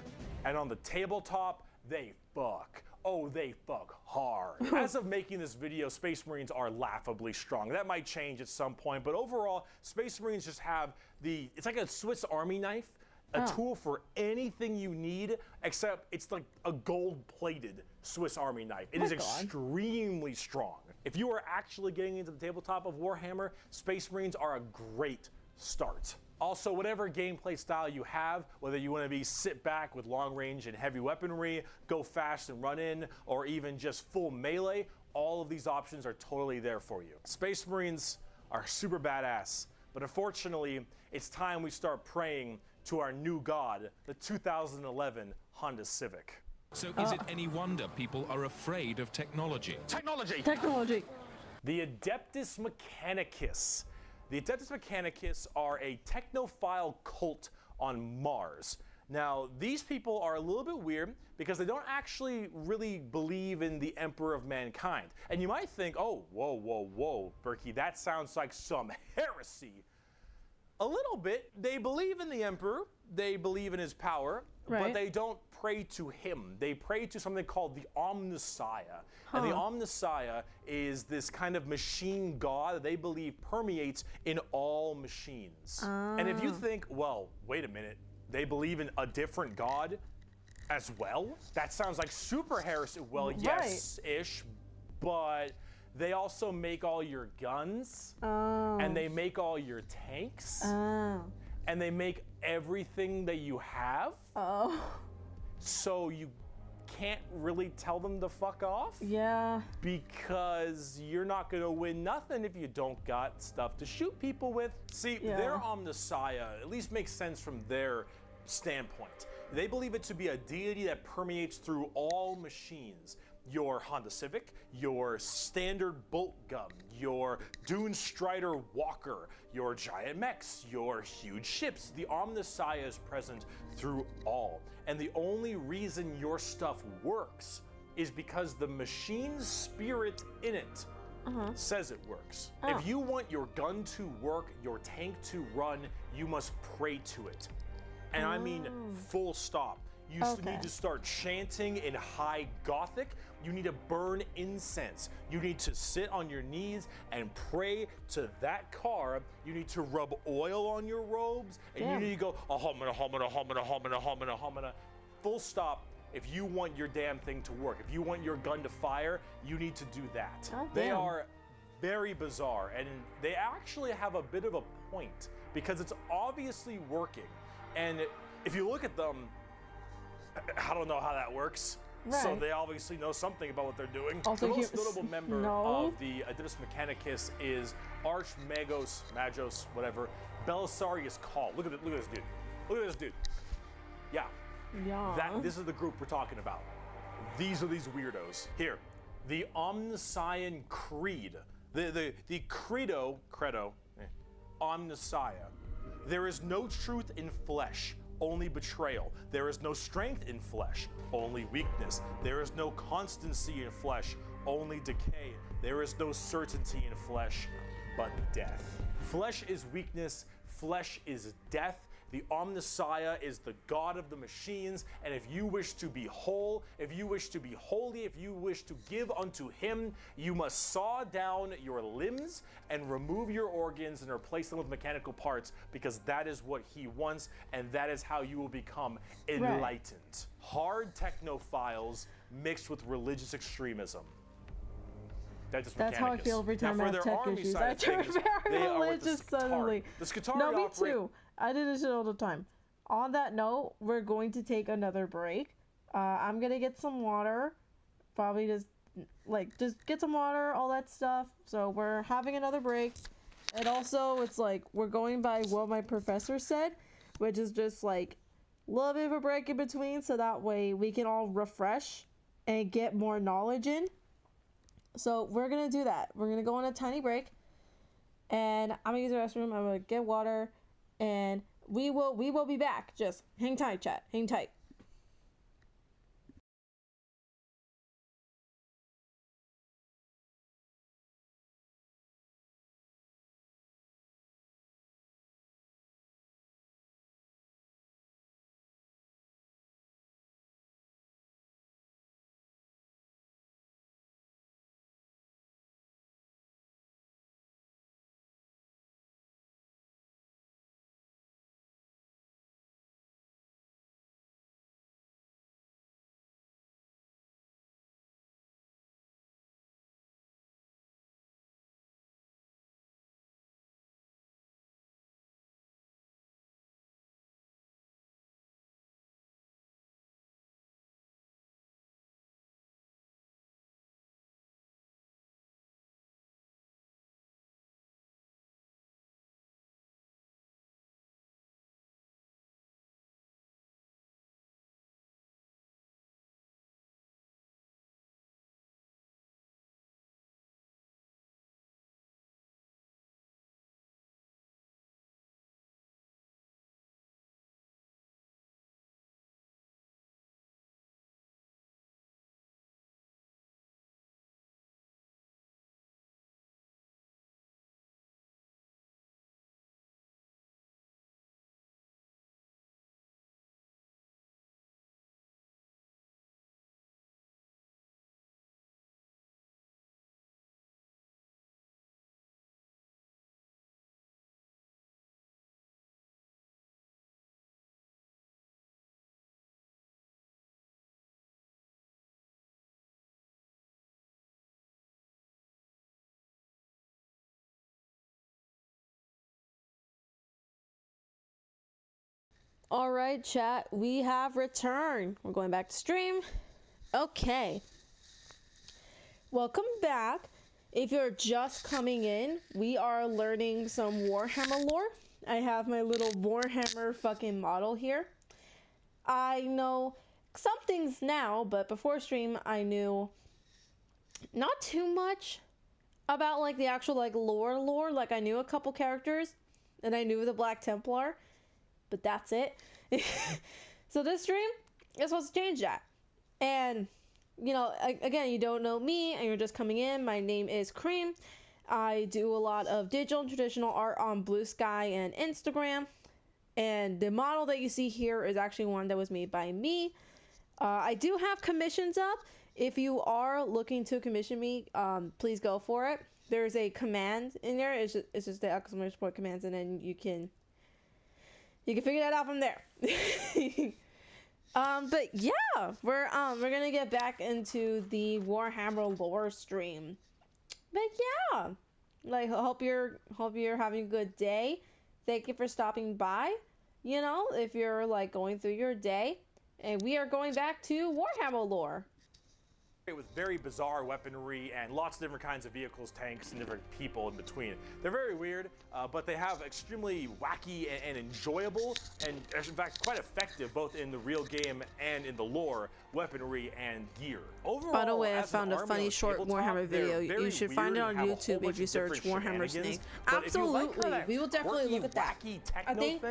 And on the tabletop, they fuck. Oh, they fuck hard. As of making this video, Space Marines are laughably strong. That might change at some point, but overall, Space Marines just have it's like a Swiss Army knife. A tool for anything you need, except it's like a gold-plated Swiss Army knife. It is extremely strong. If you are actually getting into the tabletop of Warhammer, Space Marines are a great start. Also, whatever gameplay style you have, whether you want to be sit back with long range and heavy weaponry, go fast and run in, or even just full melee, all of these options are totally there for you. Space Marines are super badass, but unfortunately, it's time we start praying to our new god, the 2011 Honda Civic. So is it any wonder people are afraid of technology? Technology! Technology. The Adeptus Mechanicus. The Adeptus Mechanicus are a technophile cult on Mars. Now, these people are a little bit weird because they don't actually really believe in the Emperor of Mankind. And you might think, oh, whoa, Berkey, that sounds like some heresy. A little bit. They believe in the Emperor, they believe in his power, but they don't pray to him. They pray to something called the Omnissiah. And the Omnissiah is this kind of machine god that they believe permeates in all machines. And if you think, well, wait a minute, they believe in a different god as well? That sounds like super heresy. Well, yes-ish, but they also make all your guns, and they make all your tanks, and they make everything that you have. So you can't really tell them to fuck off. Yeah. Because you're not gonna win nothing if you don't got stuff to shoot people with. See, their Omnissiah at least makes sense from their standpoint. They believe it to be a deity that permeates through all machines. Your Honda Civic, your standard bolt gun, your Dune Strider Walker, your giant mechs, your huge ships. The Omnissiah is present through all. And the only reason your stuff works is because the machine's spirit in it says it works. If you want your gun to work, your tank to run, you must pray to it. And I mean full stop. You need to start chanting in high Gothic. You need to burn incense. You need to sit on your knees and pray to that car. You need to rub oil on your robes. And you need to go, ahomina, homina, homina, homina, homina, homina. Full stop. If you want your damn thing to work, if you want your gun to fire, you need to do that. They are very bizarre, and they actually have a bit of a point because it's obviously working. And if you look at them, I don't know how that works. So they obviously know something about what they're doing. Also, the most notable member of the Adeptus Mechanicus is Magos, whatever, Belisarius Call. Look at this dude. Look at this dude. Yeah. This is the group we're talking about. These are these weirdos. Here, the Omnissian Creed. The credo, Omnissiah. There is no truth in flesh, only betrayal. There is no strength in flesh, only weakness. There is no constancy in flesh, only decay. There is no certainty in flesh, but death. Flesh is weakness, flesh is death. The Omnissiah is the god of the machines, and if you wish to be whole, if you wish to be holy, if you wish to give unto him, you must saw down your limbs and remove your organs and replace them with mechanical parts, because that is what he wants, and that is how you will become enlightened. Hard technophiles mixed with religious extremism. That's how I feel every time I have tech issues. I turn very religious suddenly. The Skitarii no, me too. I do this shit all the time. On that note, we're going to take another break. I'm gonna get some water. Probably just like just get some water, all that stuff. So we're having another break. And also it's like we're going by what my professor said, which is just like a little bit of a break in between, so that way we can all refresh and get more knowledge in. So we're gonna do that. We're gonna go on a tiny break, and I'm gonna use the restroom. I'm gonna get water, and we will be back. Just hang tight, chat. Hang tight. All right, chat, we have returned. We're going back to stream. Okay. Welcome back. If you're just coming in, we are learning some Warhammer lore. I have my little Warhammer fucking model here. I know some things now, but before stream, I knew not too much about like the actual like lore. Like I knew a couple characters, and I knew the Black Templar, but that's it. So this stream is supposed to change that. And you know, again, you don't know me and you're just coming in. My name is Creme. I do a lot of digital and traditional art on Blue Sky and Instagram. And the model that you see here is actually one that was made by me. I do have commissions up. If you are looking to commission me, please go for it. There's a command in there. It's just the exclamation point commands, and then you can figure that out from there. But yeah, we're gonna get back into the Warhammer lore stream. But yeah, like hope you're having a good day. Thank you for stopping by. You know, if you're like going through your day, and we are going back to Warhammer lore. With very bizarre weaponry and lots of different kinds of vehicles, tanks, and different people in between. They're very weird, but they have extremely wacky and enjoyable, and in fact quite effective both in the real game and in the lore, weaponry and gear. Overall, by the way, I found a funny short Warhammer video. You should find it on YouTube if you search Warhammer Snake. Absolutely, we will definitely look at that. I think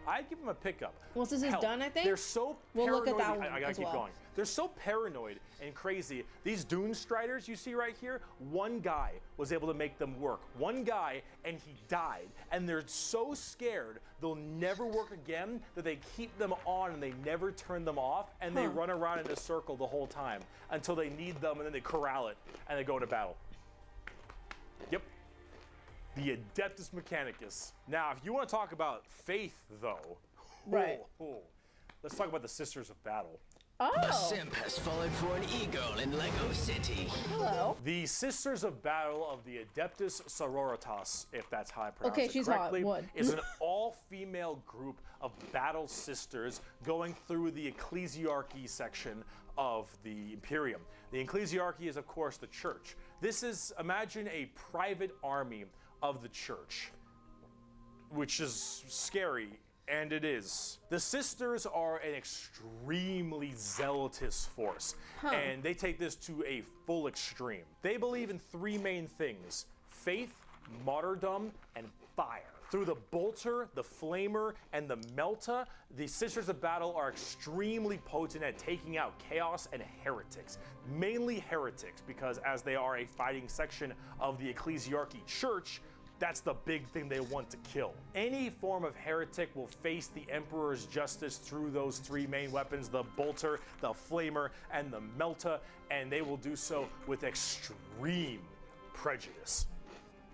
I'd give them a pickup. Once this is done, I think they're so we'll paranoid. look at that one I gotta as keep well. going. They're so paranoid and crazy. These Dune Striders you see right here, one guy was able to make them work. One guy, and he died. And they're so scared they'll never work again that they keep them on and they never turn them off, and they run around in a circle the whole time until they need them, and then they corral it and they go into battle. Yep. The Adeptus Mechanicus. Now, if you want to talk about faith, though, right. Let's talk about the Sisters of Battle. Oh. A simp has fallen for an eagle in Lego City. Hello. The Sisters of Battle of the Adeptus Sororitas, if that's how I pronounce it she's correctly, hot. What? is an all-female group of battle sisters going through the ecclesiarchy section of the Imperium. The ecclesiarchy is, of course, the church. This is, imagine a private army of the church, which is scary, and it is. The sisters are an extremely zealotous force, and they take this to a full extreme. They believe in three main things: faith, martyrdom, and fire. Through the bolter, the flamer, and the melta, the Sisters of Battle are extremely potent at taking out chaos and heretics. Mainly heretics, because as they are a fighting section of the ecclesiarchy church, that's the big thing they want to kill. Any form of heretic will face the Emperor's justice through those three main weapons: the bolter, the flamer, and the melta, and they will do so with extreme prejudice.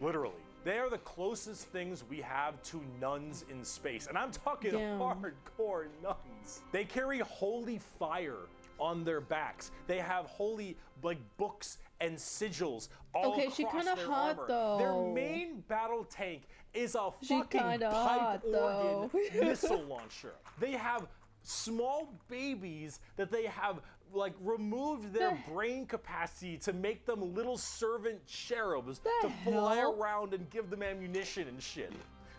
Literally. They are the closest things we have to nuns in space. And I'm talking hardcore nuns. They carry holy fire on their backs. They have holy books and sigils all across she kinda their hot, armor. though. Their main battle tank is a fucking kinda pipe hot, though. organ missile launcher. They have small babies that they have removed their brain capacity to make them little servant cherubs to fly around and give them ammunition and shit.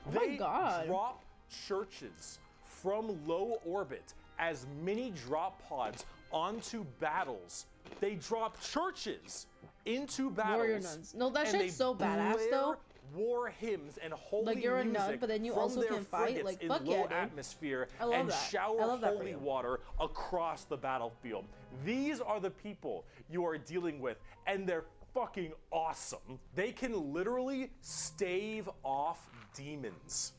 They drop churches from low orbit as mini drop pods onto battles. They drop churches into battles. Warrior nuns. No, that shit's so badass though. War hymns and holy you're a music nun, but then you from also their can fight. frigates in Fuck low yeah, dude. atmosphere I love and that. shower I love that for holy you. water across the battlefield. These are the people you are dealing with, and they're fucking awesome. They can literally stave off demons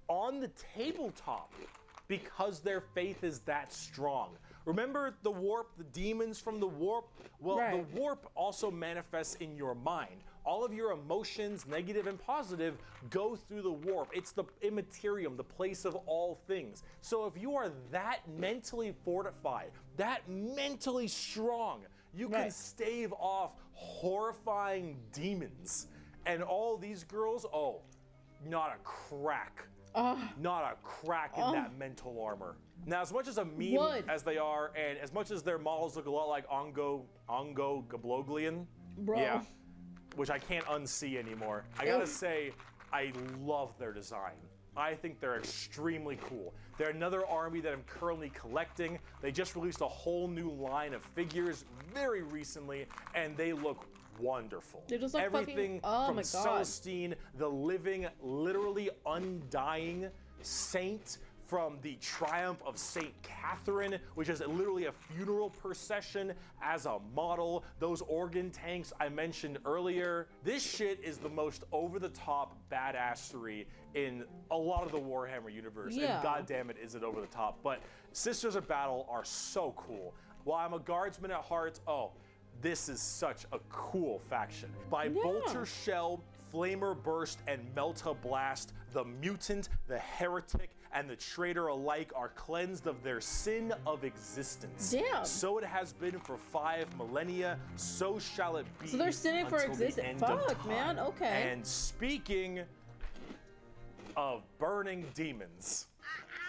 on the tabletop because their faith is that strong. Remember the warp, the demons from the warp? Well, the warp also manifests in your mind. All of your emotions, negative and positive, go through the warp. It's the immaterium, the place of all things. So if you are that mentally fortified, that mentally strong, you can stave off horrifying demons. And all these girls, not a crack. Not a crack in that mental armor. Now, as much as a meme as they are, and as much as their models look a lot like Ongo Gabloglian, which I can't unsee anymore, I gotta say, I love their design. I think they're extremely cool. They're another army that I'm currently collecting. They just released a whole new line of figures very recently, and they look wonderful. They just look everything from Celestine, the living, literally undying saint, from the Triumph of Saint Catherine, which is literally a funeral procession as a model. Those organ tanks I mentioned earlier. This shit is the most over-the-top badassery in a lot of the Warhammer universe. And goddamn it, is it over the top. But Sisters of Battle are so cool. While I'm a guardsman at heart, this is such a cool faction. By Bolter Shell, Flamer Burst, and Melta Blast, the mutant, the heretic, and the traitor alike are cleansed of their sin of existence. Damn. So it has been for 5 millennia, so shall it be. So they're sinning for existence. Fuck, man, okay. And speaking of burning demons,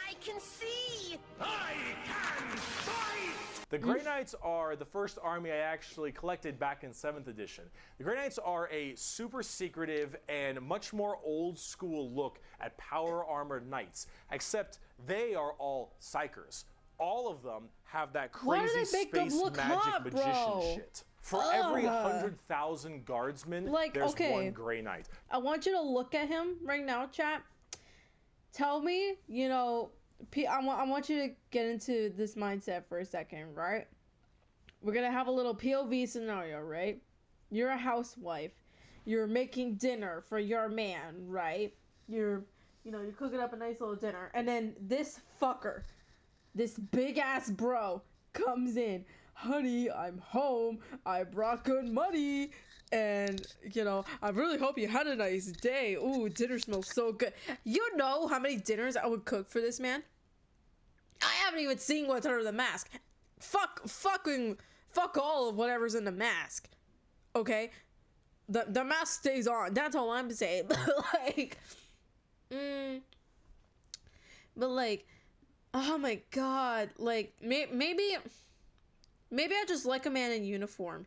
I can see! I can fight! the Grey Knights are the first army I actually collected back in 7th edition. The Grey Knights are a super secretive and much more old school look at power armored knights, except they are all psychers. All of them have that crazy space magic magician shit. For every 100,000 guardsmen, there's one Grey Knight. I want you to look at him right now, chat. Tell me, I want you to get into this mindset for a second, right? We're gonna have a little POV scenario, right? You're a housewife. You're making dinner for your man, right? You're cooking up a nice little dinner, and then this fucker, this big ass bro, comes in. Honey, I'm home. I brought good money. And, I really hope you had a nice day. Ooh, dinner smells so good. You know how many dinners I would cook for this man? I haven't even seen what's under the mask. Fuck all of whatever's in the mask. Okay? The mask stays on. That's all I'm saying. But oh my god. Maybe Maybe I just like a man in uniform.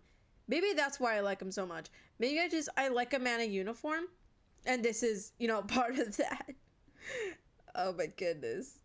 Maybe that's why I like him so much. Maybe I like a man in uniform, and this is, you know, part of that. Oh my goodness.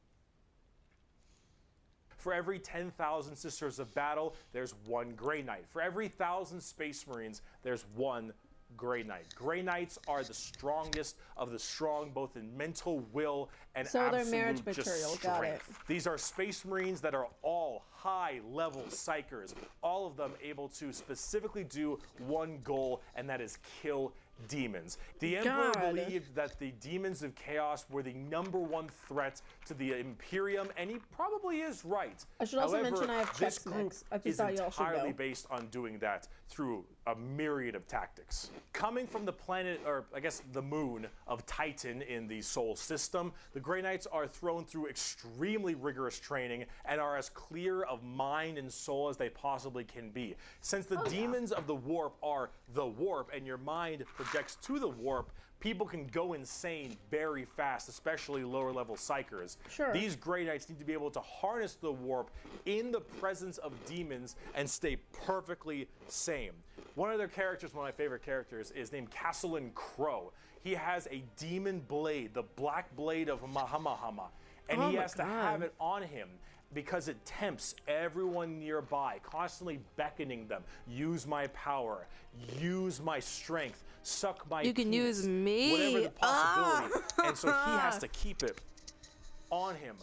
For every 10,000 Sisters of Battle, there's one Grey Knight. For every 1,000 Space Marines, there's one Grey Knight. Grey Knights are the strongest of the strong, both in mental will and so absolute they're marriage just material. strength. Got it. These are Space Marines that are all high-level psychers, all of them able to specifically do one goal, and that is kill demons. The Emperor believed that the demons of chaos were the #1 threat to the Imperium, and he probably is right. I should also mention I have this checks group next. I just is thought y'all should entirely know. based on doing that through a myriad of tactics. Coming from the planet, or I guess the moon of Titan in the Sol system, the Grey Knights are thrown through extremely rigorous training and are as clear of mind and soul as they possibly can be. Since the demons of the warp are the warp and your mind projects to the warp, people can go insane very fast, especially lower level psychers. Sure. These Grey Knights need to be able to harness the warp in the presence of demons and stay perfectly sane. One of their characters, one of my favorite characters, is named Castellan Crow. He has a demon blade, the black blade of Mahamahama, and he has to have it on him because it tempts everyone nearby, constantly beckoning them. Use my power, use my strength, suck my You can penis, use me. whatever the possibility. And so he has to keep it on him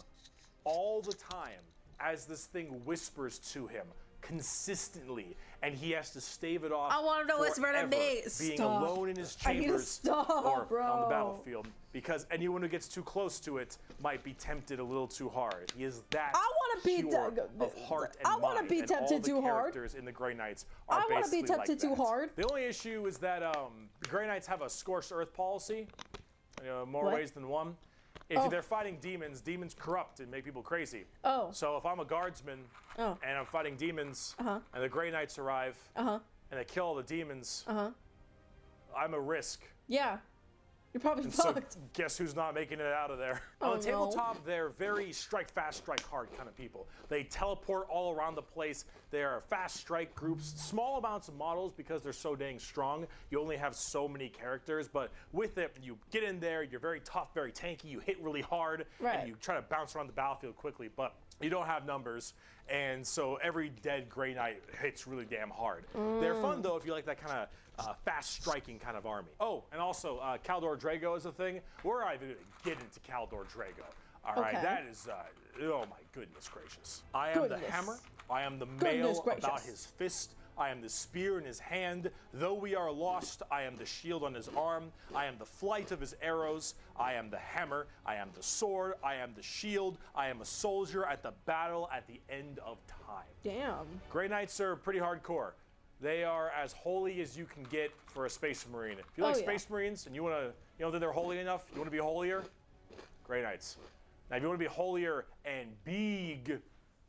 all the time as this thing whispers to him consistently, and he has to stave it off. I want him to whisper to me. Being Stop. alone in his I need to chambers stop, or bro. on the battlefield, because anyone who gets too close to it might be tempted a little too hard. He is that pure of heart and I want to mind, be and tempted all the too hard. characters in the Grey Knights are I want to be basically tempted like too that. hard. The only issue is that the Grey Knights have a scorched earth policy, more What? ways than one. If they're fighting demons, demons corrupt and make people crazy. Oh. So if I'm a guardsman and I'm fighting demons and the Grey Knights arrive and they kill all the demons, I'm a risk. Yeah. You're probably And so fucked. guess who's not making it out of there? Oh, On the tabletop, they're very strike fast, strike hard kind of people. They teleport all around the place. They are fast strike groups, small amounts of models because they're so dang strong. You only have so many characters, but with it, you get in there, you're very tough, very tanky, you hit really hard, and you try to bounce around the battlefield quickly, but you don't have numbers, and so every dead Grey Knight hits really damn hard. They're fun though if you like that kind of fast striking kind of army. Oh, and also Caldor Drago is a thing. We're not even gonna get into Caldor Drago. All right, that is, oh my goodness gracious. I am the hammer, I am the mail about his fist, I am the spear in his hand. Though we are lost, I am the shield on his arm, I am the flight of his arrows, I am the hammer, I am the sword, I am the shield, I am a soldier at the battle at the end of time. Damn. Grey Knights are pretty hardcore. They are as holy as you can get for a Space Marine. If you like Space Marines and you want to, you know that they're holy enough, you want to be holier, Grey Knights. Now, if you want to be holier and big,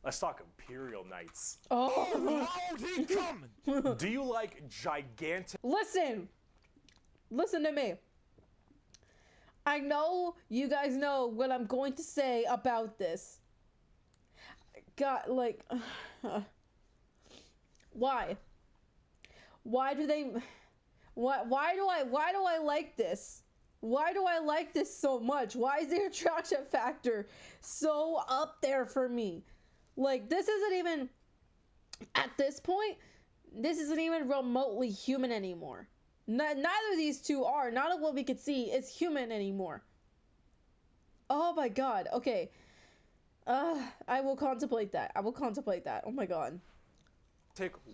let's talk Imperial Knights. Oh, he coming. Do you like gigantic? Listen to me. I know you guys know what I'm going to say about this. God, like, why? Why do they? Why do I like this? Why do I like this so much? Why is the attraction factor so up there for me? Like, this isn't even, at this point, this isn't even remotely human anymore. Neither of these two are. None of what we could see is human anymore. Oh my god. Okay. I will contemplate that. Oh my god.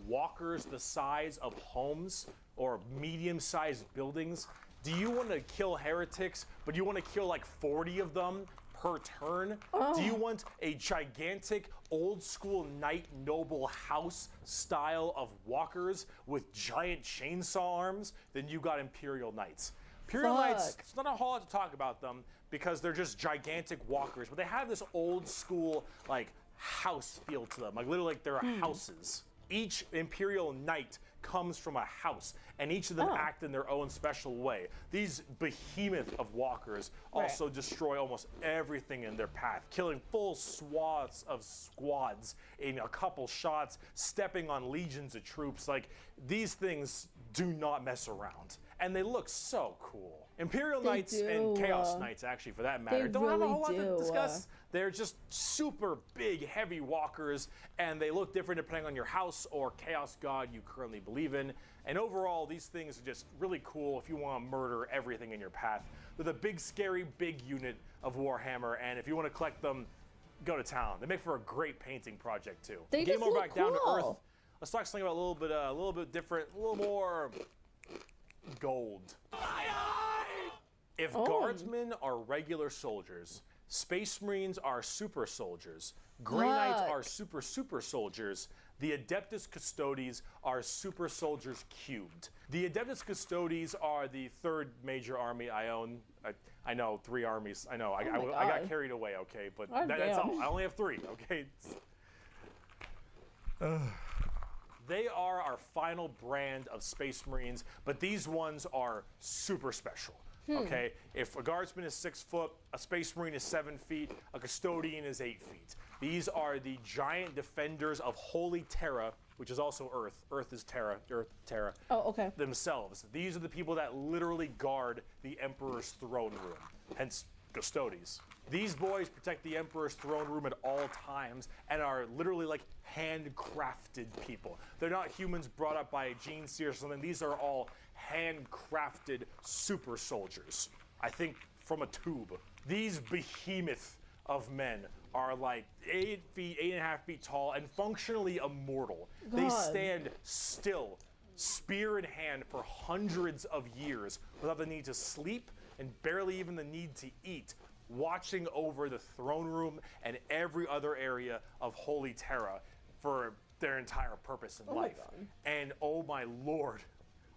Walkers the size of homes or medium-sized buildings. Do you want to kill heretics, but you want to kill like 40 of them per turn? Do you want a gigantic old-school knight noble house style of walkers with giant chainsaw arms? Then you got Imperial Knights. Imperial Knights, it's not a whole lot to talk about them because they're just gigantic walkers, but they have this old-school like house feel to them, like literally like they're houses. Each Imperial Knight comes from a house, and each of them act in their own special way. These behemoth of walkers also destroy almost everything in their path, killing full swaths of squads in a couple shots, stepping on legions of troops. Like, these things do not mess around. And they look so cool. Imperial Knights and Chaos Knights, actually, for that matter, don't have a whole lot to discuss. They're just super big, heavy walkers, and they look different depending on your house or chaos god you currently believe in. And overall, these things are just really cool if you want to murder everything in your path. They're the big, scary, big unit of Warhammer, and if you want to collect them, go to town. They make for a great painting project, too. They Game just over look back down to cool. earth. Let's talk something about a little bit different, a little more gold. If guardsmen are regular soldiers, space marines are super soldiers, Grey Knights are super soldiers, the Adeptus Custodes are super soldiers cubed. The Adeptus Custodes are the third major army I own. I know, 3 armies. I know, I got carried away, okay, but that's all. I only have 3, okay? They are our final brand of Space Marines, but these ones are super special. Okay, if a guardsman is 6 foot, a Space Marine is 7 feet, a custodian is 8 feet. These are the giant defenders of Holy Terra, which is also Earth. Earth is Terra, Terra. Oh, okay. Themselves. These are the people that literally guard the Emperor's throne room, hence Custodes. These boys protect the Emperor's throne room at all times and are literally like handcrafted people. They're not humans brought up by a gene seer or something. These are all handcrafted super soldiers. I think from a tube. These behemoth of men are like 8 feet, 8.5 feet tall, and functionally immortal. They stand still, spear in hand, for hundreds of years without the need to sleep and barely even the need to eat, watching over the throne room and every other area of Holy Terra for their entire purpose in life. And oh my lord,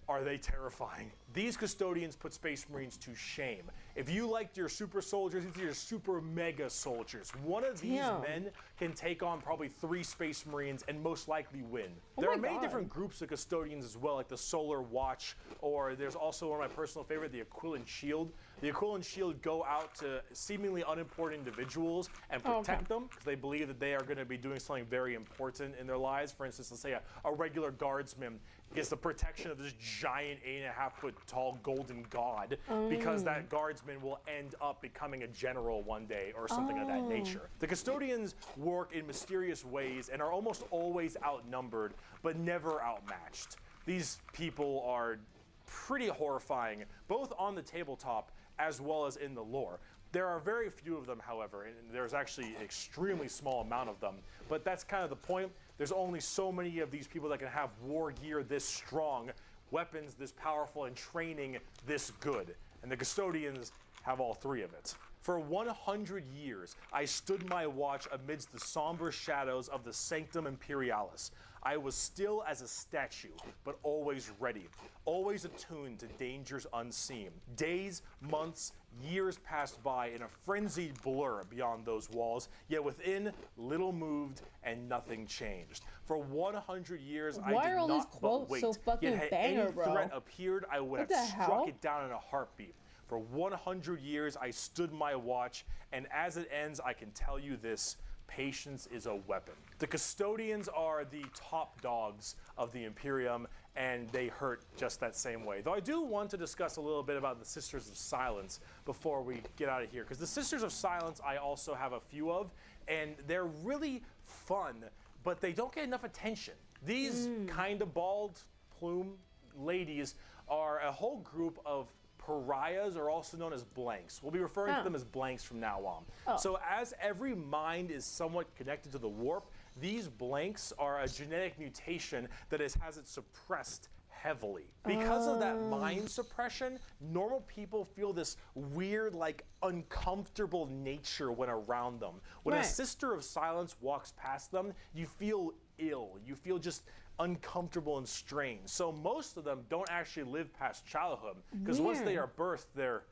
are they terrifying. These custodians put Space Marines to shame. If you liked your super soldiers, these are your super mega soldiers. One of these men can take on probably 3 Space Marines and most likely win. There are many different groups of custodians as well, like the Solar Watch, or there's also one of my personal favorite, the Aquilian Shield. The Aquilian Shield go out to seemingly unimportant individuals and protect them because they believe that they are going to be doing something very important in their lives. For instance, let's say a regular guardsman gets the protection of this giant 8.5 foot tall golden god because that guardsman will end up becoming a general one day or something of that nature. The custodians work in mysterious ways and are almost always outnumbered but never outmatched. These people are pretty horrifying, both on the tabletop as well as in the lore. There are very few of them, however, and there's actually an extremely small amount of them, but that's kind of the point. There's only so many of these people that can have war gear this strong, weapons this powerful, and training this good. And the custodians have all 3 of it. For 100 years, I stood my watch amidst the somber shadows of the Sanctum Imperialis. I was still as a statue, but always ready, always attuned to dangers unseen. Days, months, years passed by in a frenzied blur beyond those walls, yet within, little moved and nothing changed. For 100 years, I did not but wait. So fucking Yet had banger, any bro. threat appeared, I would have struck it down in a heartbeat. For 100 years, I stood my watch, and as it ends, I can tell you this: patience is a weapon. The custodians are the top dogs of the Imperium, and they hurt just that same way. Though I do want to discuss a little bit about the Sisters of Silence before we get out of here, because the Sisters of Silence I also have a few of, and they're really fun, but they don't get enough attention. These kind of bald plume ladies are a whole group of pariahs, are also known as blanks. We'll be referring to them as blanks from now on. So as every mind is somewhat connected to the warp, these blanks are a genetic mutation that has it suppressed heavily. Because of that mind suppression, normal people feel this weird, like, uncomfortable nature when around them. When a Sister of Silence walks past them, you feel ill. You feel just uncomfortable and strange. So most of them don't actually live past childhood, because once they are birthed, they're,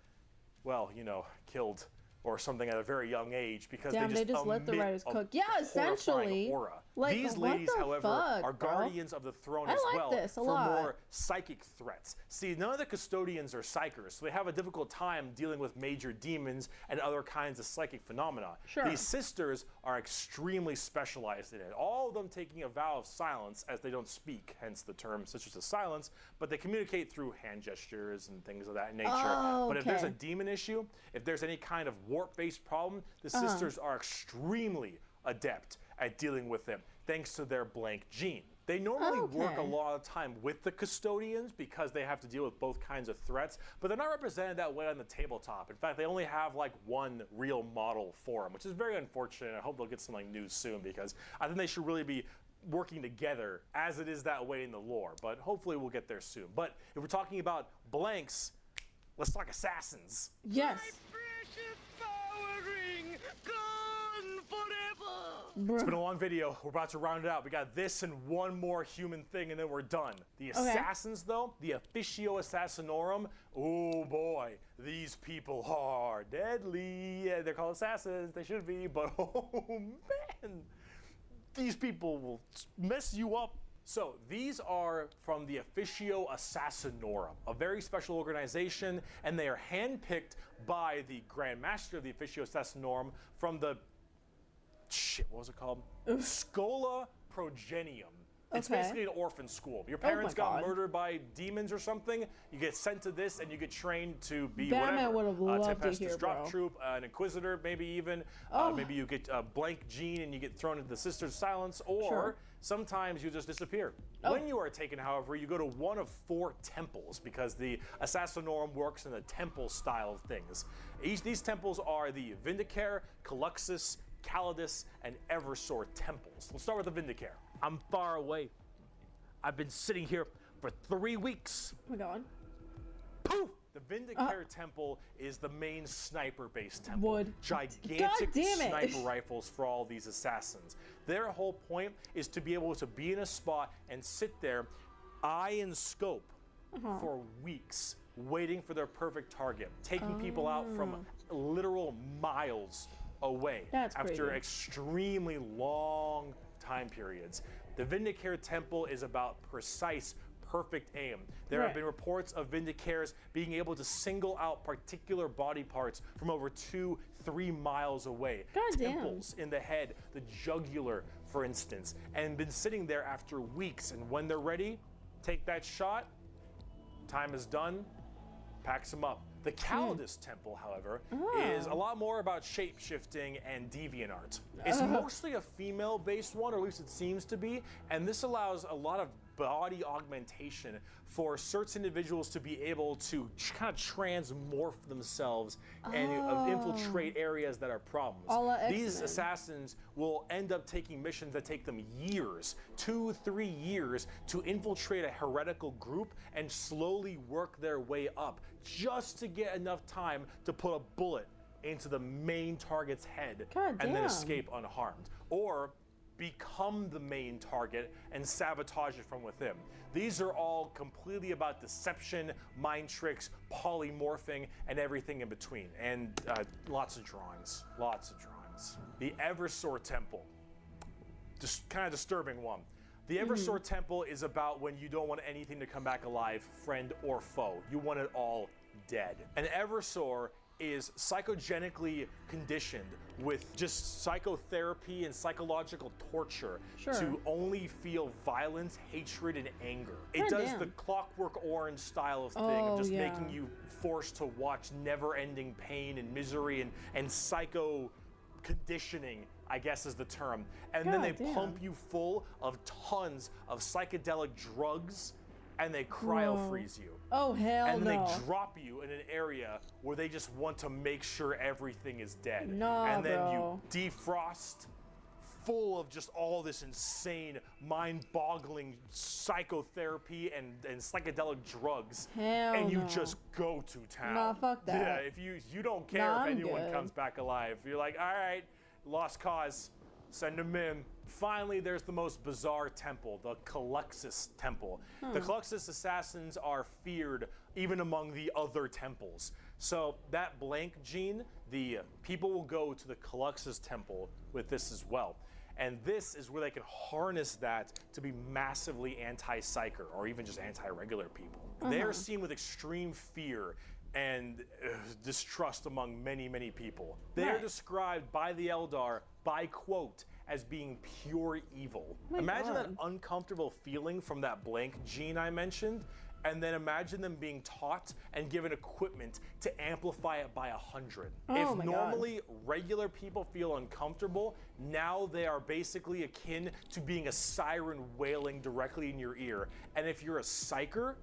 well, you know, killed or something at a very young age because Damn, they just let the emit writers a cook. Yeah, horrifying essentially. aura. Like, These what ladies, the however, fuck, are bro? guardians of the throne I as like well this a for lot. more psychic threats. See, none of the custodians are psychers, so they have a difficult time dealing with major demons and other kinds of psychic phenomena. Sure. These sisters are extremely specialized in it, all of them taking a vow of silence as they don't speak, hence the term Sisters of Silence, but they communicate through hand gestures and things of that nature. Oh, But if there's a okay. demon issue, if there's any kind of warp-based problem, the sisters are extremely adept at dealing with them, thanks to their blank gene. They normally work a Okay. lot of time with the custodians because they have to deal with both kinds of threats, but they're not represented that way on the tabletop. In fact, they only have like one real model for them, which is very unfortunate. I hope they'll get some like news soon because I think they should really be working together as it is that way in the lore, but hopefully we'll get there soon. But if we're talking about blanks, let's talk assassins. Yes. It's been a long video. We're about to round it out. We got this and one more human thing, and then we're done. The assassins, though, the Officio Assassinorum, oh boy, these people are deadly. Yeah, they're called assassins. They should be, but oh man, these people will mess you up. So these are from the Officio Assassinorum, a very special organization, and they are handpicked by the Grand Master of the Officio Assassinorum from the what was it called? Scola Progenium. It's basically an orphan school. Your parents got murdered by demons or something. You get sent to this, and you get trained to be Batman whatever. would have loved to hear, Tempestus Drop bro. Troop, an Inquisitor, maybe even. Maybe you get a blank gene and you get thrown into the Sisters of Silence, or sometimes you just disappear. When you are taken, however, you go to one of 4 temples because the Assassinorum works in the temple style of things. These temples are the Vindicare, Caluxus, Calidus, and Eversor temples. Let's start with the Vindicare. I'm far away. I've been sitting here for 3 weeks. Oh my god. Poof! The Vindicare temple is the main sniper-based temple. Wood. Gigantic God damn it. sniper rifles for all these assassins. Their whole point is to be able to be in a spot and sit there, eye and scope, for weeks, waiting for their perfect target, taking people out from literal miles away after crazy. extremely long time periods. The Vindicare temple is about precise, perfect aim. There have been reports of Vindicares being able to single out particular body parts from over 2-3 miles away. Temples in the head, the jugular, for instance, and been sitting there after weeks. And when they're ready, take that shot, time is done, packs them up. The Calidus temple, however, is a lot more about shape-shifting and deviant art. It's mostly a female-based one, or at least it seems to be, and this allows a lot of body augmentation for certain individuals to be able to kind of transmorph themselves and infiltrate areas that are problems. These assassins will end up taking missions that take them years, 2-3 years, to infiltrate a heretical group and slowly work their way up just to get enough time to put a bullet into the main target's head and then escape unharmed. Or become the main target and sabotage it from within. These are all completely about deception, mind tricks, polymorphing, and everything in between. And lots of drawings. The Eversor Temple, just kind of disturbing one. The Eversor Temple is about when you don't want anything to come back alive, friend or foe. You want it all dead. And Eversor is psychogenically conditioned with just psychotherapy and psychological torture to only feel violence, hatred, and anger. It does the Clockwork Orange style of thing of just making you forced to watch never-ending pain and misery and psycho conditioning, I guess is the term. And then they pump you full of tons of psychedelic drugs and they cryo-freeze you. Oh, hell and no. And they drop you in an area where they just want to make sure everything is dead. No, and then bro. you defrost full of just all this insane, mind-boggling psychotherapy and psychedelic drugs. Hell and you no. just go to town. Nah, fuck that. Yeah, if you don't care Nah, if I'm anyone good. comes back alive. You're like, all right, lost cause, send them in. finally, there's the most bizarre temple, the Caluxus Temple. The Caluxus assassins are feared even among the other temples. So that blank gene, the people will go to the Caluxus Temple with this as well. And this is where they can harness that to be massively anti-psyker or even just anti-regular people. They are seen with extreme fear and distrust among many, many people. They are described by the Eldar by quote as being pure evil. Imagine that uncomfortable feeling from that blank gene I mentioned, and then imagine them being taught and given equipment to amplify it by 100. If normally regular people feel uncomfortable, now they are basically akin to being a siren wailing directly in your ear. And if you're a psyker,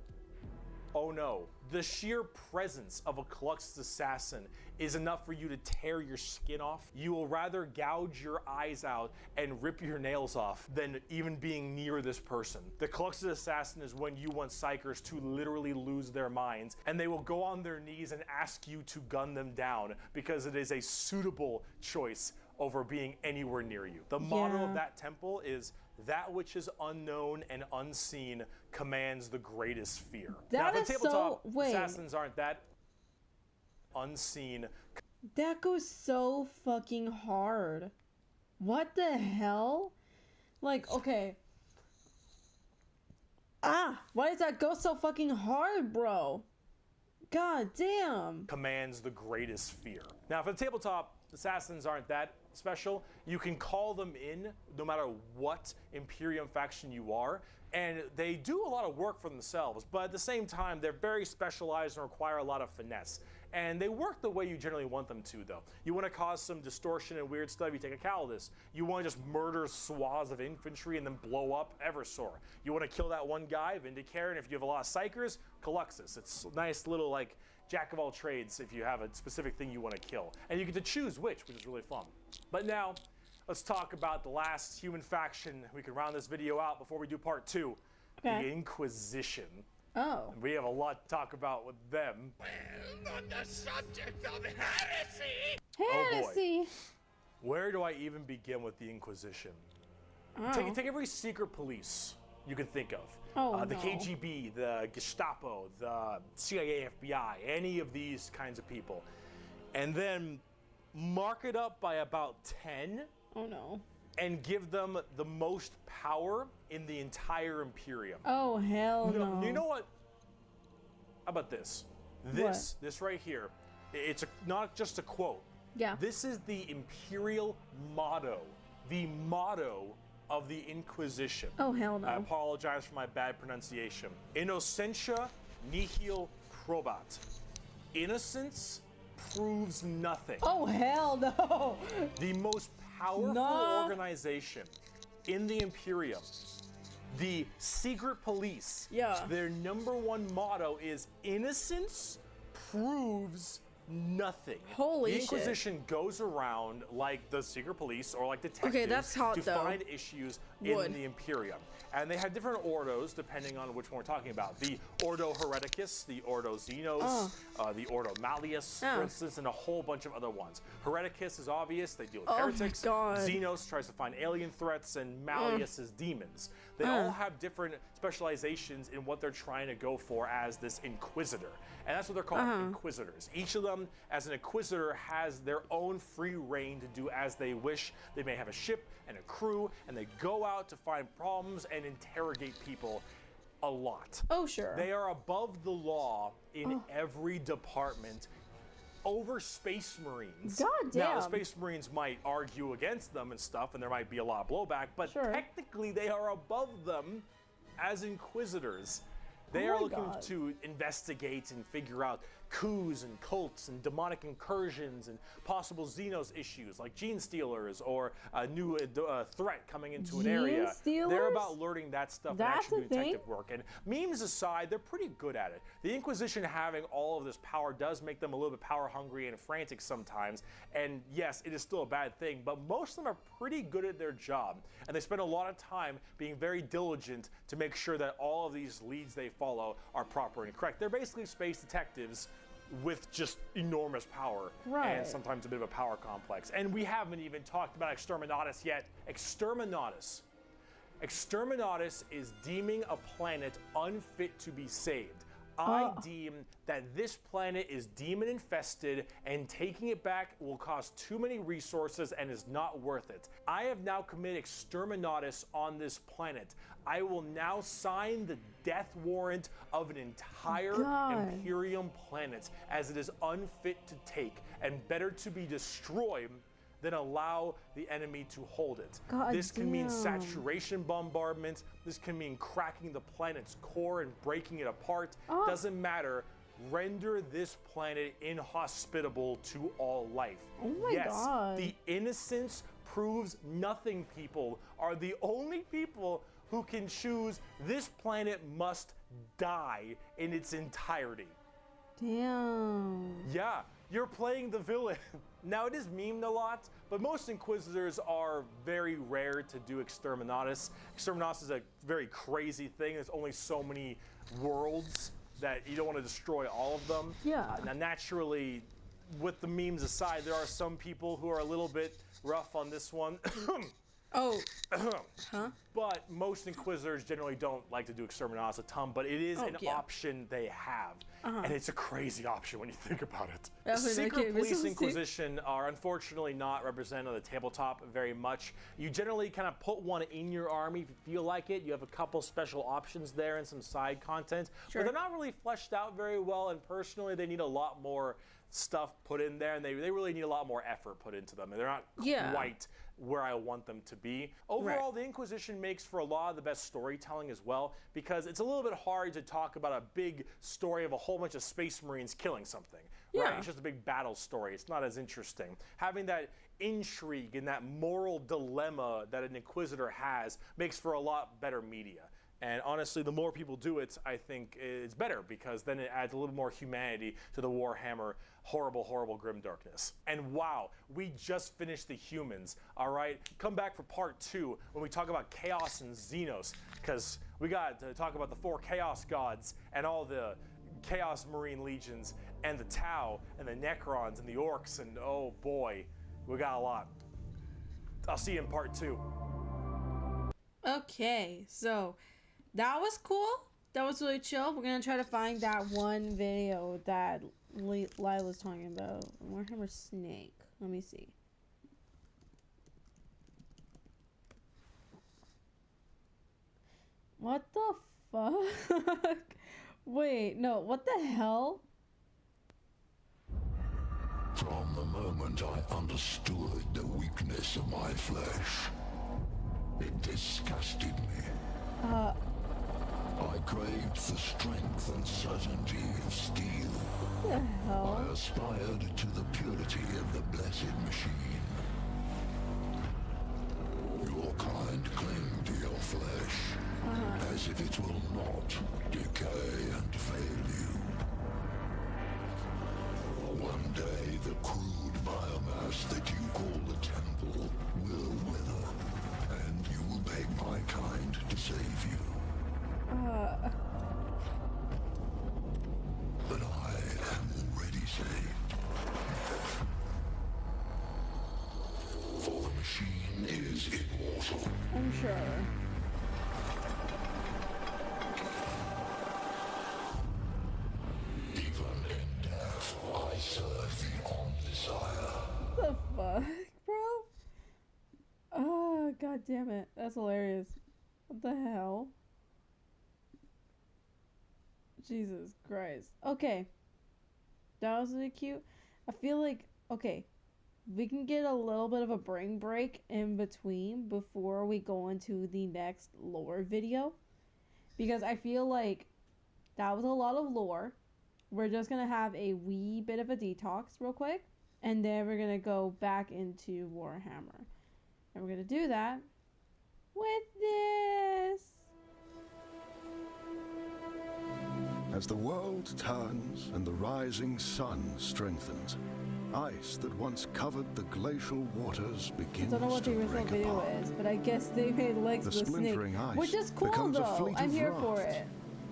oh no, the sheer presence of a Caluxus assassin is enough for you to tear your skin off. You will rather gouge your eyes out and rip your nails off than even being near this person. The Caluxus assassin is when you want psychers to literally lose their minds, and they will go on their knees and ask you to gun them down because it is a suitable choice over being anywhere near you. The motto of that temple is, that which is unknown and unseen commands the greatest fear. That now, is for tabletop so... Wait. assassins aren't that unseen. That goes so fucking hard. What the hell? Like, okay. Why does that go so fucking hard, bro? God damn. Commands the greatest fear. Now, for the tabletop, assassins aren't that special. You can call them in no matter what Imperium faction you are, and they do a lot of work for themselves, but at the same time, they're very specialized and require a lot of finesse. And they work the way you generally want them to, though. You want to cause some distortion and weird stuff, you take a Calidus. You want to just murder swaths of infantry and then blow up Eversor. You want to kill that one guy, Vindicator, and if you have a lot of Psychers, Caluxus. It's a nice little, like, jack of all trades if you have a specific thing you want to kill. And you get to choose which is really fun. But now, let's talk about the last human faction. We can round this video out before we do part 2. The Inquisition. Oh. We have a lot to talk about with them. Well, on the subject of heresy! Heresy! Oh boy. Where do I even begin with the Inquisition? Take every secret police you can think of. The KGB, the Gestapo, the CIA, FBI, any of these kinds of people. And then mark it up by about 10. Oh no. And give them the most power in the entire Imperium. Oh, hell no. You know what? How about this? This right here, it's not just a quote. Yeah. This is the Imperial motto. The motto of the Inquisition. Oh, hell no. I apologize for my bad pronunciation. Innocentia nihil probat. Innocence proves nothing. Oh, hell no. The most powerful organization in the Imperium, the secret police, their #1 motto is innocence proves nothing. Holy shit. The shit. Inquisition goes around like the secret police or like detectives that's hot, to though. find issues in the Imperium. And they have different ordos depending on which one we're talking about. The Ordo Hereticus, the Ordo Xenos, the Ordo Malleus, for instance, and a whole bunch of other ones. Hereticus is obvious, they deal with heretics. Xenos tries to find alien threats, and Malleus is demons. They all have different specializations in what they're trying to go for as this Inquisitor. And that's what they're called, Inquisitors. Each of them, as an Inquisitor, has their own free reign to do as they wish. They may have a ship and a crew, and they go out to find problems and interrogate people a lot. Oh, sure. They are above the law in every department over Space Marines. God damn. Now, the Space Marines might argue against them and stuff, and there might be a lot of blowback, but technically they are above them as Inquisitors. They are looking to investigate and figure out coups and cults and demonic incursions and possible Xenos issues like gene stealers or a new threat coming into an area. They're about learning that stuff and actually doing detective work. And memes aside, they're pretty good at it. The Inquisition having all of this power does make them a little bit power hungry and frantic sometimes. And yes, it is still a bad thing, but most of them are pretty good at their job. And they spend a lot of time being very diligent to make sure that all of these leads they follow are proper and correct. They're basically space detectives with just enormous power Right. and sometimes a bit of a power complex. And we haven't even talked about Exterminatus yet. Exterminatus is deeming a planet unfit to be saved. I deem that this planet is demon infested, and taking it back will cost too many resources and is not worth it. I have now committed Exterminatus on this planet. I will now sign the death warrant of an entire Imperium planet, as it is unfit to take and better to be destroyed than allow the enemy to hold it. This can mean saturation bombardment. This can mean cracking the planet's core and breaking it apart. Doesn't matter. Render this planet inhospitable to all life. Oh my God. The innocence proves nothing people are the only people who can choose this planet must die in its entirety. Damn. Yeah, you're playing the villain. Now, it is memed a lot, but most Inquisitors are very rare to do Exterminatus. Exterminatus is a very crazy thing. There's only so many worlds that you don't want to destroy all of them. Yeah. Now, naturally, with the memes aside, there are some people who are a little bit rough on this one. Oh. Huh? But most Inquisitors generally don't like to do Exterminatus a ton, but it is an option they have. And it's a crazy option when you think about it. The Secret Police Inquisition are unfortunately not represented on the tabletop very much. You generally kind of put one in your army if you feel like it. You have a couple special options there and some side content. But they're not really fleshed out very well, and personally they need a lot more stuff put in there, and they really need a lot more effort put into them. And they're not quite where I want them to be. Overall, the Inquisition makes for a lot of the best storytelling as well, because it's a little bit hard to talk about a big story of a whole bunch of Space Marines killing something. Right? It's just a big battle story. It's not as interesting. Having that intrigue and that moral dilemma that an Inquisitor has makes for a lot better media. And honestly, the more people do it, I think it's better, because then it adds a little more humanity to the Warhammer horrible, horrible grimdarkness. And wow, we just finished the humans, all right? Come back for part 2 when we talk about Chaos and Xenos, because we got to talk about the 4 Chaos Gods and all the Chaos Marine Legions and the Tau and the Necrons and the Orcs, and oh boy, we got a lot. I'll see you in part 2. Okay, so that was cool. That was really chill. We're gonna try to find that one video that Lila's talking about. Warhammer Snake. Let me see. What the fuck? Wait, no, what the hell? From the moment I understood the weakness of my flesh, it disgusted me. I craved the strength and certainty of steel. What the hell? I aspired to the purity of the blessed machine. Your kind cling to your flesh, as if it will not decay and fail you. One day the crude biomass that you call the temple will wither, and you will beg my kind to save you. But I am already saved. For the machine is immortal. I'm sure. Even in death, I serve the Omnisire. What the fuck, bro? Oh, god damn it. That's hilarious. What the hell? Jesus Christ. Okay. That was really cute. I feel like, okay, we can get a little bit of a brain break in between before we go into the next lore video. Because I feel like that was a lot of lore. We're just going to have a wee bit of a detox real quick. And then we're going to go back into Warhammer. And we're going to do that with this. As the world turns and the rising sun strengthens, ice that once covered the glacial waters begins I don't know what to the original break video apart. is, but I guess they made legs The of the snake, splintering ice which is cool becomes a though. fleet I'm of here for rafts it.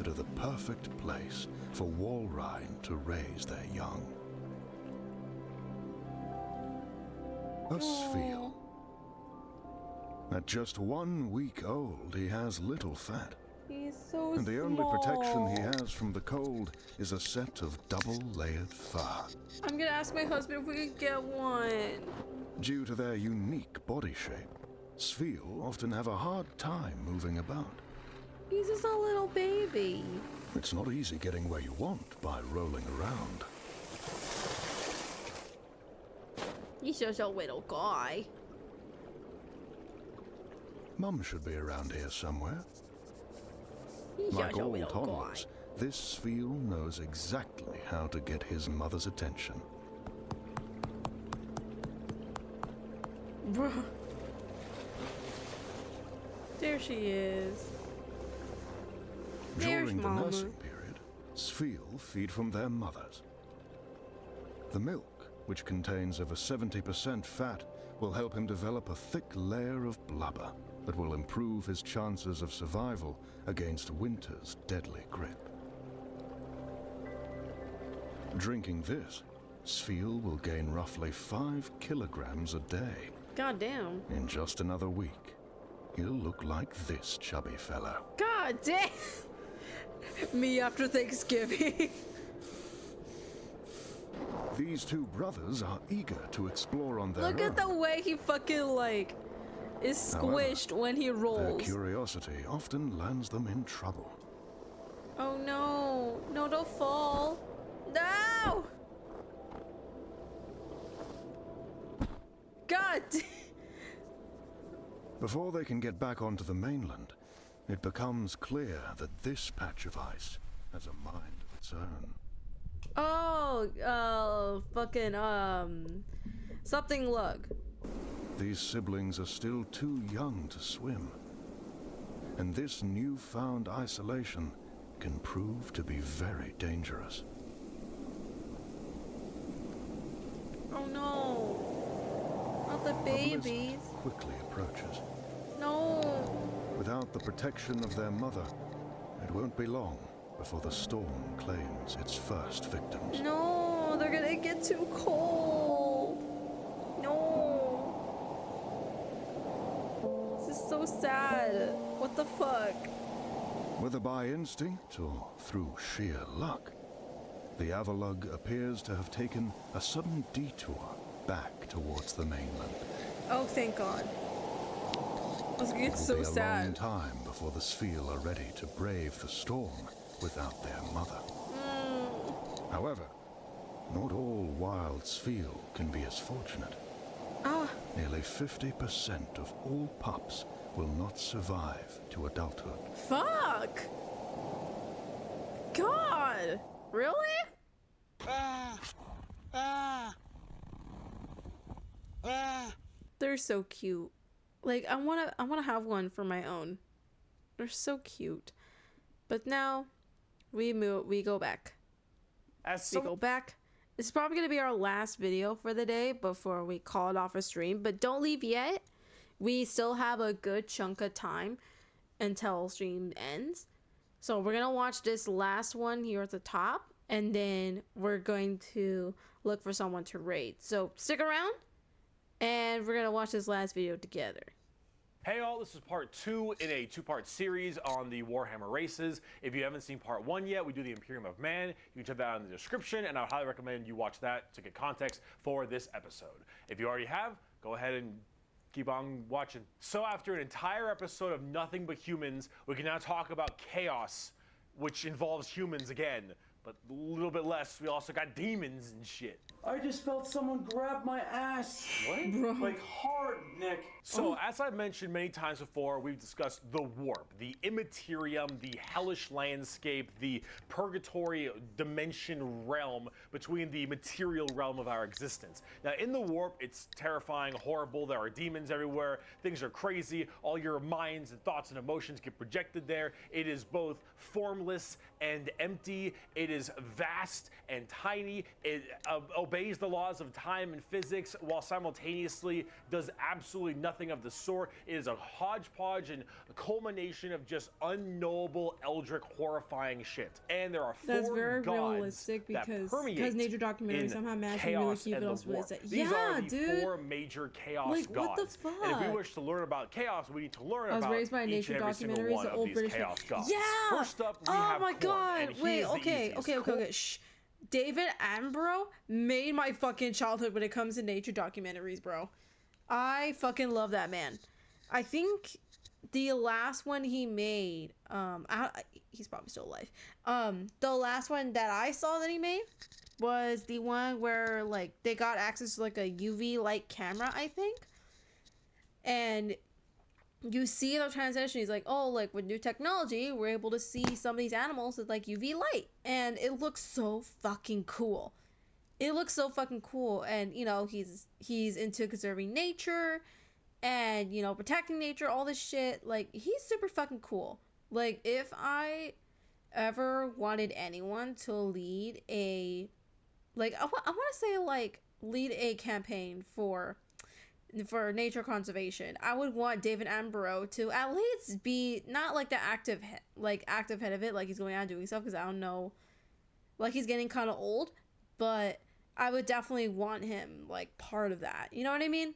Jupiter the perfect place for Walrein to raise their young. A Spheel. At just 1 week old, he has little fat. He's so And the only small. protection he has from the cold is a set of double-layered fur. I'm gonna ask my husband if we could get one. Due to their unique body shape, Spheel often have a hard time moving about. He's just a little baby. It's not easy getting where you want by rolling around. He's just a little guy. Mum should be around here somewhere. He's Like just a all little toddlers, this Spheel knows exactly how to get his mother's attention. Bruh. There she is. There's During the Mama. nursing period, Spheel feed from their mothers. The milk, which contains over 70% fat, will help him develop a thick layer of blubber that will improve his chances of survival against winter's deadly grip. Drinking this, Spheel will gain roughly 5 kilograms a day. God damn. In just another week, he'll look like this chubby fella. God damn. Me after Thanksgiving. These two brothers are eager to explore on their Look own. at the way he fucking like is squished when he Their rolls. curiosity often lands them in trouble. Oh no. No, don't fall. No! God damn. Before they can get back onto the mainland, it becomes clear that this patch of ice has a mind of its own. Oh, something lug. These siblings are still too young to swim. And this newfound isolation can prove to be very dangerous. Oh no. Not the A blizzard babies. quickly approaches. No. Without the protection of their mother, it won't be long before the storm claims its first victims. No, they're gonna get too cold. No. This is so sad. What the fuck? Whether by instinct or through sheer luck, the Avalug appears to have taken a sudden detour back towards the mainland. Oh, thank God. It's It will so be a long sad. time before the Spheel are ready to brave the storm without their mother. However, not all wild Spheel can be as fortunate. Ah. Nearly 50% of all pups will not survive to adulthood. Fuck. God. Really? They're so cute. Like I wanna have one for my own. They're so cute. But now we go back. We go back. This is probably gonna be our last video for the day before we call it off a stream. But don't leave yet. We still have a good chunk of time until stream ends. So we're gonna watch this last one here at the top, and then we're going to look for someone to raid. So stick around, and we're gonna watch this last video together. Hey all, this is part 2 in a 2-part series on the Warhammer races. If you haven't seen part 1 yet, we do the Imperium of Man. You can check that out in the description, and I would highly recommend you watch that to get context for this episode. If you already have, go ahead and keep on watching. So after an entire episode of nothing but humans, we can now talk about chaos, which involves humans again, but a little bit less. We also got demons and shit. I just felt someone grab my ass. What? Like hard, Nick. So, as I've mentioned many times before, we've discussed the warp, the immaterium, the hellish landscape, the purgatory dimension realm between the material realm of our existence. Now, in the warp, it's terrifying, horrible. There are demons everywhere. Things are crazy. All your minds and thoughts and emotions get projected there. It is both formless and empty. It is vast and tiny. It obeys the laws of time and physics while simultaneously does absolutely nothing of the sort. It is a hodgepodge and a culmination of just unknowable, eldritch, horrifying shit. And there are That's four very gods realistic that because permeate nature documentaries in somehow match chaos really and cute. the war. That. These Yeah, are the dude. 4 major chaos Like, gods. what the fuck? And if we wish to learn about chaos, we need to learn I was about raised by each nature and every single documentaries, one the of old these British. chaos gods. Yeah. First up, we oh have my Khorne, god. and he Wait. is the Okay. easiest. Okay. Shh. David Attenborough made my fucking childhood when it comes to nature documentaries, bro. I fucking love that man. I think the last one he made, he's probably still alive. The last one that I saw that he made was the one where like they got access to like a UV light camera, I think. And you see the transition. He's like, oh, like with new technology, we're able to see some of these animals with like UV light. And it looks so fucking cool. It looks so fucking cool. And, you know, he's into conserving nature and, you know, protecting nature, all this shit. Like, he's super fucking cool. Like, if I ever wanted anyone to lead a, like, I want to say, like, lead a campaign for nature conservation, I would want David Attenborough to at least be not like the active head of it, like he's going out doing stuff, because I don't know, like he's getting kind of old, but I would definitely want him like part of that. You know what I mean?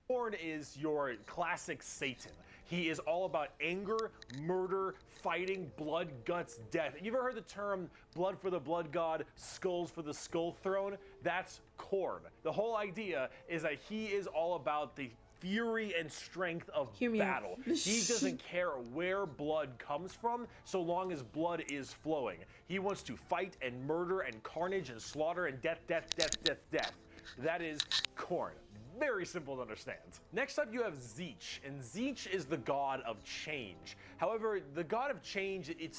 Khorne is your classic Satan. He is all about anger, murder, fighting, blood, guts, death. You ever heard the term blood for the blood god, skulls for the skull throne? That's Khorne. The whole idea is that he is all about the fury and strength of battle. He doesn't care where blood comes from so long as blood is flowing. He wants to fight and murder and carnage and slaughter and death. That is Khorne. Very simple to understand. Next up, you have Tzeentch, and Tzeentch is the god of change. However, the god of change, it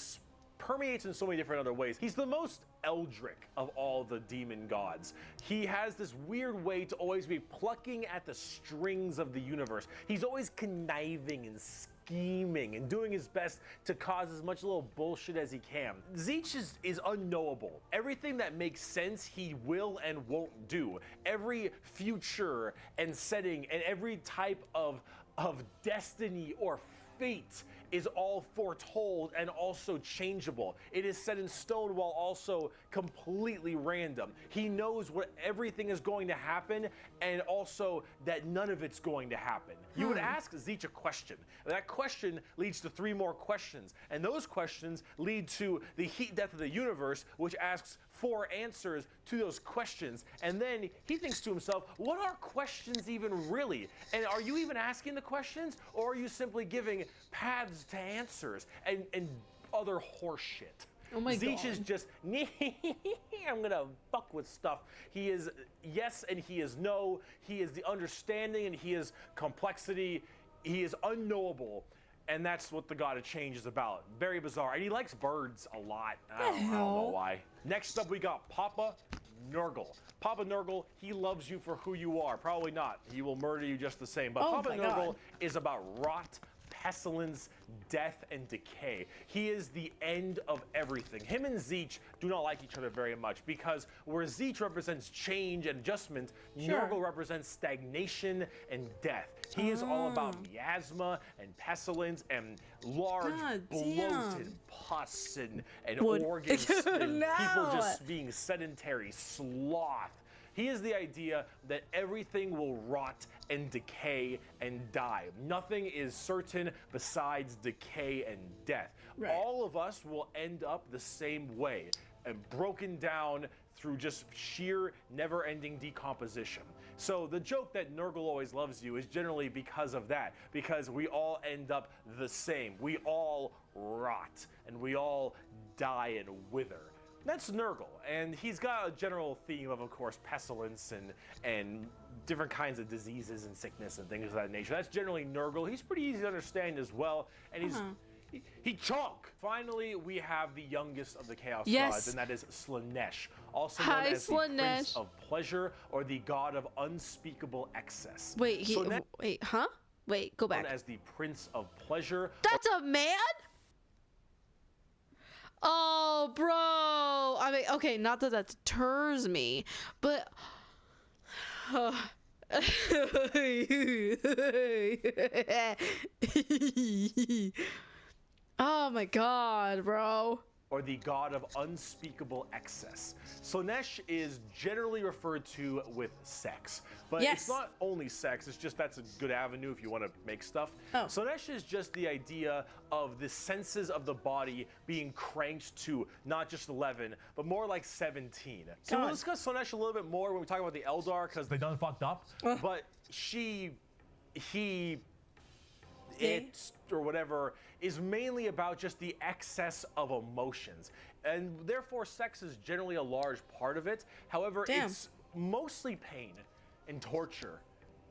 permeates in so many different other ways. He's the most eldritch of all the demon gods. He has this weird way to always be plucking at the strings of the universe. He's always conniving and scheming and doing his best to cause as much little bullshit as he can. Tzeentch is unknowable. Everything that makes sense, he will and won't do. Every future and setting and every type of destiny or fate is all foretold and also changeable. It is set in stone while also completely random. He knows what everything is going to happen and also that none of it's going to happen. You would ask Tzeentch a question. That question leads to 3 more questions. And those questions lead to the heat death of the universe, which asks 4 answers to those questions. And then he thinks to himself, what are questions even really? And are you even asking the questions, or are you simply giving paths to answers and other horse shit? Oh my Tzeentch god. is just, I'm gonna fuck with stuff. He is yes and he is no. He is the understanding and he is complexity. He is unknowable. And that's what the God of Change is about. Very bizarre. And he likes birds a lot. I don't know why. Next up, we got Papa Nurgle. Papa Nurgle, he loves you for who you are. Probably not. He will murder you just the same. But Papa Nurgle is about rot, pestilence, death, and decay. He is the end of everything. Him and Tzeentch do not like each other very much because where Tzeentch represents change and adjustment, Nurgle represents stagnation and death. He is all about miasma and pestilence and large bloated pus and organs and people just being sedentary, sloth. He is the idea that everything will rot and decay and die. Nothing is certain besides decay and death. Right. All of us will end up the same way, and broken down through just sheer never-ending decomposition. So the joke that Nurgle always loves you is generally because of that, because we all end up the same. We all rot, and we all die and wither. That's Nurgle, and he's got a general theme of course, pestilence and different kinds of diseases and sickness and things of that nature. That's generally Nurgle. He's pretty easy to understand as well, and he chonk. Finally, we have the youngest of the Chaos gods, and that is Slaanesh, also known as the Prince of Pleasure or the God of Unspeakable Excess. Wait, Wait, go back. Known as the Prince of Pleasure. That's a man? Oh, bro. I mean, okay, not that deters me, but... Oh my god, bro. Or the god of unspeakable excess. Slaanesh is generally referred to with sex, but Yes. it's not only sex, it's just that's a good avenue if you want to make stuff. Oh. Slaanesh is just the idea of the senses of the body being cranked to not just 11, but more like 17. So we'll God. discuss Slaanesh a little bit more when we talk about the Eldar, because they done fucked up, but it or whatever is mainly about just the excess of emotions, and therefore sex is generally a large part of it. However, it's mostly pain and torture.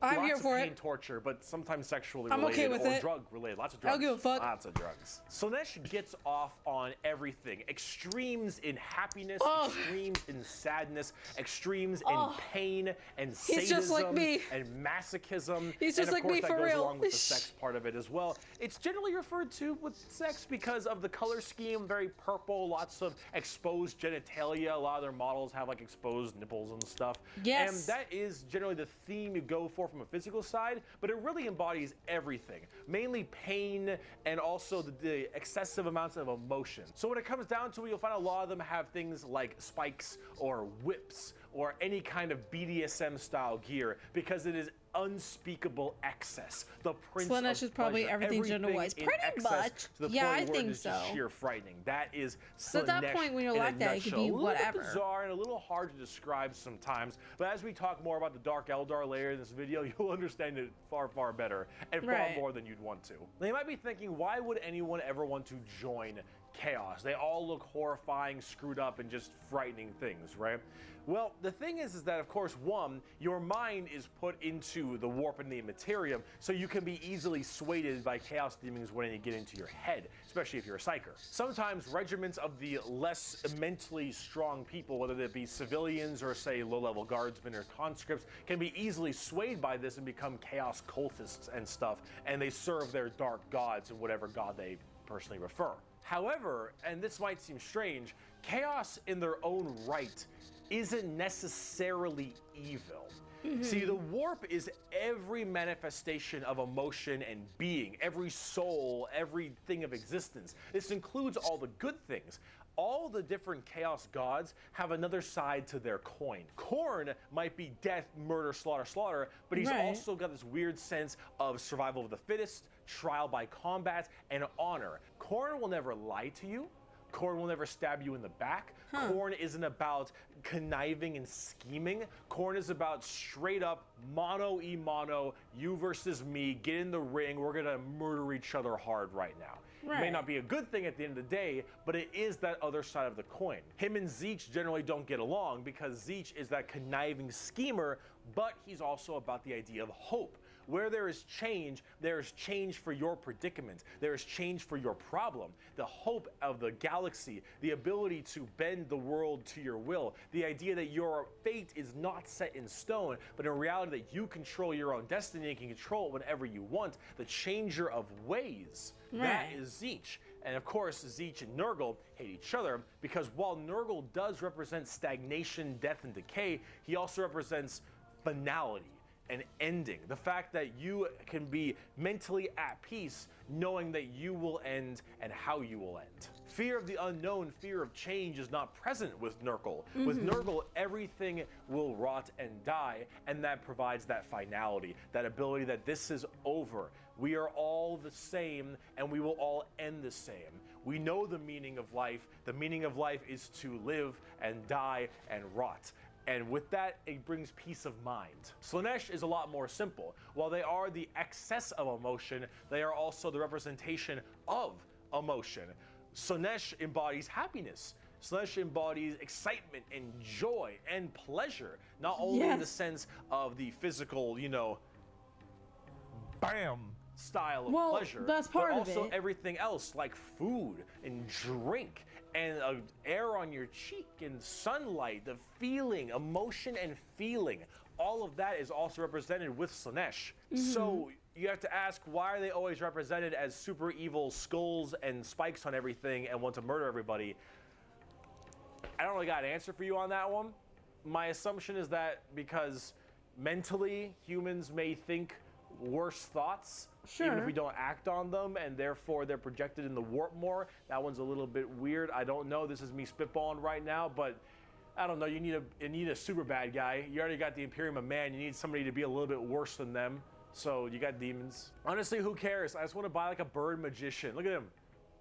I'm here Lots for of pain, it. torture, but sometimes sexually I'm related okay with or it. drug related. Lots of I drugs. don't give a fuck. Lots of drugs. Slaanesh gets off on everything. Extremes in happiness, extremes in sadness, extremes in pain and sadism He's just like me. and masochism. He's just and of like course me that for goes real. along with the sex part of it as well. It's generally referred to with sex because of the color scheme, very purple, lots of exposed genitalia. A lot of their models have like exposed nipples and stuff. Yes. And that is generally the theme you go for from a physical side, but it really embodies everything, mainly pain and also the excessive amounts of emotion. So when it comes down to it, you'll find a lot of them have things like spikes or whips or any kind of BDSM style gear because it is unspeakable excess. The prince Slaanesh of is probably pleasure. everything gender-wise. in Pretty excess much. To the Yeah, point I where think it is just so. sheer frightening. That is So at that Slaanesh point when you're in a like that, it could nutshell. be A little whatever. bit bizarre and a little hard to describe sometimes, but as we talk more about the Dark Eldar layer in this video, you'll understand it far, far better and far Right. more than you'd want to. Now you might be thinking, why would anyone ever want to join Chaos? They all look horrifying, screwed up, and just frightening things, right? Well, the thing is that, of course, one, your mind is put into the warp and the Immaterium, so you can be easily swayed by chaos demons when they get into your head, especially if you're a psyker. Sometimes regiments of the less mentally strong people, whether they be civilians or, say, low-level guardsmen or conscripts, can be easily swayed by this and become chaos cultists and stuff, and they serve their dark gods and whatever god they personally prefer. However, and this might seem strange, chaos in their own right isn't necessarily evil. See, the warp is every manifestation of emotion and being, every soul, everything of existence. This includes all the good things. All the different chaos gods have another side to their coin. Khorne might be death, murder, slaughter, slaughter, but he's Right. also got this weird sense of survival of the fittest, trial by combat, and honor. Khorne will never lie to you. Khorne will never stab you in the back. Khorne isn't about conniving and scheming. Khorne is about straight up mano-y-mano, you versus me, get in the ring, we're gonna murder each other hard right now. It may Right. not be a good thing at the end of the day, but it is that other side of the coin. Him and Zeech generally don't get along because Zeech is that conniving schemer, but he's also about the idea of hope. Where there is change for your predicament. There is change for your problem. The hope of the galaxy, the ability to bend the world to your will, the idea that your fate is not set in stone, but in reality that you control your own destiny and can control it whenever you want, the changer of ways. That Right. is Zeech. And of course, Zeech and Nurgle hate each other because while Nurgle does represent stagnation, death, and decay, he also represents finality. An ending. The fact that you can be mentally at peace knowing that you will end and how you will end. Fear of the unknown, fear of change is not present with Nurgle. With Nurgle, everything will rot and die, and that provides that finality, that ability that this is over. We are all the same, and we will all end the same. We know the meaning of life. The meaning of life is to live and die and rot. And with that, it brings peace of mind. Slaanesh is a lot more simple. While they are the excess of emotion, they are also the representation of emotion. Slaanesh embodies happiness. Slaanesh embodies excitement and joy and pleasure, not only in the sense of the physical, bam style of pleasure, that's part but of also it. everything else like food and drink and air on your cheek and sunlight, the feeling, emotion and feeling. All of that is also represented with Slaanesh. So you have to ask, why are they always represented as super evil skulls and spikes on everything and want to murder everybody? I don't really got an answer for you on that one. My assumption is that because mentally humans may think worse thoughts, even if we don't act on them, and therefore they're projected in the warp more. That one's a little bit weird. I don't know. This is me spitballing right now, but I don't know. You need a super bad guy. You already got the Imperium of Man. You need somebody to be a little bit worse than them. So you got demons. Honestly, who cares? I just want to buy like a bird magician. Look at him.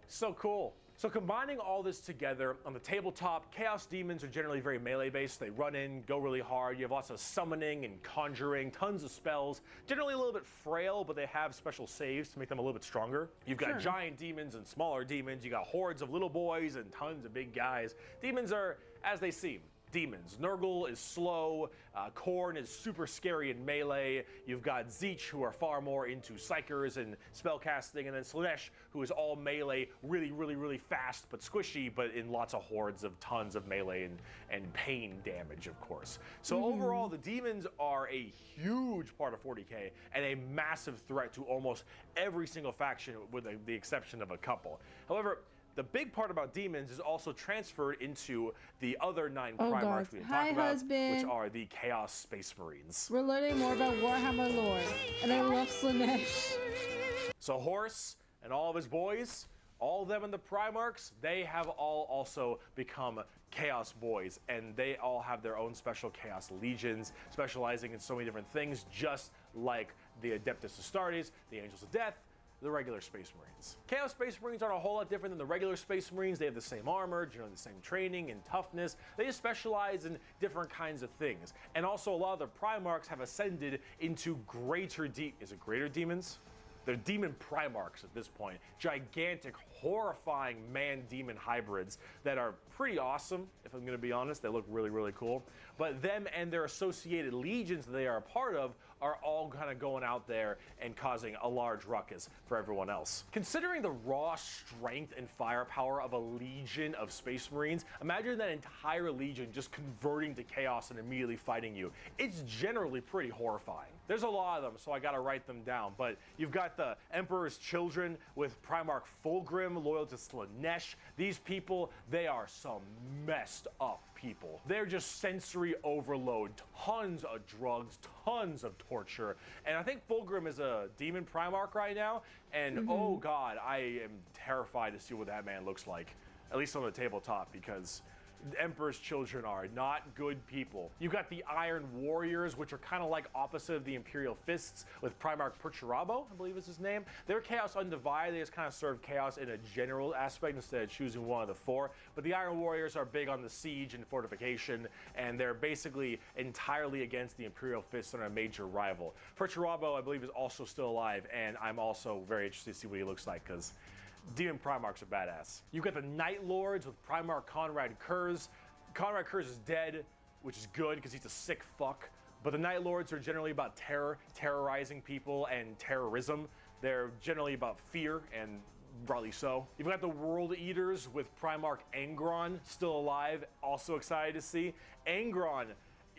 So cool. So combining all this together, on the tabletop, Chaos Demons are generally very melee based. They run in, go really hard. You have lots of summoning and conjuring, tons of spells. Generally a little bit frail, but they have special saves to make them a little bit stronger. You've got giant demons and smaller demons. You got hordes of little boys and tons of big guys. Demons are as they seem. Demons. Nurgle is slow, Khorne is super scary in melee, you've got Tzeentch who are far more into psychers and spellcasting, and then Slaanesh who is all melee, really fast but squishy, but in lots of hordes of tons of melee and pain damage, of course. So overall, the demons are a huge part of 40k and a massive threat to almost every single faction with the exception of a couple. However, the big part about demons is also transferred into the other 9 Primarchs we talked about, which are the Chaos Space Marines. We're learning more about Warhammer lore, and I love Slaanesh. So Horus and all of his boys, all of them in the Primarchs, they have all also become Chaos Boys, and they all have their own special Chaos Legions, specializing in so many different things, just like the Adeptus Astartes, the Angels of Death, the regular Space Marines. Chaos Space Marines aren't a whole lot different than the regular Space Marines. They have the same armor, generally the same training and toughness. They just specialize in different kinds of things. And also a lot of the Primarchs have ascended into greater demons? They're demon Primarchs at this point. Gigantic, horrifying man-demon hybrids that are pretty awesome, if I'm gonna be honest. They look really cool. But them and their associated legions that they are a part of are all kind of going out there and causing a large ruckus for everyone else. Considering the raw strength and firepower of a legion of Space Marines, imagine that entire legion just converting to chaos and immediately fighting you. It's generally pretty horrifying. There's a lot of them, so I gotta write them down, but you've got the Emperor's Children with Primarch Fulgrim, loyal to Slaanesh. These people, they are some messed up people. They're just sensory overload, tons of drugs, tons of torture. And I think Fulgrim is a demon Primarch right now, and oh god, I am terrified to see what that man looks like, at least on the tabletop, because the Emperor's Children are not good people. You've got the Iron Warriors, which are kind of like opposite of the Imperial Fists, with Primarch Perturabo, I believe is his name. They're Chaos Undivided. They just kind of serve chaos in a general aspect instead of choosing one of the 4. But the Iron Warriors are big on the siege and fortification, and they're basically entirely against the Imperial Fists and are a major rival. Perturabo, I believe, is also still alive, and I'm also very interested to see what he looks like, because Demon Primarchs are badass. You've got the Night Lords with Primarch Conrad Kurz. Conrad Kurz is dead, which is good because he's a sick fuck. But the Night Lords are generally about terrorizing people and terrorism. They're generally about fear, and rightly so. You've got the World Eaters with Primarch Angron, still alive, also excited to see. Angron,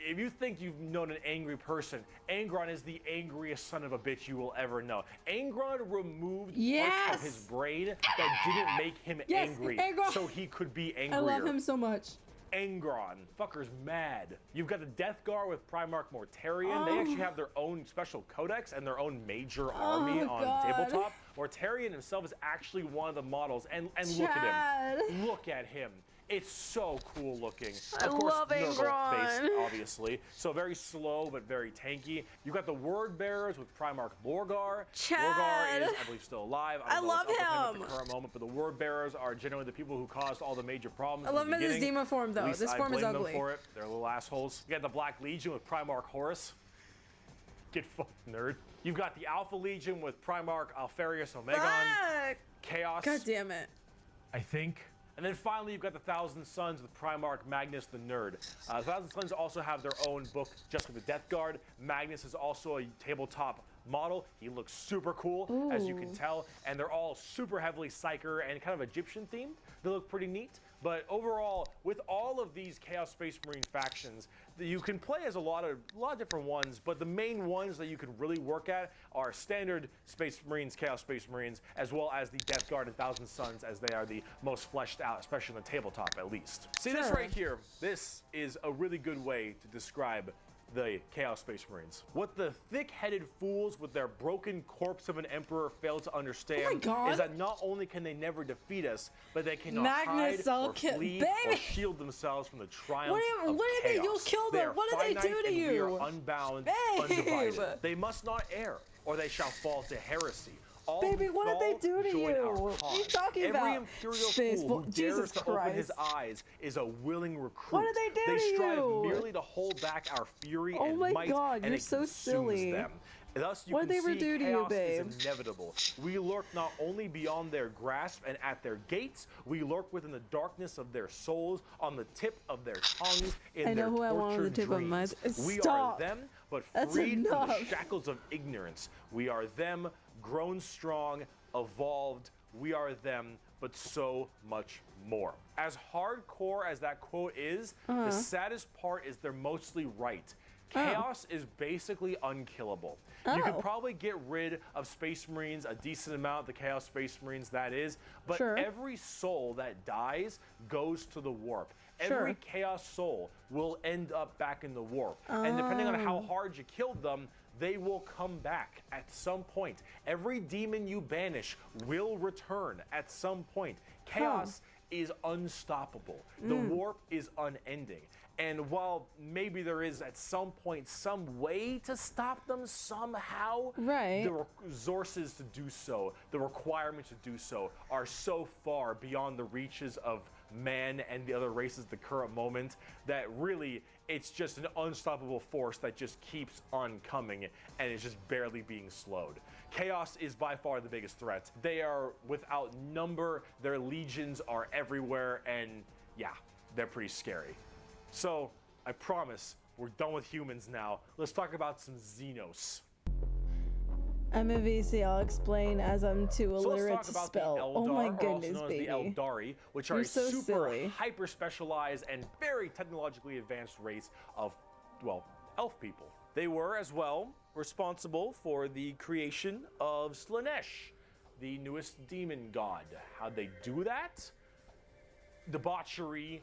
if you think you've known an angry person, Angron is the angriest son of a bitch you will ever know. Angron removed parts of his brain that didn't make him angry, so he could be angrier. I love him so much. Angron, fucker's mad. You've got the Death Guard with Primarch Mortarion. They actually have their own special codex and their own major army on tabletop. Mortarion himself is actually one of the models, and look at him. Look at him. It's so cool looking. Of course, Nurgle based, obviously. So very slow, but very tanky. You've got the Word Bearers with Primarch Lorgar. Lorgar is, I believe, still alive. I love him at the current moment, but the Word Bearers are generally the people who caused all the major problems. I love him in this demon form, though. This form is ugly. Them for it. They're little assholes. You got the Black Legion with Primarch Horus. Get fucked, nerd. You've got the Alpha Legion with Primarch Alfarius Omegon. Chaos. God damn it. I think. And then finally, you've got the Thousand Sons with Primarch Magnus the Nerd. The Thousand Sons also have their own book just for the Death Guard. Magnus is also a tabletop model. He looks super cool, as you can tell, and they're all super heavily Psyker and kind of Egyptian themed. They look pretty neat. But overall, with all of these Chaos Space Marine factions, you can play as a lot of different ones, but the main ones that you can really work at are standard Space Marines, Chaos Space Marines, as well as the Death Guard and Thousand Suns, as they are the most fleshed out, especially on the tabletop at least. See this right here? This is a really good way to describe the Chaos Space Marines. What the thick-headed fools with their broken corpse of an emperor fail to understand is that not only can they never defeat us, but they cannot hide or flee or shield themselves from the triumph of chaos. You'll kill them. What did they do to you? We are unbound, undivided. They must not err, or they shall fall to heresy. Baby, what did they do to you? What are you talking about? Every imperial fool who dares to open his eyes is a willing recruit. What did they do to you? They strive merely to hold back our fury and might, and it consumes them. Thus, you can see chaos is inevitable. We lurk not only beyond their grasp and at their gates, we lurk within the darkness of their souls, on the tip of their tongues, in their tortured dreams. We are them, but freed from the shackles of ignorance. We are them, grown strong, evolved. We are them, but so much more. As hardcore as that quote is, the saddest part is they're mostly right. Chaos is basically unkillable. You could probably get rid of Space Marines, a decent amount, the Chaos Space Marines that is, but every soul that dies goes to the warp. Every Chaos soul will end up back in the warp. And depending on how hard you killed them, they will come back at some point. Every demon you banish will return at some point. Chaos is unstoppable. The warp is unending. And while maybe there is at some point some way to stop them somehow, the resources to do so, the requirements to do so are so far beyond the reaches of man and the other races at the current moment that really it's just an unstoppable force that just keeps on coming and is just barely being slowed. Chaos is by far the biggest threat. They are without number, their legions are everywhere, and yeah, they're pretty scary. So, I promise, we're done with humans now. Let's talk about some Xenos. I'm a VC, I'll explain as I'm too illiterate to spell. The Eldar, oh my goodness, also known baby. as the Eldari, which are a super hyper specialized and very technologically advanced race of, well, elf people. They were as well responsible for the creation of Slaanesh, the newest demon god. How'd they do that? Debauchery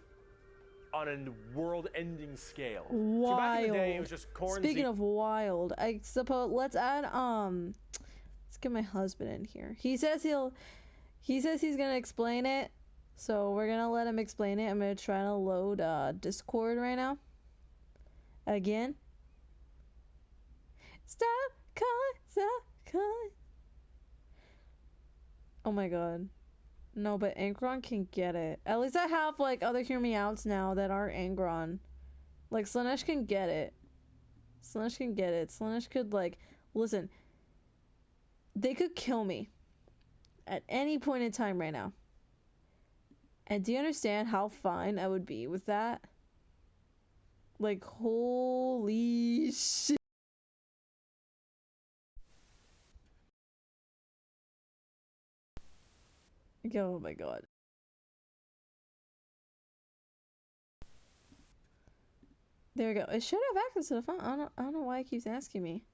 on a world-ending scale. Wild. So back in the day, it was just corn. Speaking of wild, I suppose let's add let's get my husband in here. He says he's gonna explain it, so we're gonna let him explain it. I'm gonna try to load Discord right now. Again. Stop calling. Oh my god. No, but Angron can get it. At least I have, like, other hear me outs now that are Angron. Like, Slaanesh can get it. Slaanesh can get it. Slaanesh could, like, listen. They could kill me at any point in time right now. And do you understand how fine I would be with that? Like, holy shit. Oh my god. There we go. It should have access to the phone. I don't know why it keeps asking me.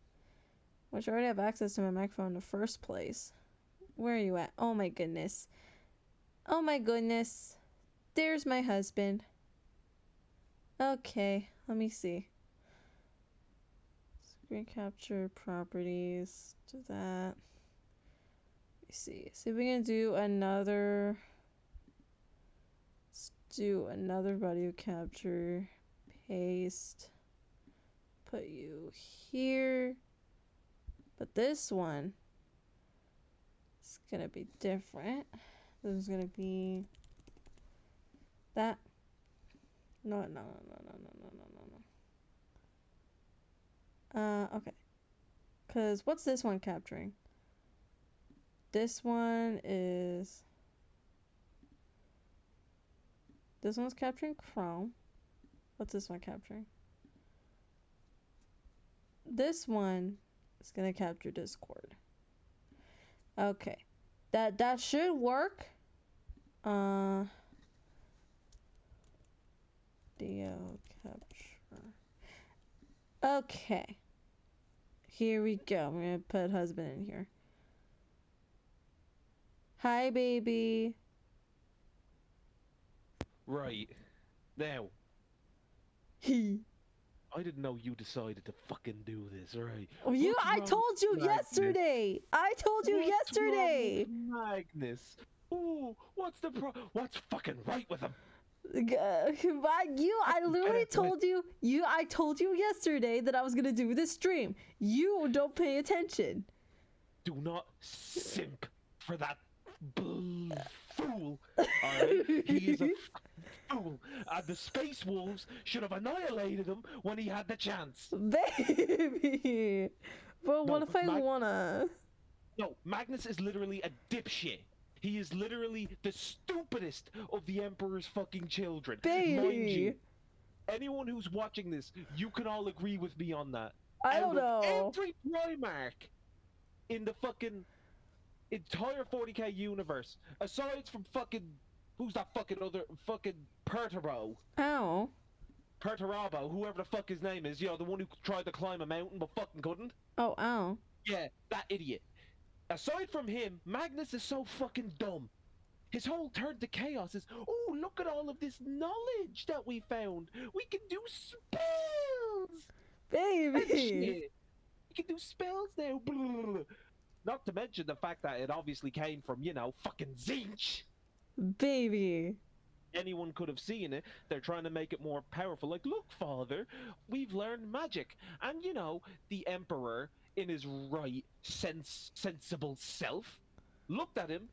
Which I already have access to my microphone in the first place. Where are you at? Oh my goodness. Oh my goodness. There's my husband. Okay, let me see. Screen capture properties. Do that. See if we can do another. Let's do another audio capture. Paste. Put you here. But this one is gonna be different. This is gonna be that. No. Okay. Cause what's this one capturing? This one is... This one's capturing Chrome. What's this one capturing? This one It's gonna capture Discord. Okay. That should work. Video capture. Okay. Here we go. I'm gonna put husband in here. Hi, baby. Right. Now. He. I didn't know you decided to fucking do this, right? I told you yesterday. I told you yesterday. Magnus. Ooh, what's fucking right with him? I literally told you. I told you yesterday that I was gonna do this stream. You don't pay attention. Do not simp for that fool. Alright? He is a fool. And the Space Wolves should have annihilated him when he had the chance. Baby. But what if I wanna? No, Magnus is literally a dipshit. He is literally the stupidest of the Emperor's fucking children. Baby. Mind you, anyone who's watching this, you can all agree with me on that. I don't know. Every Primarch in the fucking entire 40k universe, aside from fucking, who's that fucking other fucking Perturabo? Ow. Perturabo, whoever the fuck his name is, you know, the one who tried to climb a mountain but fucking couldn't. Oh, ow. Yeah, that idiot. Aside from him, Magnus is so fucking dumb. His whole turn to chaos is, oh, look at all of this knowledge that we found. We can do spells. Baby. We can do spells now. Not to mention the fact that it obviously came from, you know, fucking Zinch. Baby. Anyone could have seen it. They're trying to make it more powerful. Like, look, father, we've learned magic. And, you know, the Emperor, in his right, sensible self, looked at him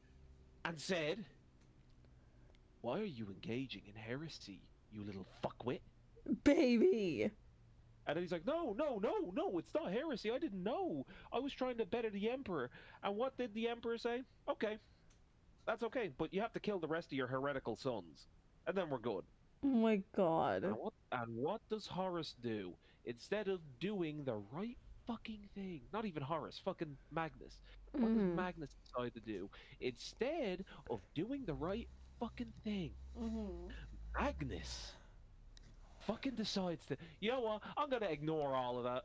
and said, why are you engaging in heresy, you little fuckwit? Baby. And then he's like, no, it's not heresy. I didn't know. I was trying to better the Emperor. And what did the Emperor say? Okay, that's okay, but you have to kill the rest of your heretical sons. And then we're good. Oh my god. And what does Horus do? Instead of doing the right fucking thing, not even Horus, fucking Magnus. What does Magnus decide to do? Instead of doing the right fucking thing, Magnus fucking decides to, you know what, I'm gonna ignore all of that.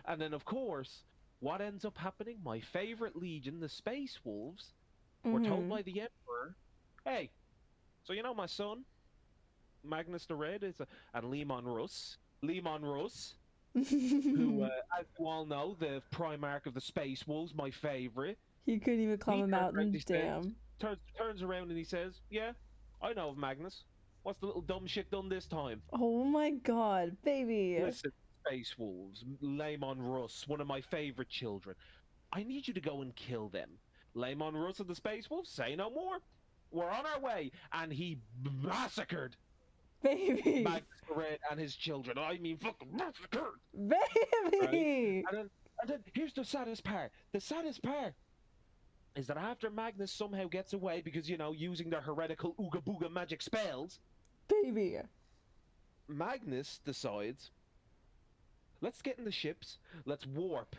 And then, of course, what ends up happening? My favorite legion, the Space Wolves, were told by the Emperor, hey, so you know my son, Magnus the Red, and Lemon Russ, who, as you all know, the Primarch of the Space Wolves, my favorite. He couldn't even climb a mountain, damn. Turns around and he says, yeah, I know of Magnus. What's the little dumb shit done this time? Oh my god, baby. Listen, Space Wolves, Lemon Russ, one of my favorite children. I need you to go and kill them. Lemon Russ and the Space Wolves, say no more. We're on our way. And he massacred baby Magnus the Red and his children. I mean, fucking massacred. Baby. Right? And then here's the saddest part. The saddest part is that after Magnus somehow gets away because, you know, using their heretical ooga booga magic spells, baby, Magnus decides, let's get in the ships, let's warp.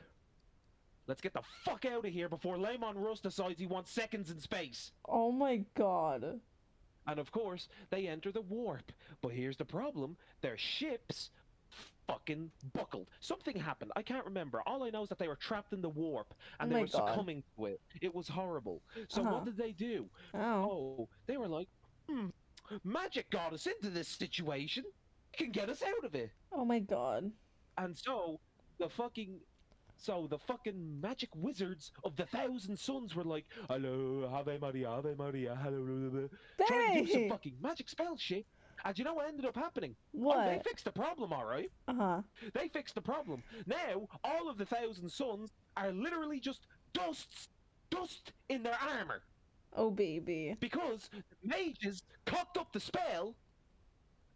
Let's get the fuck out of here before Lemon Russ decides he wants seconds in space. Oh my god. And of course, they enter the warp. But here's the problem. Their ships fucking buckled. Something happened. I can't remember. All I know is that they were trapped in the warp and they were succumbing to it. It was horrible. So what did they do? Oh, they were like, magic got us into this situation. It can get us out of it. Oh my god. And so the fucking magic wizards of the Thousand Suns were like, hello, Ave Maria, hello, trying to do some fucking magic spell shit. And you know what ended up happening? What? Oh, they fixed the problem, alright? They fixed the problem. Now, all of the Thousand Suns are literally just dust in their armor. Oh, baby. Because the mages cocked up the spell,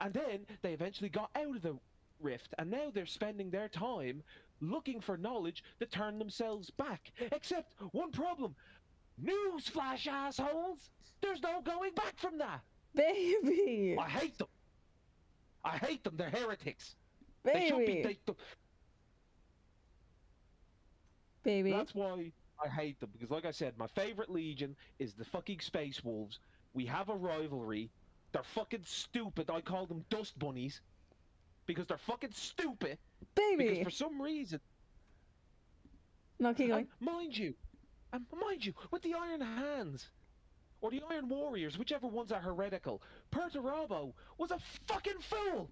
and then they eventually got out of the rift, and now they're spending their time looking for knowledge to turn themselves back. Except one problem. Newsflash, assholes! There's no going back from that! Baby! I hate them! They're heretics! Baby! They should be... Baby. That's why I hate them, because like I said, my favorite legion is the fucking Space Wolves. We have a rivalry. They're fucking stupid. I call them dust bunnies because they're fucking stupid. Baby. Because for some reason. No, keep going. Mind you, with the Iron Hands or the Iron Warriors, whichever ones are heretical, Perturabo was a fucking fool.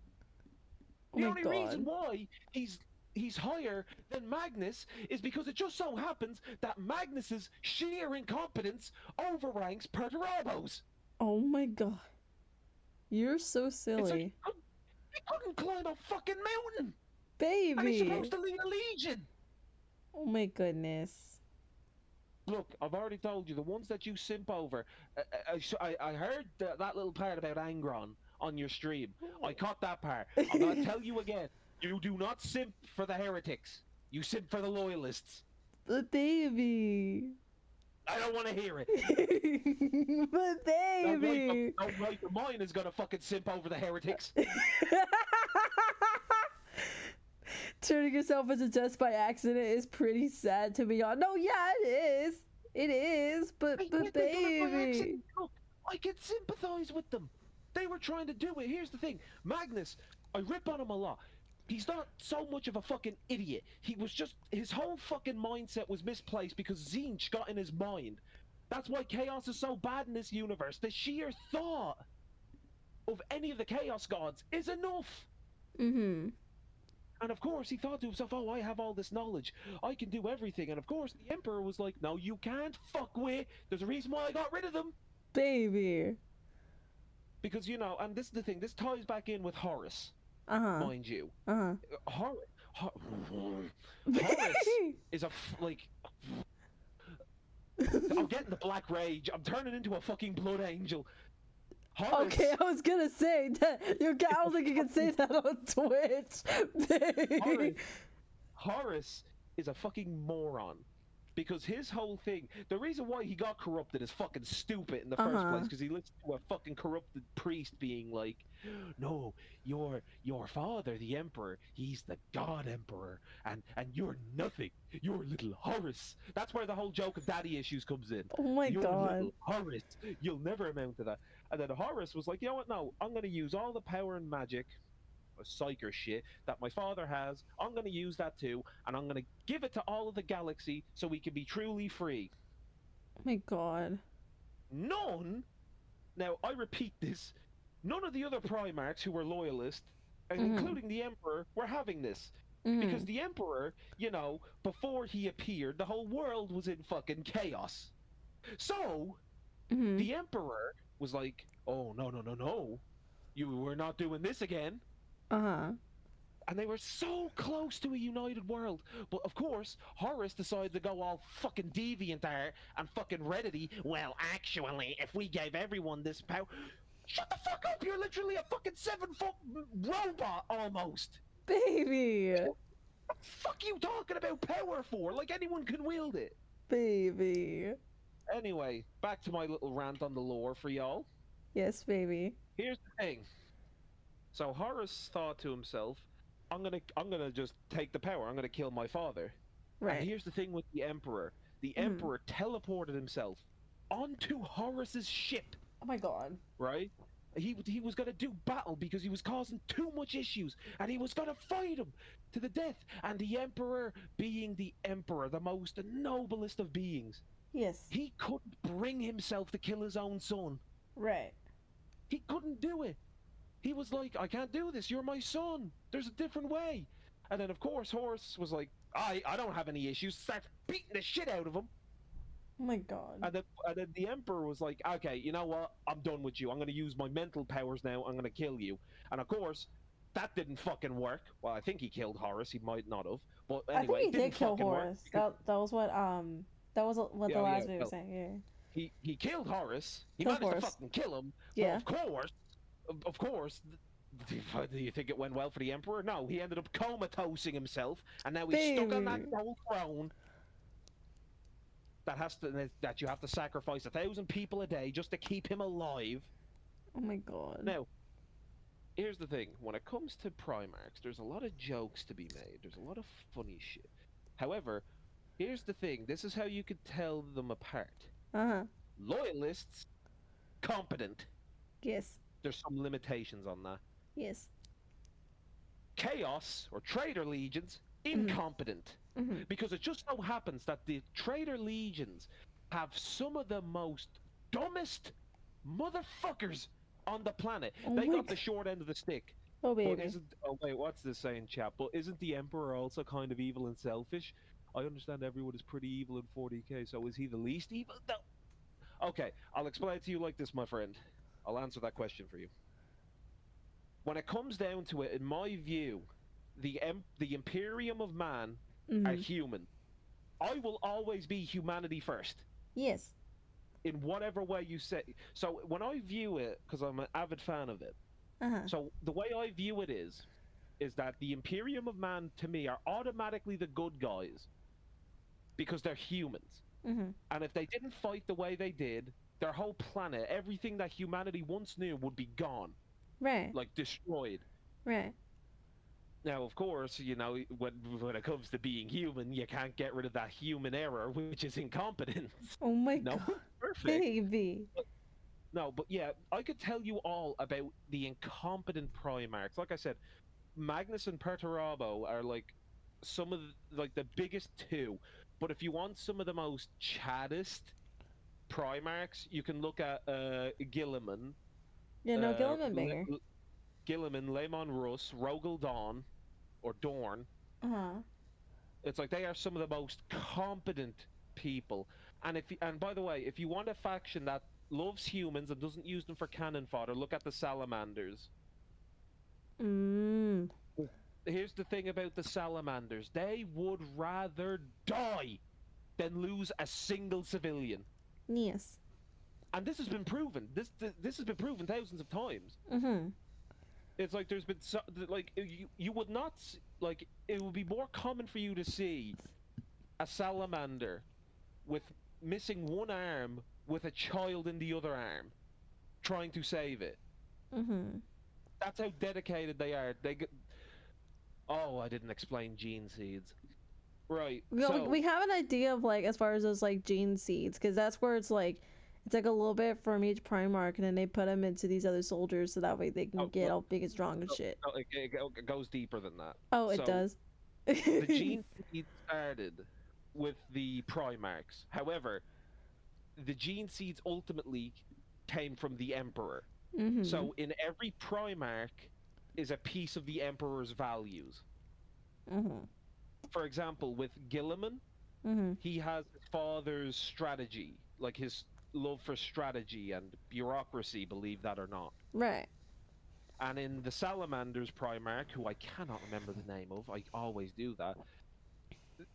Oh the my only God. reason why he's higher than Magnus is because it just so happens that Magnus's sheer incompetence overranks Perturabo's. Oh my God. You're so silly. Like, he couldn't climb a fucking mountain. Baby. And he's supposed to lead a legion. Oh my goodness. Look, I've already told you, the ones that you simp over, I heard that little part about Angron on your stream. I caught that part. I'm going to tell you again. You do not simp for the heretics. You simp for the loyalists. But baby. I don't want to hear it. But baby. Don't write the mine is going to fucking simp over the heretics. Turning yourself into dust by accident is pretty sad, to be honest. No, yeah, it is. It is, but baby. Look, I can sympathize with them. They were trying to do it. Here's the thing. Magnus, I rip on him a lot. He's not so much of a fucking idiot. He was just, his whole fucking mindset was misplaced because Tzeentch got in his mind. That's why chaos is so bad in this universe. The sheer thought of any of the chaos gods is enough. Mm-hmm. And of course, he thought to himself, oh, I have all this knowledge. I can do everything. And of course, the Emperor was like, no, you can't fuck with. There's a reason why I got rid of them. Baby. Because, you know, and this is the thing, this ties back in with Horus, mind you. Horus is a, like... I'm getting the black rage. I'm turning into a fucking blood angel. Horus, okay, I was gonna say that I don't think you can say that on Twitch. Horus is a fucking moron. Because his whole thing, the reason why he got corrupted is fucking stupid in the first place, because he listened to a fucking corrupted priest being like, no, your father, the Emperor, he's the God Emperor, and you're nothing. You're little Horus. That's where the whole joke of daddy issues comes in. Oh my God. Little Horus. You'll never amount to that. And then Horus was like, you know what, no, I'm going to use all the power and magic, psyker shit that my father has. I'm going to use that too, and I'm going to give it to all of the galaxy so we can be truly free. Oh my God. None, now I repeat this, none of the other Primarchs who were loyalist, including the Emperor, were having this. Because the Emperor, you know, before he appeared, the whole world was in fucking chaos. So, the Emperor was like, oh, no. We're not doing this again. And they were so close to a united world. But of course, Horus decided to go all fucking deviant there and fucking Reddity. Well, actually, if we gave everyone this power... Shut the fuck up! You're literally a fucking 7-foot robot, almost! Baby! What the fuck you talking about power for? Like anyone can wield it. Baby. Anyway, back to my little rant on the lore for y'all. Yes, baby. Here's the thing. So Horus thought to himself, I'm gonna just take the power. I'm gonna kill my father. Right. And here's the thing with the Emperor. The Emperor teleported himself onto Horus's ship. Oh my God. Right? He was gonna do battle because he was causing too much issues, and he was gonna fight him to the death. And the Emperor, being the Emperor, the most noblest of beings, yes, he couldn't bring himself to kill his own son. Right. He couldn't do it. He was like, I can't do this. You're my son. There's a different way. And then, of course, Horus was like, I don't have any issues. Starts beating the shit out of him. Oh my God. And then the Emperor was like, okay, you know what? I'm done with you. I'm going to use my mental powers now. I'm going to kill you. And of course, that didn't fucking work. Well, I think he killed Horus. He might not have. But anyway, I think he did kill Horus. That was what the last video was saying. Yeah. He killed Horus. He managed to fucking kill him. Yeah. But of course, do you think it went well for the Emperor? No, he ended up comatosing himself, and now he's stuck on that gold throne. That you have to sacrifice 1,000 people a day just to keep him alive. Oh my God. Now, here's the thing. When it comes to Primarchs, there's a lot of jokes to be made. There's a lot of funny shit. However, Here's the thing. This is how you could tell them apart. Loyalists, competent. Yes. There's some limitations on that. Yes. Chaos or traitor legions, incompetent. Because it just so happens that the traitor legions have some of the most dumbest motherfuckers on the planet. They got the short end of the stick. Oh, baby. Oh, wait, what's this saying, chap? But isn't the Emperor also kind of evil and selfish? I understand everyone is pretty evil in 40k, so is he the least evil? No. Okay, I'll explain it to you like this, my friend. I'll answer that question for you. When it comes down to it, in my view, the Imperium of Man are human. I will always be humanity first. Yes. In whatever way you say. So when I view it, because I'm an avid fan of it, so the way I view it is that the Imperium of Man, to me, are automatically the good guys because they're humans. And if they didn't fight the way they did, their whole planet, everything that humanity once knew would be gone. Right. Like, destroyed. Right. Now, of course, you know, when it comes to being human, you can't get rid of that human error, which is incompetence. Oh my god. Perfect. Baby. But yeah, I could tell you all about the incompetent Primarchs. Like I said, Magnus and Perturabo are like some of the biggest two. But if you want some of the most chaddest Primarchs, you can look at Gilliman. Yeah, no, Gilliman banger. Gilliman, Lemon Russ, Rogel Dawn, or Dorn. It's like they are some of the most competent people. And by the way, if you want a faction that loves humans and doesn't use them for cannon fodder, look at the Salamanders. Here's the thing about the Salamanders. They would rather die than lose a single civilian. Yes. And this has been proven. This has been proven thousands of times. It's like there's been you would not it would be more common for you to see a salamander with missing one arm with a child in the other arm trying to save it. That's how dedicated they are. Oh, I didn't explain gene seeds. Right. We have an idea of as far as those gene seeds, because that's where it's like a little bit from each Primarch, and then they put them into these other soldiers so that way they can get all big and strong and shit. It goes deeper than that. Oh, it does. The gene seed started with the Primarchs. However, the gene seeds ultimately came from the Emperor. So in every Primarch is a piece of the Emperor's values. For example, with Gilliman, he has his father's strategy, like his love for strategy and bureaucracy, believe that or not. Right. And in the Salamanders Primarch, who I cannot remember the name of, I always do that,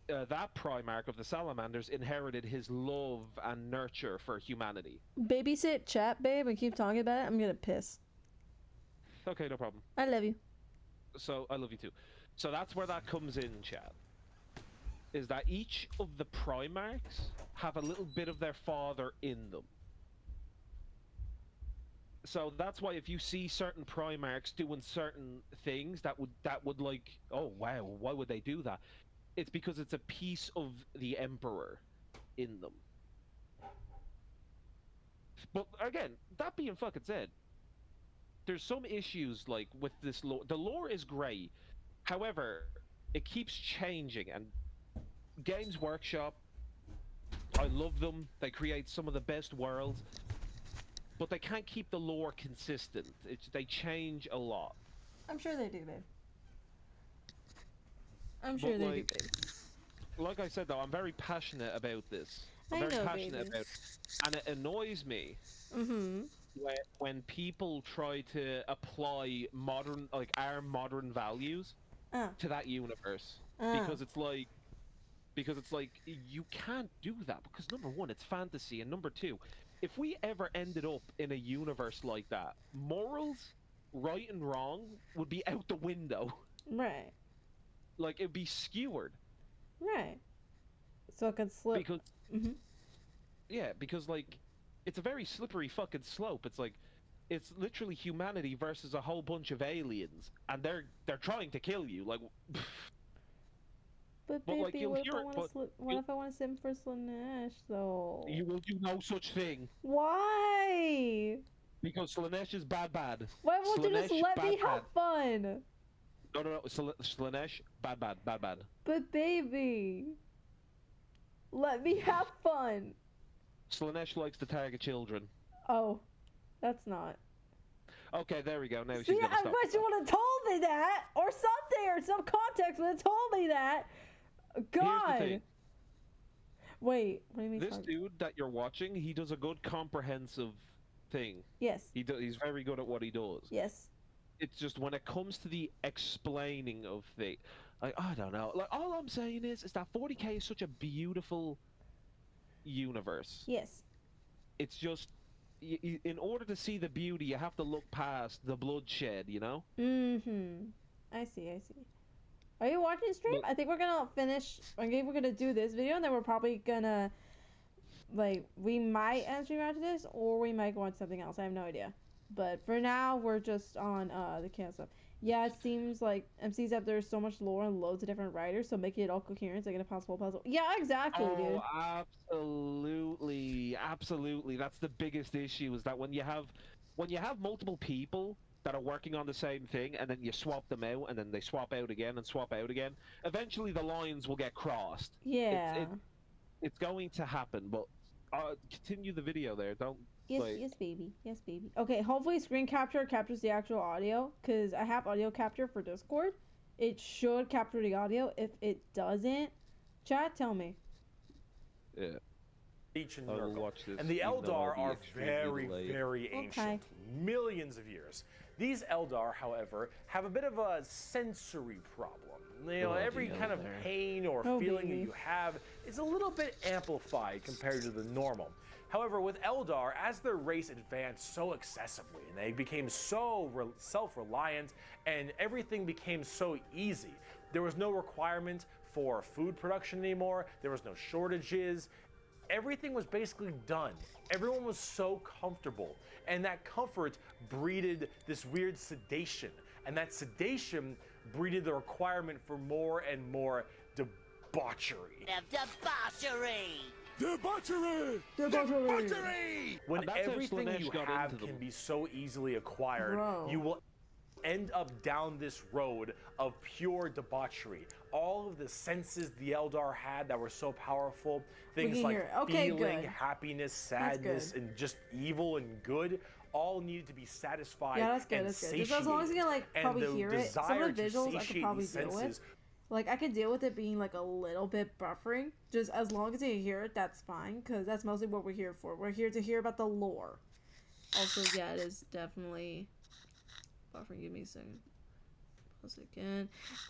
that Primarch of the Salamanders inherited his love and nurture for humanity. Babysit chat, babe, and keep talking about it. I'm gonna piss. Okay, no problem. I love you. So, I love you too. So that's where that comes in, chat. Is that each of the Primarchs have a little bit of their father in them. So that's why if you see certain Primarchs doing certain things that would like, oh wow, why would they do that? It's because it's a piece of the Emperor in them. But again, that being fucking said, there's some issues like with this lore. The lore is great. However, it keeps changing, and Games Workshop, I love them. They create some of the best worlds, but they can't keep the lore consistent. They change a lot. I'm sure they do, babe. I'm sure they do, babe. Like I said, though, I'm very passionate about this. I know, very passionate baby. about it. And it annoys me when people try to apply modern, our modern values to that universe. Because it's like, you can't do that, because number one, it's fantasy, and number two, if we ever ended up in a universe like that, morals, right and wrong, would be out the window. Right. Like, it'd be skewered. Right. So it can slip. Because, yeah, because, like, it's a very slippery fucking slope. It's like, it's literally humanity versus a whole bunch of aliens, and they're trying to kill you. Like, But But, like, baby, you'll what if hear I it, want but to what if I want to sim for Slanesh though? you will do no such thing. Why? Because Slanesh is bad. Why won't you just Slanesh, let me bad. have fun? No. Slanesh, bad. But baby, let me have fun. Slanesh likes to target children. Oh, that's not. Okay, there we go. Now See, she's gonna I stop. bet you would have told me that, or something, or some context would have told me that. God. Here's the thing. Wait, what do you mean? This dude that you're watching, he does a good comprehensive thing. Yes. He's very good at what he does. Yes. It's just when it comes to the explaining of things, like, I don't know. Like, all I'm saying is that 40K is such a beautiful universe. Yes. It's just, in order to see the beauty, you have to look past the bloodshed, you know? Mm-hmm. I see. Are you watching the stream? I think we're gonna finish. I think we're gonna do this video, and then we're probably gonna, like, we might end stream after this, or we might go on something else. I have no idea. But for now, we're just on the camp stuff. Yeah, it seems like MC said there's so much lore and loads of different writers, so making it all coherent is like an impossible puzzle. Yeah, exactly, dude. Oh, absolutely. That's the biggest issue, is that when you have multiple people that are working on the same thing, and then you swap them out, and then they swap out again and swap out again, eventually the lines will get crossed. Yeah. It's going to happen, but continue the video there. Don't. Yes, baby. Okay, hopefully screen capture captures the actual audio, because I have audio capture for Discord. It should capture the audio. If it doesn't, chat, tell me. Yeah. And I will Nurgle. watch this, And the even though Eldar I'll be are extremely delayed. very ancient, millions of years. These Eldar, however, have a bit of a sensory problem. You know, every kind of pain or feeling that you have is a little bit amplified compared to the normal. However, with Eldar, as their race advanced so excessively, and they became so self-reliant, and everything became so easy, there was no requirement for food production anymore, there was no shortages, everything was basically done. Everyone was so comfortable, and that comfort breeded this weird sedation, and that sedation breeded the requirement for more and more debauchery. Debauchery! When everything you have can be so easily acquired, you will end up down this road of pure debauchery. All of the senses the Eldar had that were so powerful, things like feeling, happiness, sadness, and just evil and good, all needed to be satisfied and satiated. Just as long as you can, like, probably hear it. Some of the visuals I could probably deal with. Like, I could deal with it being, like, a little bit buffering. Just as long as you hear it, that's fine. Because that's mostly what we're here for. We're here to hear about the lore. Also, yeah, it is definitely buffering. Give me a second. Pause again.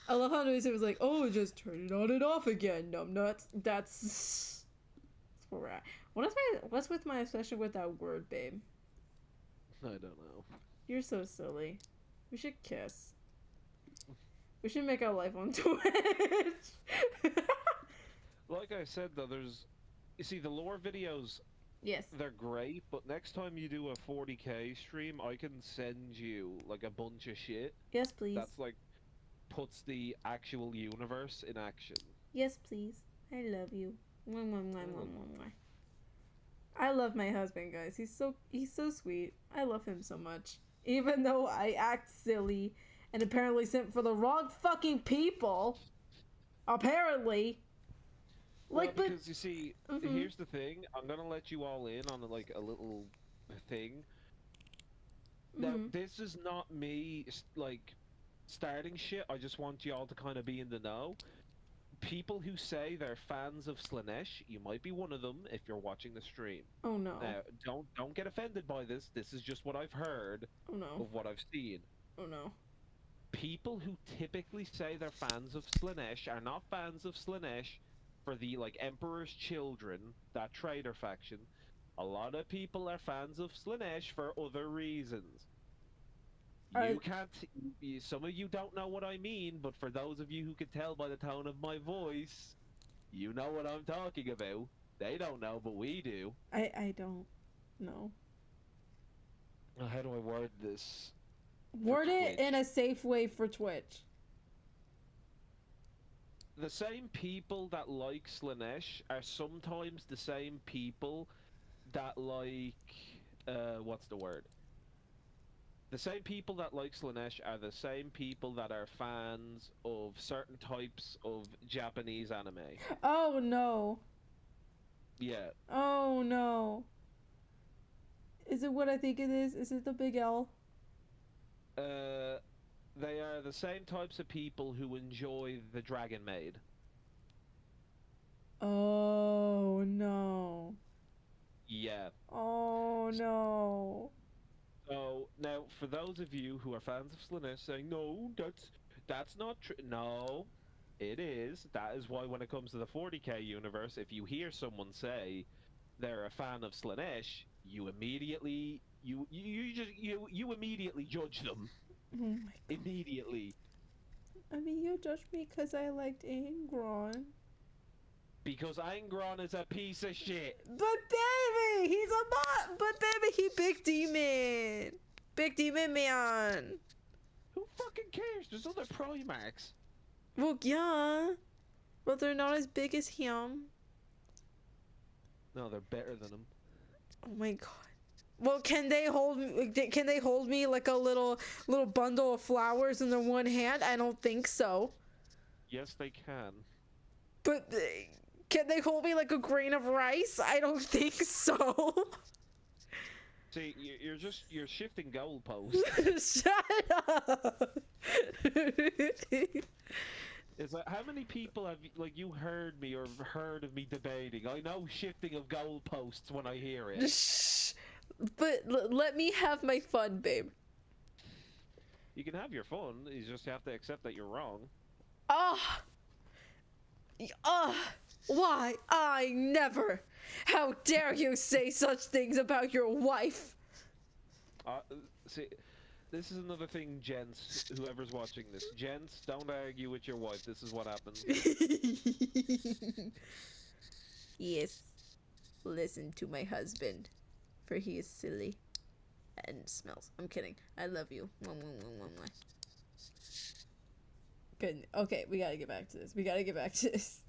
I love how Noise was like, oh, just turn it on and off again, numbnuts. That's where we're at. What's with my obsession with that word, babe? I don't know. You're so silly. We should kiss. We should make our life on Twitch. Like I said, though, you see, the lore videos, yes, they're great, but next time you do a 40K stream, I can send you, like, a bunch of shit. Yes, please. That's, like, puts the actual universe in action. Yes, please. I love you. Mwah, mwah, mwah, mwah, mwah, mwah. I love my husband, guys. He's so sweet. I love him so much. Even though I act silly and apparently sent for the wrong fucking people. Apparently. Like, well, because you see, here's the thing. I'm gonna let you all in on, like, a little thing. Now, this is not me, like, starting shit. I just want y'all to kind of be in the know. People who say they're fans of Slanesh, you might be one of them if you're watching the stream. Oh no. Now, don't get offended by this. This is just what I've heard of what I've seen. Oh no. People who typically say they're fans of Slanesh are not fans of Slanesh for the, like, Emperor's Children, that traitor faction. A lot of people are fans of Slanesh for other reasons. You can't. Some of you don't know what I mean, but for those of you who can tell by the tone of my voice, you know what I'm talking about. They don't know, but we do. I don't know. How do I word this? Word it in a safe way for Twitch. the same people that like Slaanesh are sometimes the same people that like, what's the word? The same people that like Slaanesh are the same people that are fans of certain types of Japanese anime. Oh no. Yeah. Oh no. Is it what I think it is? Is it the big L? They are the same types of people who enjoy the Dragon Maid. Oh no. Yeah. Oh no. So now, for those of you who are fans of Slaanesh saying, no, that's not true. No, it is. That is why when it comes to the 40k universe, if you hear someone say they're a fan of Slaanesh, you immediately you immediately judge them. Oh my God. Immediately. I mean, you judged me because I liked Angron. Because Angron is a piece of shit. But baby, he's a bot. But baby, he big demon. Big demon man. Who fucking cares? There's other Primarchs. Well, yeah. But they're not as big as him. No, they're better than him. Oh my God. Well, can they hold me like a little bundle of flowers in their one hand? I don't think so. Yes, they can. But can they hold me like a grain of rice? I don't think so. See, you're shifting goalposts. Shut up. It's like, how many people have you heard me or heard of me debating? I know shifting of goalposts when I hear it. Shh. But let me have my fun, babe. You can have your fun. You just have to accept that you're wrong. Why? I never. How dare you say such things about your wife? See, this is another thing, gents, whoever's watching this. Gents, don't argue with your wife. This is what happens. Yes. Listen to my husband, for he is silly and smells. I'm kidding. I love you. Good. Okay, we gotta get back to this.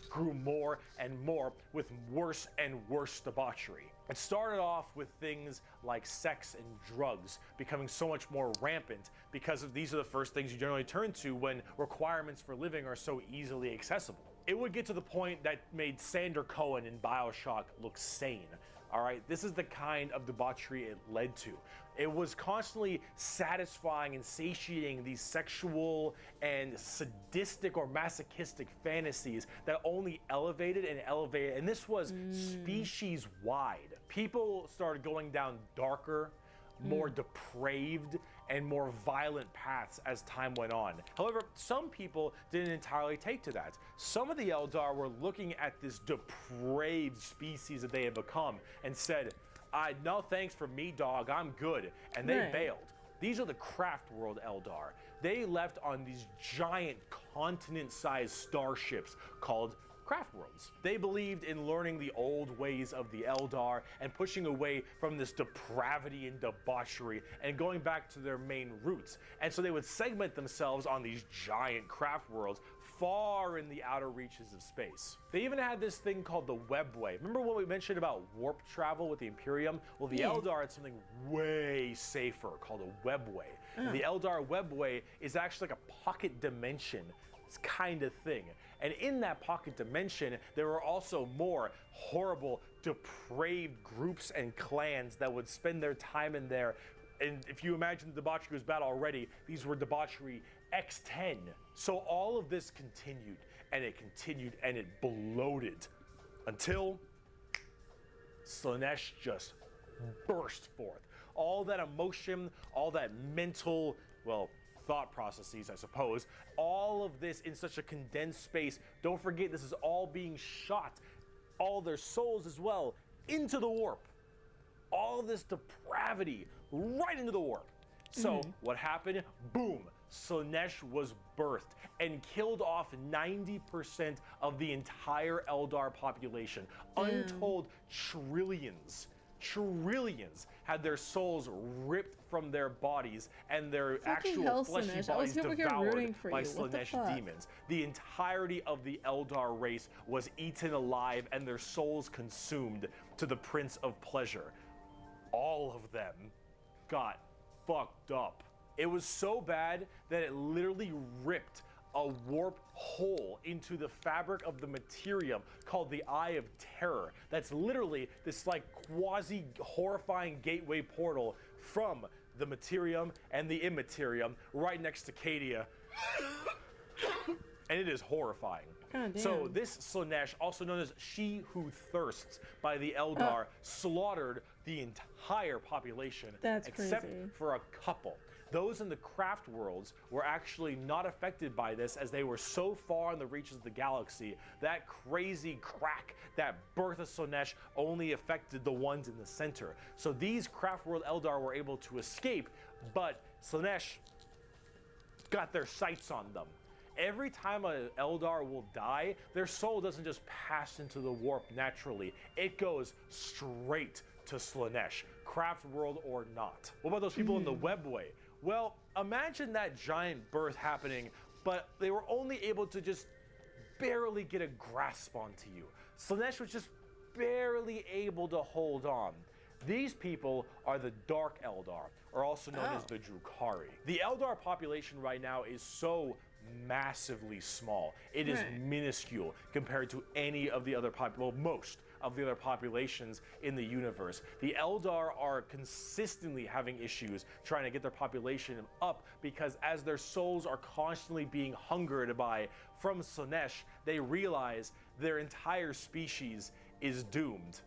Grew more and more with worse and worse debauchery. It started off with things like sex and drugs becoming so much more rampant because these are the first things you generally turn to when requirements for living are so easily accessible. It would get to the point that made Sander Cohen in BioShock look sane. All right, this is the kind of debauchery it led to. It was constantly satisfying and satiating these sexual and sadistic or masochistic fantasies that only elevated, and this was species-wide. People started going down darker, more depraved, and more violent paths as time went on. However, some people didn't entirely take to that. Some of the Eldar were looking at this depraved species that they had become and said, no thanks for me, dog, I'm good. And they bailed. These are the Craft World Eldar. They left on these giant continent-sized starships called Craft Worlds. They believed in learning the old ways of the Eldar and pushing away from this depravity and debauchery and going back to their main roots. And so they would segment themselves on these giant craft worlds far in the outer reaches of space. They even had this thing called the Webway. Remember what we mentioned about warp travel with the Imperium? Well, the Eldar had something way safer called a Webway. And the Eldar Webway is actually like a pocket dimension kind of thing. And in that pocket dimension, there were also more horrible, depraved groups and clans that would spend their time in there. And if you imagine the debauchery was bad already, these were debauchery X10. So all of this continued, and it bloated until Slaanesh just burst forth. All that emotion, all that mental, thought processes, I suppose, all of this in such a condensed space. Don't forget, this is all being shot, all their souls as well, into the warp. All this depravity right into the warp. So what happened? Boom, Slaanesh was birthed and killed off 90% of the entire Eldar population. Untold trillions trillions had their souls ripped from their bodies and their Fucking actual fleshy Slaanesh. I was bodies over here devoured rooting for by you. What the Slaanesh fuck? demons. The entirety of the Eldar race was eaten alive and their souls consumed to the Prince of Pleasure. All of them got fucked up. It was so bad that it literally ripped a warp hole into the fabric of the materium called the Eye of Terror. That's literally this like quasi horrifying gateway portal from the materium and the immaterium right next to Cadia. And it is horrifying. So this Slaanesh, also known as She Who Thirsts by the Eldar, slaughtered the entire population except for a couple. Those in the craft worlds were actually not affected by this as they were so far in the reaches of the galaxy. That crazy crack, that birth of Slaanesh only affected the ones in the center. So these craft world Eldar were able to escape, but Slaanesh got their sights on them. Every time an Eldar will die, their soul doesn't just pass into the warp naturally. It goes straight to Slaanesh, craft world or not. What about those people in the webway? Well, imagine that giant birth happening, but they were only able to just barely get a grasp onto you. Slaanesh was just barely able to hold on. These people are the Dark Eldar, or also known as the Drukhari. The Eldar population right now is so massively small. It is minuscule compared to any of the other most of the other populations in the universe. The Eldar are consistently having issues trying to get their population up because as their souls are constantly being hungered by from Slaanesh, they realize their entire species is doomed.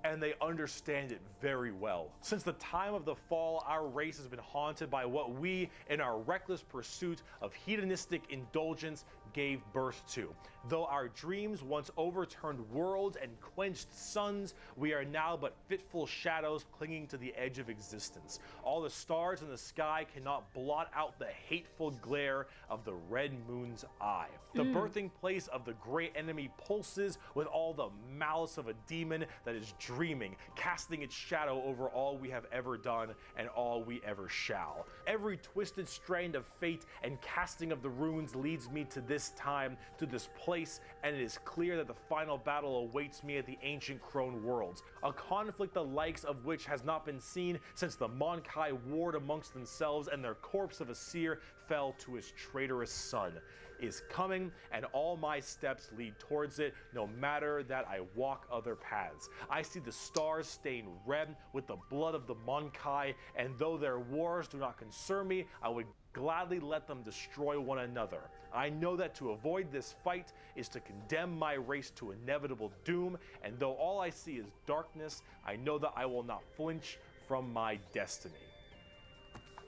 And they understand it very well. Since the time of the fall, our race has been haunted by what we, in our reckless pursuit of hedonistic indulgence, gave birth to. Though our dreams once overturned worlds and quenched suns, we are now but fitful shadows clinging to the edge of existence. All the stars in the sky cannot blot out the hateful glare of the red moon's eye. The birthing place of the great enemy pulses with all the malice of a demon that is dreaming, casting its shadow over all we have ever done and all we ever shall. Every twisted strand of fate and casting of the runes leads me to this time, to this place, and it is clear that the final battle awaits me at the ancient Crone worlds, a conflict the likes of which has not been seen since the Mon-Kai warred amongst themselves and their corpse of a seer fell to his traitorous son. Is coming, and all my steps lead towards it, no matter that I walk other paths. I see the stars stained red with the blood of the Mon-Kai, and though their wars do not concern me, I would gladly let them destroy one another. I know that to avoid this fight is to condemn my race to inevitable doom, and though all I see is darkness, I know that I will not flinch from my destiny.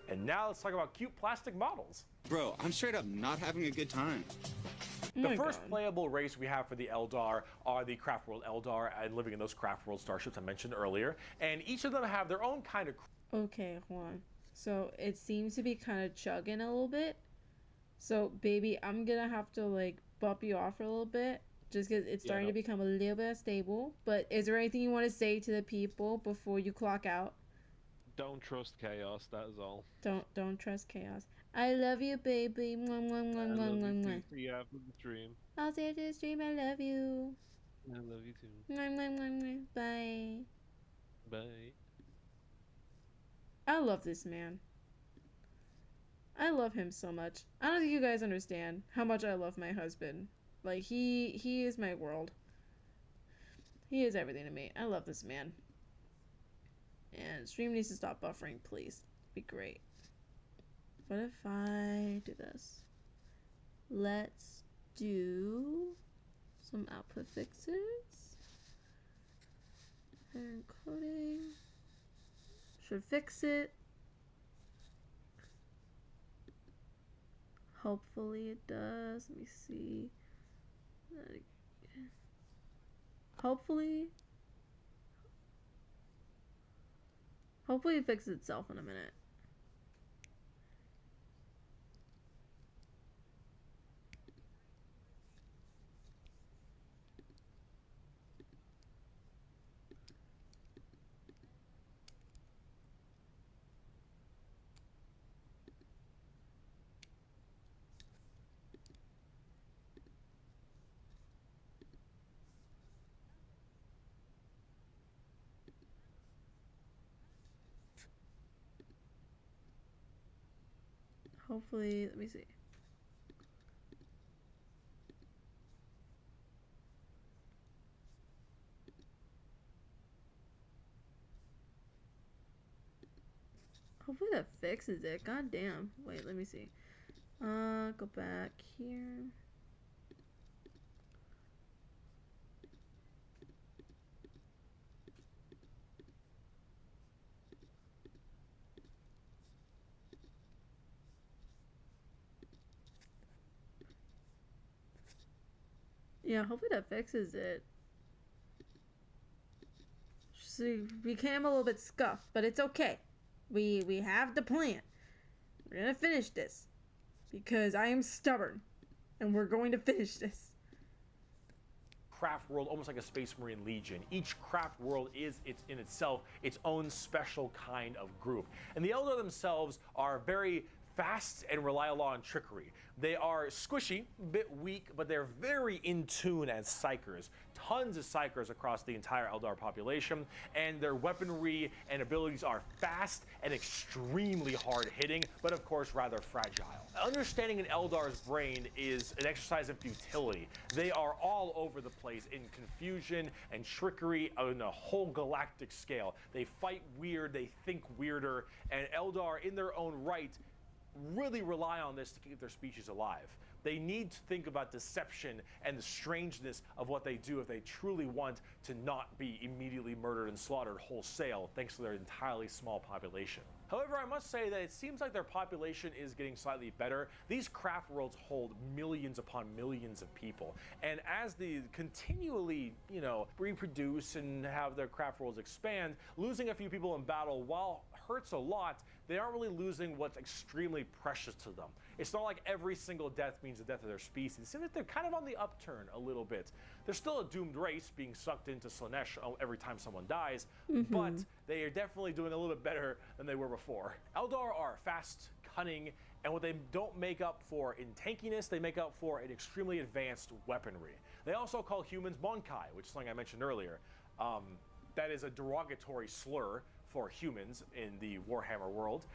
And now let's talk about cute plastic models. Bro, I'm straight up not having a good time. The first playable race we have for the Eldar are the Craft World Eldar and living in those Craft World starships I mentioned earlier. And each of them have their own kind of... Okay, hold on. So it seems to be kind of chugging a little bit. So, baby, I'm gonna have to, like, bump you off for a little bit. Just because it's starting to become a little bit unstable. But is there anything you want to say to the people before you clock out? Don't trust chaos, that is all. Don't trust chaos. I love you, baby. Mwah, mwah, mwah, mwah, mwah, mwah. See you after the stream. I'll see you after the stream. I love you. I love you too. Mwah, mwah, mwah, mwah. Bye. Bye. I love this man. I love him so much. I don't think you guys understand how much I love my husband. Like, he is my world. He is everything to me. I love this man. And stream needs to stop buffering, please. Be great. What if I do this? Let's do some output fixes. And encoding. Should fix it. Hopefully it does. Let me see. Hopefully it fixes itself in a minute. hopefully, let me see. Hopefully that fixes it. God damn. Wait, let me see. Go back here. Yeah, hopefully that fixes it. She became a little bit scuffed, but it's okay. We have the plan. We're gonna finish this because I am stubborn, and we're going to finish this. Craft world, almost like a Space Marine Legion. Each craft world is in itself its own special kind of group, and the Eldar themselves are very fast and rely a lot on trickery. They are squishy, a bit weak, but they're very in tune as psychers. Tons of psychers across the entire Eldar population, and their weaponry and abilities are fast and extremely hard hitting, but of course rather fragile. Understanding an Eldar's brain is an exercise in futility. They are all over the place in confusion and trickery on a whole galactic scale. They fight weird, they think weirder, and Eldar in their own right really rely on this to keep their species alive. They need to think about deception and the strangeness of what they do if they truly want to not be immediately murdered and slaughtered wholesale thanks to their entirely small population. However, I must say that it seems like their population is getting slightly better. These craft worlds hold millions upon millions of people, and as they continually, reproduce and have their craft worlds expand, losing a few people in battle, while hurts a lot, they aren't really losing what's extremely precious to them. It's not like every single death means the death of their species. It seems like they're kind of on the upturn a little bit. They're still a doomed race being sucked into Slaanesh every time someone dies, but they are definitely doing a little bit better than they were before. Eldar are fast, cunning, and what they don't make up for in tankiness, they make up for in extremely advanced weaponry. They also call humans Monkai, which is something I mentioned earlier. That is a derogatory slur for humans in the Warhammer world.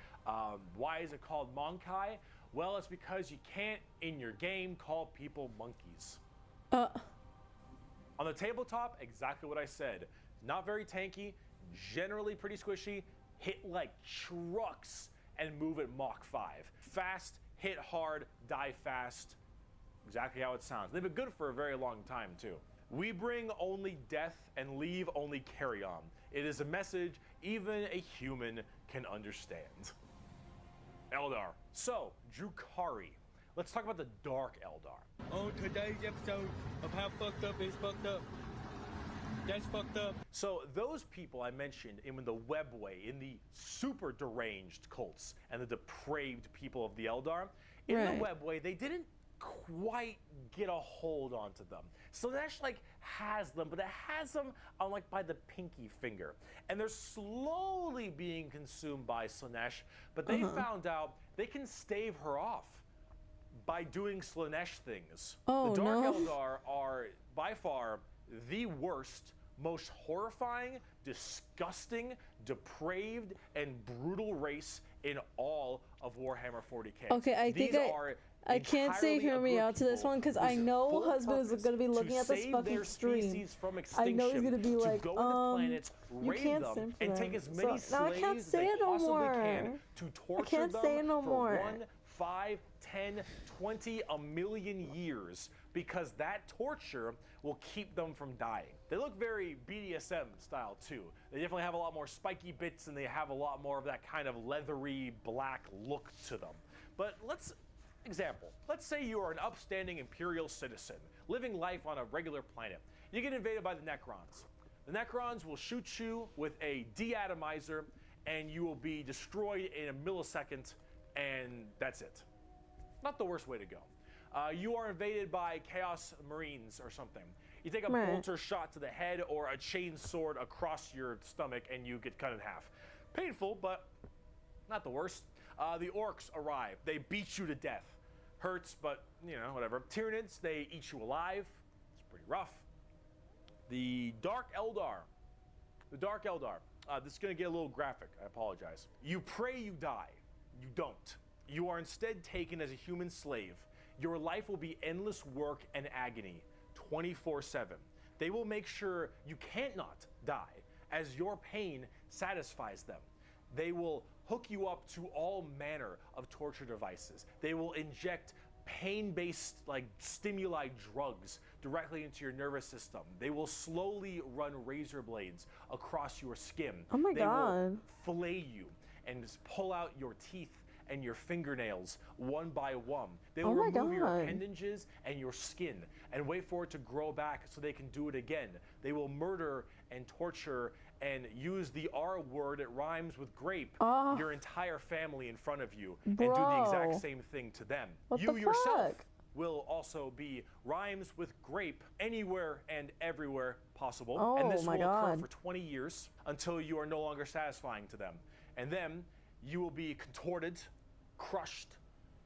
Why is it called Monkai? Well, it's because you can't, in your game, call people monkeys. On the tabletop, exactly what I said. Not very tanky, generally pretty squishy, hit like trucks, and move at Mach 5. Fast, hit hard, die fast. Exactly how it sounds. They've been good for a very long time, too. We bring only death and leave only carry on. It is a message even a human can understand. Eldar. So, Drukhari. Let's talk about the Dark Eldar. On today's episode of How Fucked Up is Fucked Up. That's fucked up. So those people I mentioned in the Webway, in the super deranged cults and the depraved people of the Eldar, in the Webway, they didn't quite get a hold onto them. Slaanesh has them, but it has them on by the pinky finger. And they're slowly being consumed by Slaanesh, but they found out they can stave her off by doing Slaanesh things. The Dark Eldar are by far the worst, most horrifying, disgusting, depraved, and brutal race in all of Warhammer 40k. Okay, I can't say hear me out to this one because I know husband is going to be looking at this fucking stream. I know he's going to be like, you can't sim for and them. take as many So, now I can't slaves as say they it no possibly more. can to torture I can't them say it no for more. 1, 5, 10, 20, a million years, because that torture will keep them from dying. They look very BDSM style too. They definitely have a lot more spiky bits and they have a lot more of that kind of leathery black look to them. But let's say you are an upstanding Imperial citizen, living life on a regular planet. You get invaded by the Necrons. The Necrons will shoot you with a deatomizer and you will be destroyed in a millisecond, and that's it. Not the worst way to go. You are invaded by Chaos Marines or something. You take a bolter shot to the head or a chain sword across your stomach and you get cut in half. Painful, but not the worst. The Orcs arrive. They beat you to death. Hurts, but whatever. Tyranids, they eat you alive. It's pretty rough. The Dark Eldar. This is gonna get a little graphic, I apologize. You pray you die. You don't. you are instead taken as a human slave. Your life will be endless work and agony, 24/7. They will make sure you can't not die, as your pain satisfies them. They will hook you up to all manner of torture devices. They will inject pain-based like stimuli drugs directly into your nervous system. They will slowly run razor blades across your skin. Oh my God. They will fillet you and just pull out your teeth and your fingernails one by one. They will remove your appendages and your skin and wait for it to grow back so they can do it again. They will murder and torture and use the R word, it rhymes with grape, your entire family in front of you and do the exact same thing to them. You yourself will also be rhymes with grape anywhere and everywhere possible. And this will occur for 20 years until you are no longer satisfying to them. And then you will be contorted, crushed,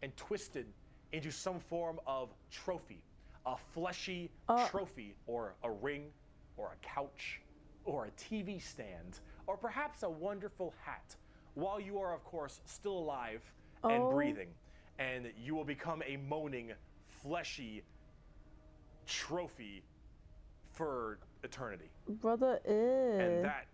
and twisted into some form of trophy, a fleshy trophy, or a ring, or a couch, or a TV stand, or perhaps a wonderful hat, while you are, of course, still alive and breathing. And you will become a moaning, fleshy trophy for eternity. Brother, And that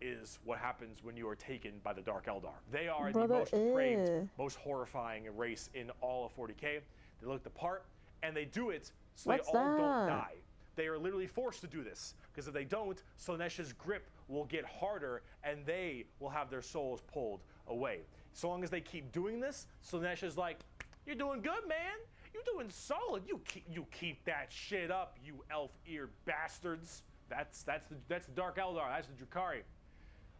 is what happens when you are taken by the Dark Eldar. They are the most depraved, most horrifying race in all of 40K. They look the part, and they do it so they all don't die. They are literally forced to do this, because if they don't, Slaanesh's grip will get harder, and they will have their souls pulled away. So long as they keep doing this, Slaanesh is like, "You're doing good, man. You're doing solid. You keep that shit up, you elf-eared bastards." That's the Dark Eldar. That's the Drukhari.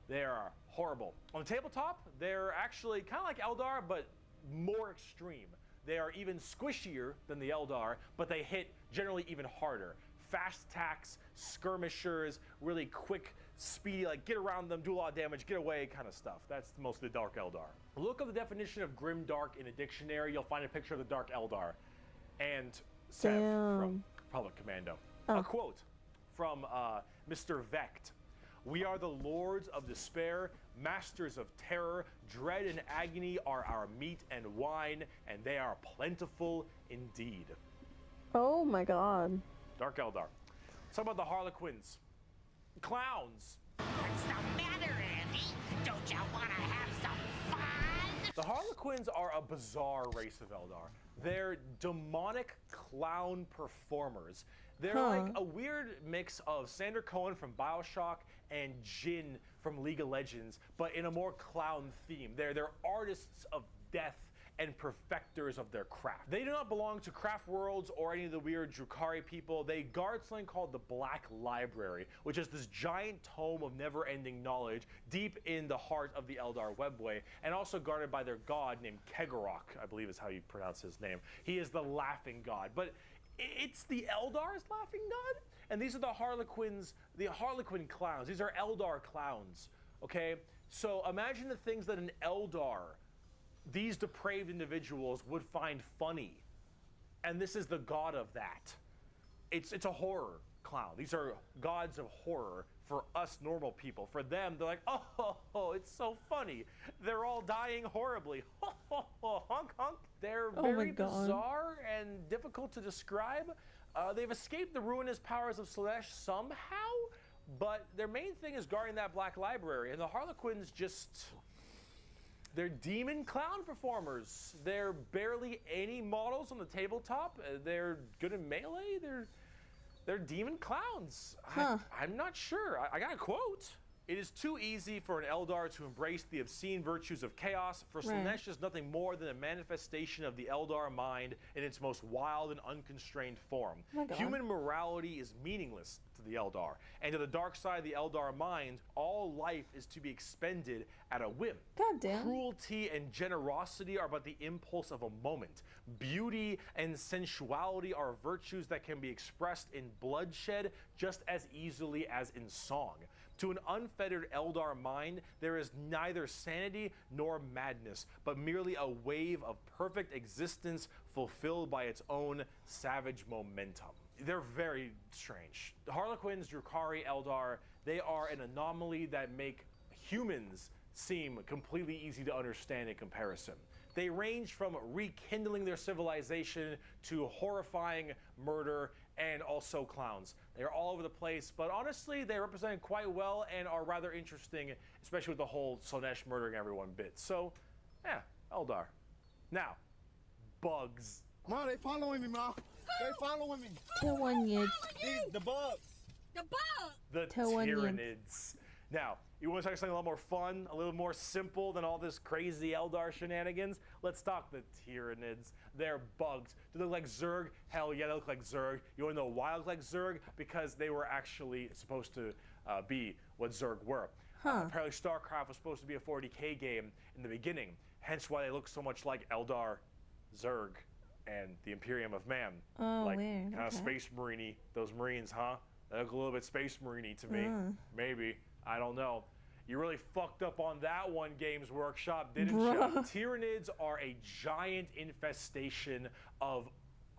They are horrible. On the tabletop, they're actually kind of like Eldar, but more extreme. They are even squishier than the Eldar, but they hit generally even harder. Fast attacks, skirmishers, really quick, speedy, like get around them, do a lot of damage, get away kind of stuff. That's mostly the Dark Eldar. Look up the definition of grim dark in a dictionary. You'll find a picture of the Dark Eldar. And Sev from Republic Commando. A quote from Mr. Vecht. "We are the lords of despair, masters of terror. Dread and agony are our meat and wine, and they are plentiful indeed." Oh my god. Dark Eldar. Let's talk about the Harlequins. Clowns. What's the matter, Andy? Don't you want to have some fun? The Harlequins are a bizarre race of Eldar. They're demonic clown performers. They're like a weird mix of Sander Cohen from BioShock and Jin from League of Legends, but in a more clown theme. They're artists of death and perfecters of their craft. They do not belong to Craft Worlds or any of the weird Drukhari people. They guard something called the Black Library, which is this giant tome of never-ending knowledge deep in the heart of the Eldar Webway, and also guarded by their god named Kegorok, I believe is how you pronounce his name. He is the laughing god, but it's the Eldar's laughing god? And these are the Harlequins, the Harlequin clowns. These are Eldar clowns, okay? So imagine the things that an Eldar, these depraved individuals, would find funny. And this is the god of that. It's a horror clown. These are gods of horror for us normal people. For them, they're like, oh, it's so funny. They're all dying horribly. Honk, honk. They're very bizarre and difficult to describe. They've escaped the ruinous powers of Slaanesh somehow, but their main thing is guarding that Black Library. And the Harlequins they're demon clown performers. They're barely any models on the tabletop. They're good in melee. They're demon clowns. I'm not sure. I got a quote. "It is too easy for an Eldar to embrace the obscene virtues of chaos, for Slaanesh is nothing more than a manifestation of the Eldar mind in its most wild and unconstrained form. Human morality is meaningless to the Eldar, and to the dark side of the Eldar mind, all life is to be expended at a whim. Cruelty and generosity are but the impulse of a moment. Beauty and sensuality are virtues that can be expressed in bloodshed just as easily as in song. To an unfettered Eldar mind, there is neither sanity nor madness, but merely a wave of perfect existence fulfilled by its own savage momentum." They're very strange. The Harlequins, Drukhari, Eldar, they are an anomaly that make humans seem completely easy to understand in comparison. They range from rekindling their civilization to horrifying murder and also clowns. They're all over the place, but honestly, they represent quite well and are rather interesting, especially with the whole Slaanesh murdering everyone bit. So, yeah, Eldar. Now, bugs. Ma, they following me, Ma. They following me. The bugs. The bugs. The Tyranids. Now, you want to talk something a lot more fun, a little more simple than all this crazy Eldar shenanigans? Let's talk the Tyranids. They're bugs. Do they look like Zerg? Hell yeah, they look like Zerg. You want to know why they look like Zerg? Because they were actually supposed to be what Zerg were. Apparently StarCraft was supposed to be a 40k game in the beginning, hence why they look so much like Eldar, Zerg, and the Imperium of Man. Like, weird. kind of Space Marine-y. Those Marines, huh? They look a little bit Space Marine-y to me. Maybe. I don't know. You really fucked up on that one, Games Workshop, didn't you? Tyranids are a giant infestation of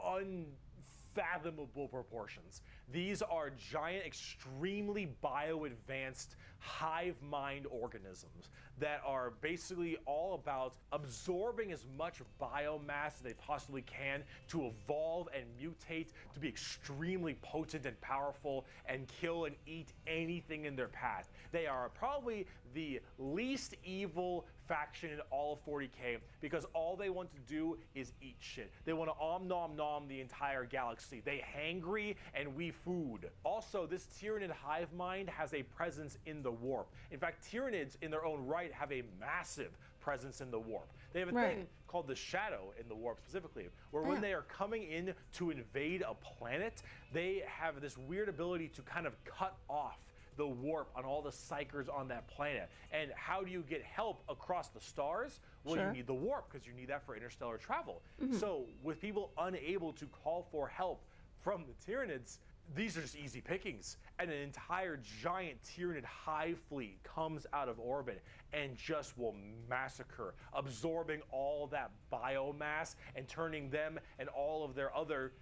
unfathomable proportions. These are giant, extremely bio-advanced hive mind organisms that are basically all about absorbing as much biomass as they possibly can to evolve and mutate to be extremely potent and powerful and kill and eat anything in their path. They are probably the least evil faction in all of 40k because all they want to do is eat shit. They want to nom nom the entire galaxy. They hangry and we food. Also, this Tyranid hive mind has a presence in the warp. In fact, Tyranids in their own right have a massive presence in the warp. They have a thing called the shadow in the warp specifically, where when they are coming in to invade a planet, they have this weird ability to kind of cut off the warp on all the psychers on that planet. And how do you get help across the stars? Well, you need the warp because you need that for interstellar travel. So with people unable to call for help from the Tyranids, these are just easy pickings. And an entire giant Tyranid hive fleet comes out of orbit and just will massacre, absorbing all that biomass and turning them and all of their other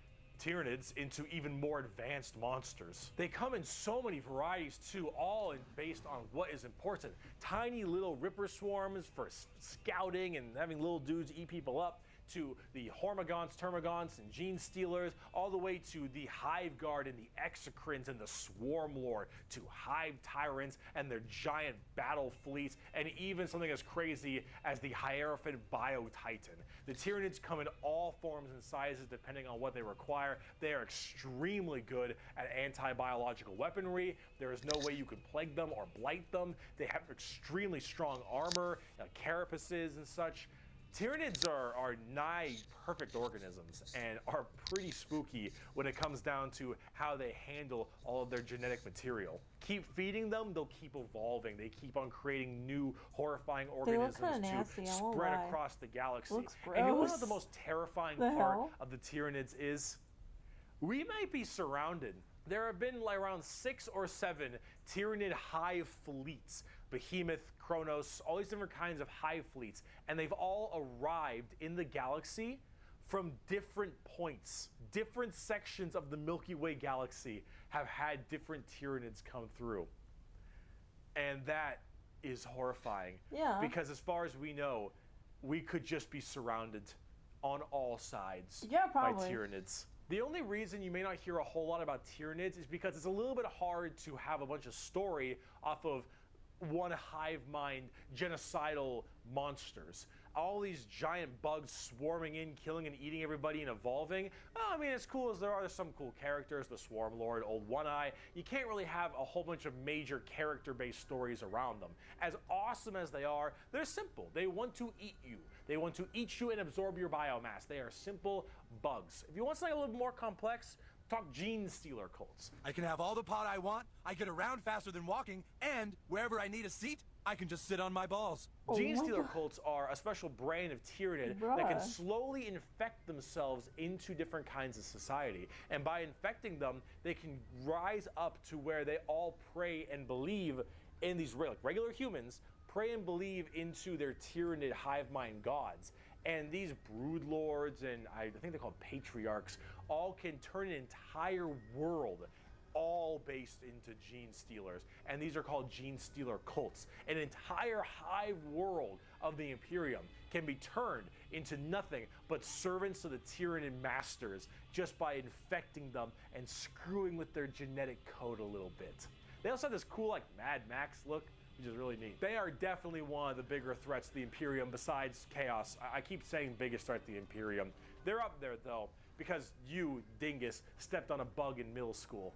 Tyranids into even more advanced monsters. They come in so many varieties too, all based on what is important. Tiny little ripper swarms for scouting and having little dudes eat people up, to the Hormigons, Termagants, and Gene Stealers, all the way to the Hive Guard and the Exocrines and the Swarm Lord, to Hive Tyrants and their giant battle fleets, and even something as crazy as the Hierophant Bio Titan. The Tyranids come in all forms and sizes depending on what they require. They are extremely good at anti-biological weaponry. There is no way you can plague them or blight them. They have extremely strong armor, carapaces and such. Tyranids are nigh perfect organisms and are pretty spooky when it comes down to how they handle all of their genetic material. Keep feeding them, they'll keep evolving. They keep on creating new horrifying organisms to spread across the galaxy. And you know what the most terrifying part of the Tyranids is? We might be surrounded. There have been like around 6 or 7 Tyranid hive fleets. Behemoth, Kronos, all these different kinds of hive fleets, and they've all arrived in the galaxy from different points. Different sections of the Milky Way galaxy have had different Tyranids come through. And that is horrifying. Yeah. Because as far as we know, we could just be surrounded on all sides by Tyranids. The only reason you may not hear a whole lot about Tyranids is because it's a little bit hard to have a bunch of story off of one hive mind genocidal monsters. All these giant bugs swarming in, killing and eating everybody and evolving. Oh, I mean, as cool as there are, there's some cool characters, the Swarm Lord, Old One Eye. You can't really have a whole bunch of major character-based stories around them. As awesome as they are, they're simple. They want to eat you. They want to eat you and absorb your biomass. They are simple bugs. If you want something a little more complex, talk Gene Stealer cults. I can have all the pot I want, I get around faster than walking, and wherever I need a seat, I can just sit on my balls. Gene Stealer cults are a special brand of Tyranid that can slowly infect themselves into different kinds of society. And by infecting them, they can rise up to where they all pray and believe in these regular humans, pray and believe into their Tyranid hive mind gods. And these brood lords and I think they're called patriarchs all can turn an entire world all based into gene stealers, and these are called gene stealer cults. An entire hive world of the Imperium can be turned into nothing but servants of the Tyranid masters just by infecting them and screwing with their genetic code a little bit. They also have this cool like Mad Max look, which is really neat. They are definitely one of the bigger threats to the Imperium besides Chaos. I keep saying biggest threat to the Imperium. They're up there though, because you, dingus, stepped on a bug in middle school.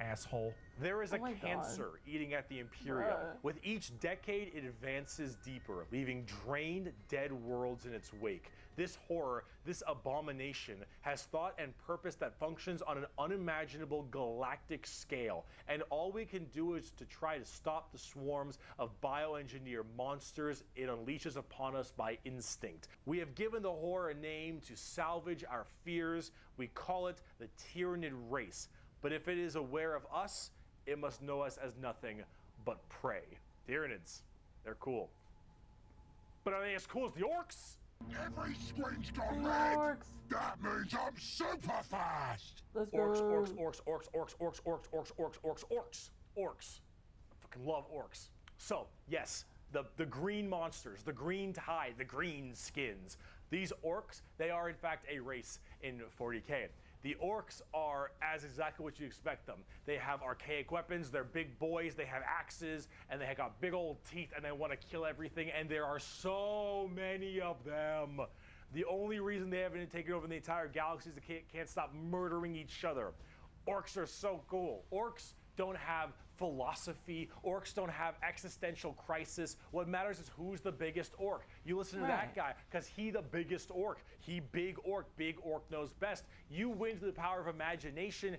Asshole. There is a cancer eating at the Imperium. With each decade, it advances deeper, leaving drained, dead worlds in its wake. This horror, this abomination, has thought and purpose that functions on an unimaginable galactic scale. And all we can do is to try to stop the swarms of bioengineered monsters it unleashes upon us by instinct. We have given the horror a name to salvage our fears. We call it the Tyranid race. But if it is aware of us, it must know us as nothing but prey. Tyranids, they're cool. But are they as cool as the orcs? Every screen's gone red! That means I'm super fast! Let's Orcs, go. orcs, orcs, orcs, orcs, orcs, orcs, orcs, orcs, orcs, orcs. I fucking love orcs. So, yes, the green monsters, the green tide, the green skins. These orcs, they are in fact a race in 40K. The orcs are as exactly what you expect them. They have archaic weapons, they're big boys, they have axes, and they have got big old teeth, and they want to kill everything, and there are so many of them. The only reason they haven't taken over the entire galaxy is they can't stop murdering each other. Orcs are so cool. Orcs don't have philosophy. Orcs don't have existential crisis. What matters is who's the biggest orc. You listen to that guy because he the biggest orc. He big orc knows best. You win through the power of imagination.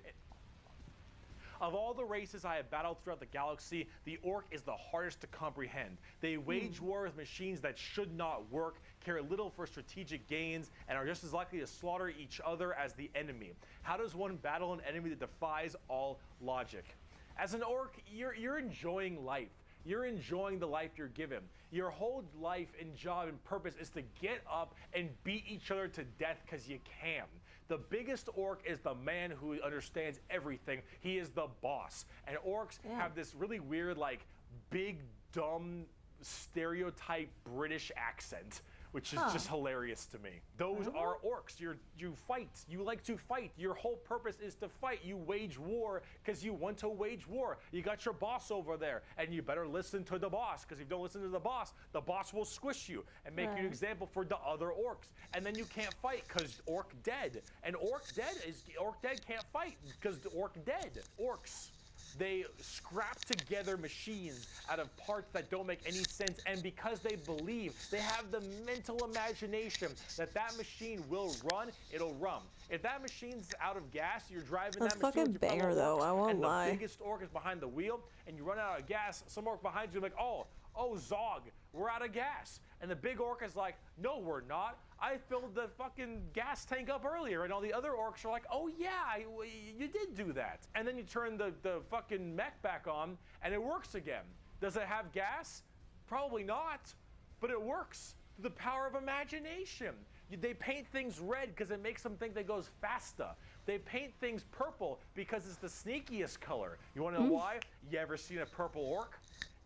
Of all the races I have battled throughout the galaxy, the orc is the hardest to comprehend. They wage war with machines that should not work, care little for strategic gains, and are just as likely to slaughter each other as the enemy. How does one battle an enemy that defies all logic? As an orc, you're enjoying life. You're enjoying the life you're given. Your whole life and job and purpose is to get up and beat each other to death because you can. The biggest orc is the man who understands everything. He is the boss. And orcs have this really weird, like, big, dumb, stereotype British accent, which is just hilarious to me. Those are orcs. You fight. You like to fight. Your whole purpose is to fight. You wage war because you want to wage war. You got your boss over there, and you better listen to the boss, because if you don't listen to the boss will squish you and make you an example for the other orcs. And then you can't fight because orc dead. And orc dead can't fight because the orc dead. Orcs. They scrap together machines out of parts that don't make any sense, and because they believe, they have the mental imagination that that machine will run, it'll run. If that machine's out of gas, you're driving that machine with your fellow banger though, orcs, I won't and lie. the biggest orc is behind the wheel, and you run out of gas, some orc behind you like, oh Zog, we're out of gas. And the big orc is like, no, we're not. I filled the fucking gas tank up earlier. And all the other orcs are like, oh yeah, you did do that. And then you turn the fucking mech back on and it works again. Does it have gas? Probably not, but it works through the power of imagination. They paint things red because it makes them think that goes faster. They paint things purple because it's the sneakiest color. You wanna know why? You ever seen a purple orc?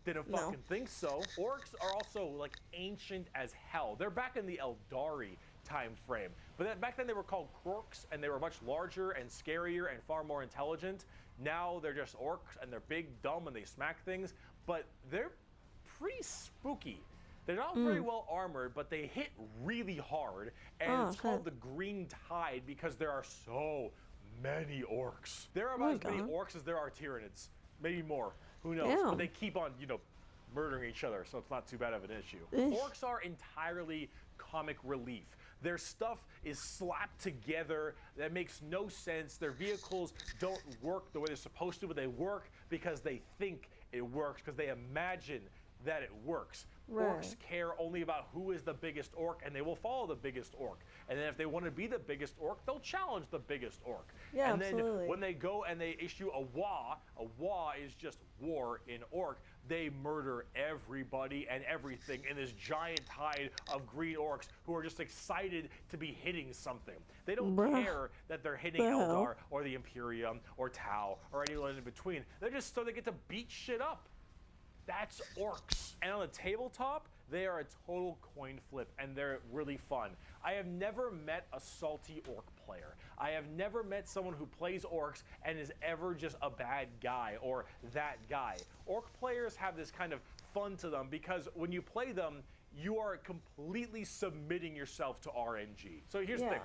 Didn't fucking think so. Orcs are also like ancient as hell. They're back in the Eldari time frame. But back then they were called Krorks, and they were much larger and scarier and far more intelligent. Now they're just orcs, and they're big, dumb, and they smack things. But they're pretty spooky. They're not very well armored, but they hit really hard. And it's called the Green Tide because there are so many orcs. There are about as many orcs as there are Tyranids. Maybe more. Who knows? But they keep on, murdering each other, so it's not too bad of an issue. Orcs are entirely comic relief. Their stuff is slapped together. That makes no sense. Their vehicles don't work the way they're supposed to, but they work because they think it works, because they imagine that it works. Orcs care only about who is the biggest orc, and they will follow the biggest orc. And then if they want to be the biggest orc, they'll challenge the biggest orc. And then when they go and they issue a wa is just war in orc, they murder everybody and everything in this giant tide of green orcs who are just excited to be hitting something. They don't care that they're hitting Eldar or the Imperium or Tau or anyone in between. They're just so they get to beat shit up. That's orcs. And on the tabletop, they are a total coin flip, and they're really fun. I have never met a salty orc player. I have never met someone who plays orcs and is ever just a bad guy or that guy. Orc players have this kind of fun to them because when you play them, you are completely submitting yourself to RNG. So here's the thing.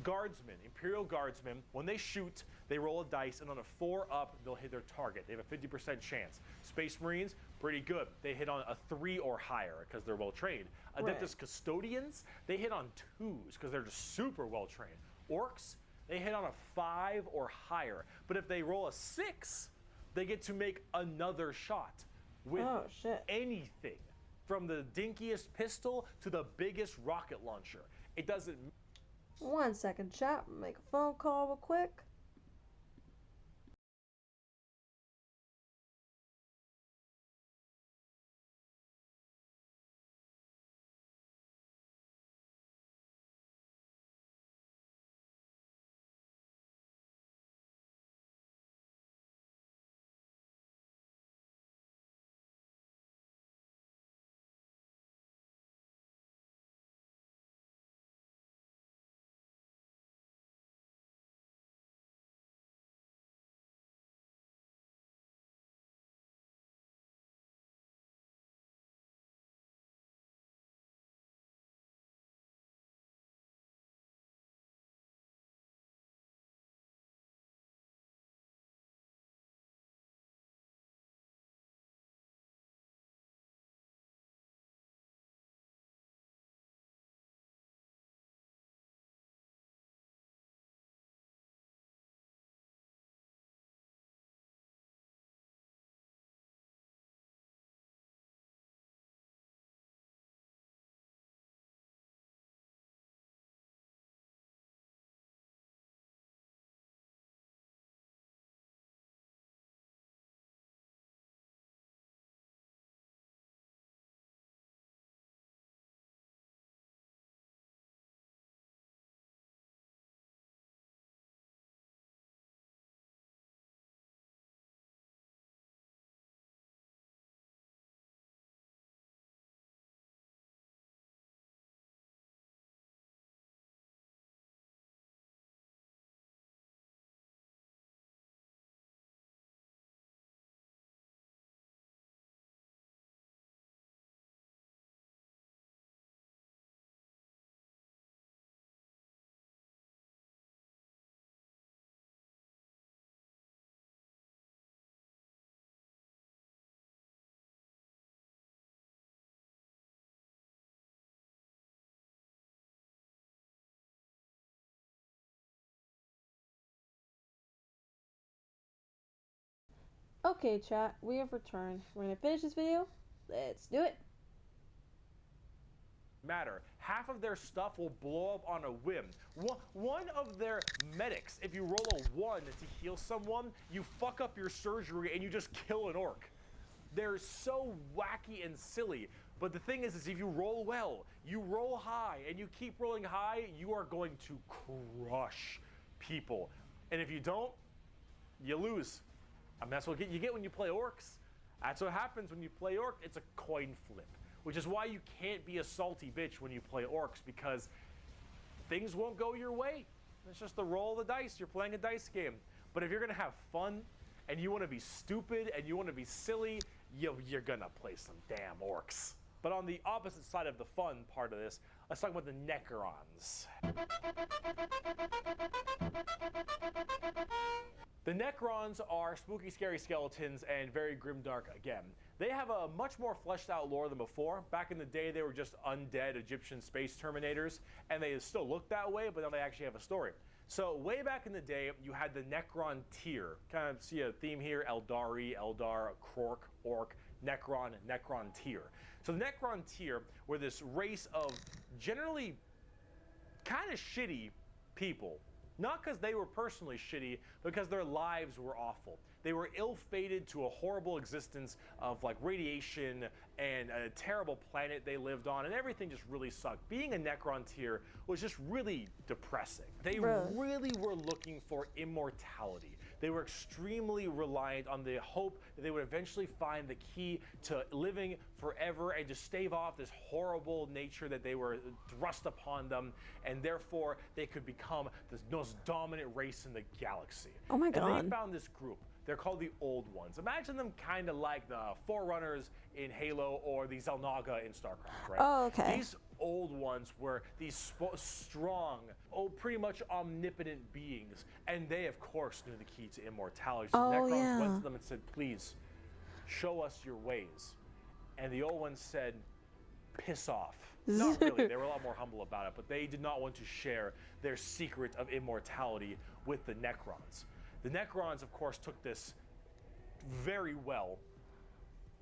Guardsmen, Imperial Guardsmen, when they shoot, they roll a dice, and on a 4 up, they'll hit their target. They have a 50% chance. Space Marines, pretty good. They hit on a 3 or higher because they're well trained. Adeptus Custodians, they hit on 2s because they're just super well trained. Orcs, they hit on a 5 or higher. But if they roll a 6, they get to make another shot with anything, from the dinkiest pistol to the biggest rocket launcher. It doesn't. 1 second, chat. Make a phone call real quick. Okay, chat, we have returned. We're gonna finish this video. Let's do it. Matter. Half of their stuff will blow up on a whim. One of their medics, if you roll a 1 to heal someone, you fuck up your surgery and you just kill an orc. They're so wacky and silly. But the thing is if you roll well, you roll high, and you keep rolling high, you are going to crush people. And if you don't, you lose. I mean, that's what you get when you play orcs. That's what happens when you play orc. It's a coin flip, which is why you can't be a salty bitch when you play orcs, because things won't go your way. It's just the roll of the dice. You're playing a dice game. But if you're gonna have fun and you want to be stupid and you want to be silly, you're gonna play some damn orcs. But on the opposite side of the fun part of this, let's talk about the Necrons. The Necrons are spooky, scary skeletons and very grimdark again. They have a much more fleshed out lore than before. Back in the day, they were just undead Egyptian space terminators, and they still look that way, but now they actually have a story. So way back in the day, you had the Necron tier. Kind of see a theme here: Eldari, Eldar, Krork, Orc, Necron, Necron tier. So the Necron tier were this race of generally kind of shitty people. Not because they were personally shitty, because their lives were awful. They were ill-fated to a horrible existence of like radiation and a terrible planet they lived on, and everything just really sucked. Being a Necrontyr was just really depressing. They really were looking for immortality. They were extremely reliant on the hope that they would eventually find the key to living forever and to stave off this horrible nature that they were thrust upon them, and therefore they could become the most dominant race in the galaxy. Oh my God. And they found this group. They're called the Old Ones. Imagine them kind of like the Forerunners in Halo or the Xel'Naga in StarCraft, right? Oh, okay. These Old Ones were these strong, pretty much omnipotent beings, and they, of course, knew the key to immortality. So the Necrons went to them and said, please, show us your ways. And the Old Ones said, piss off. Not really, they were a lot more humble about it, but they did not want to share their secret of immortality with the Necrons. The Necrons, of course, took this very well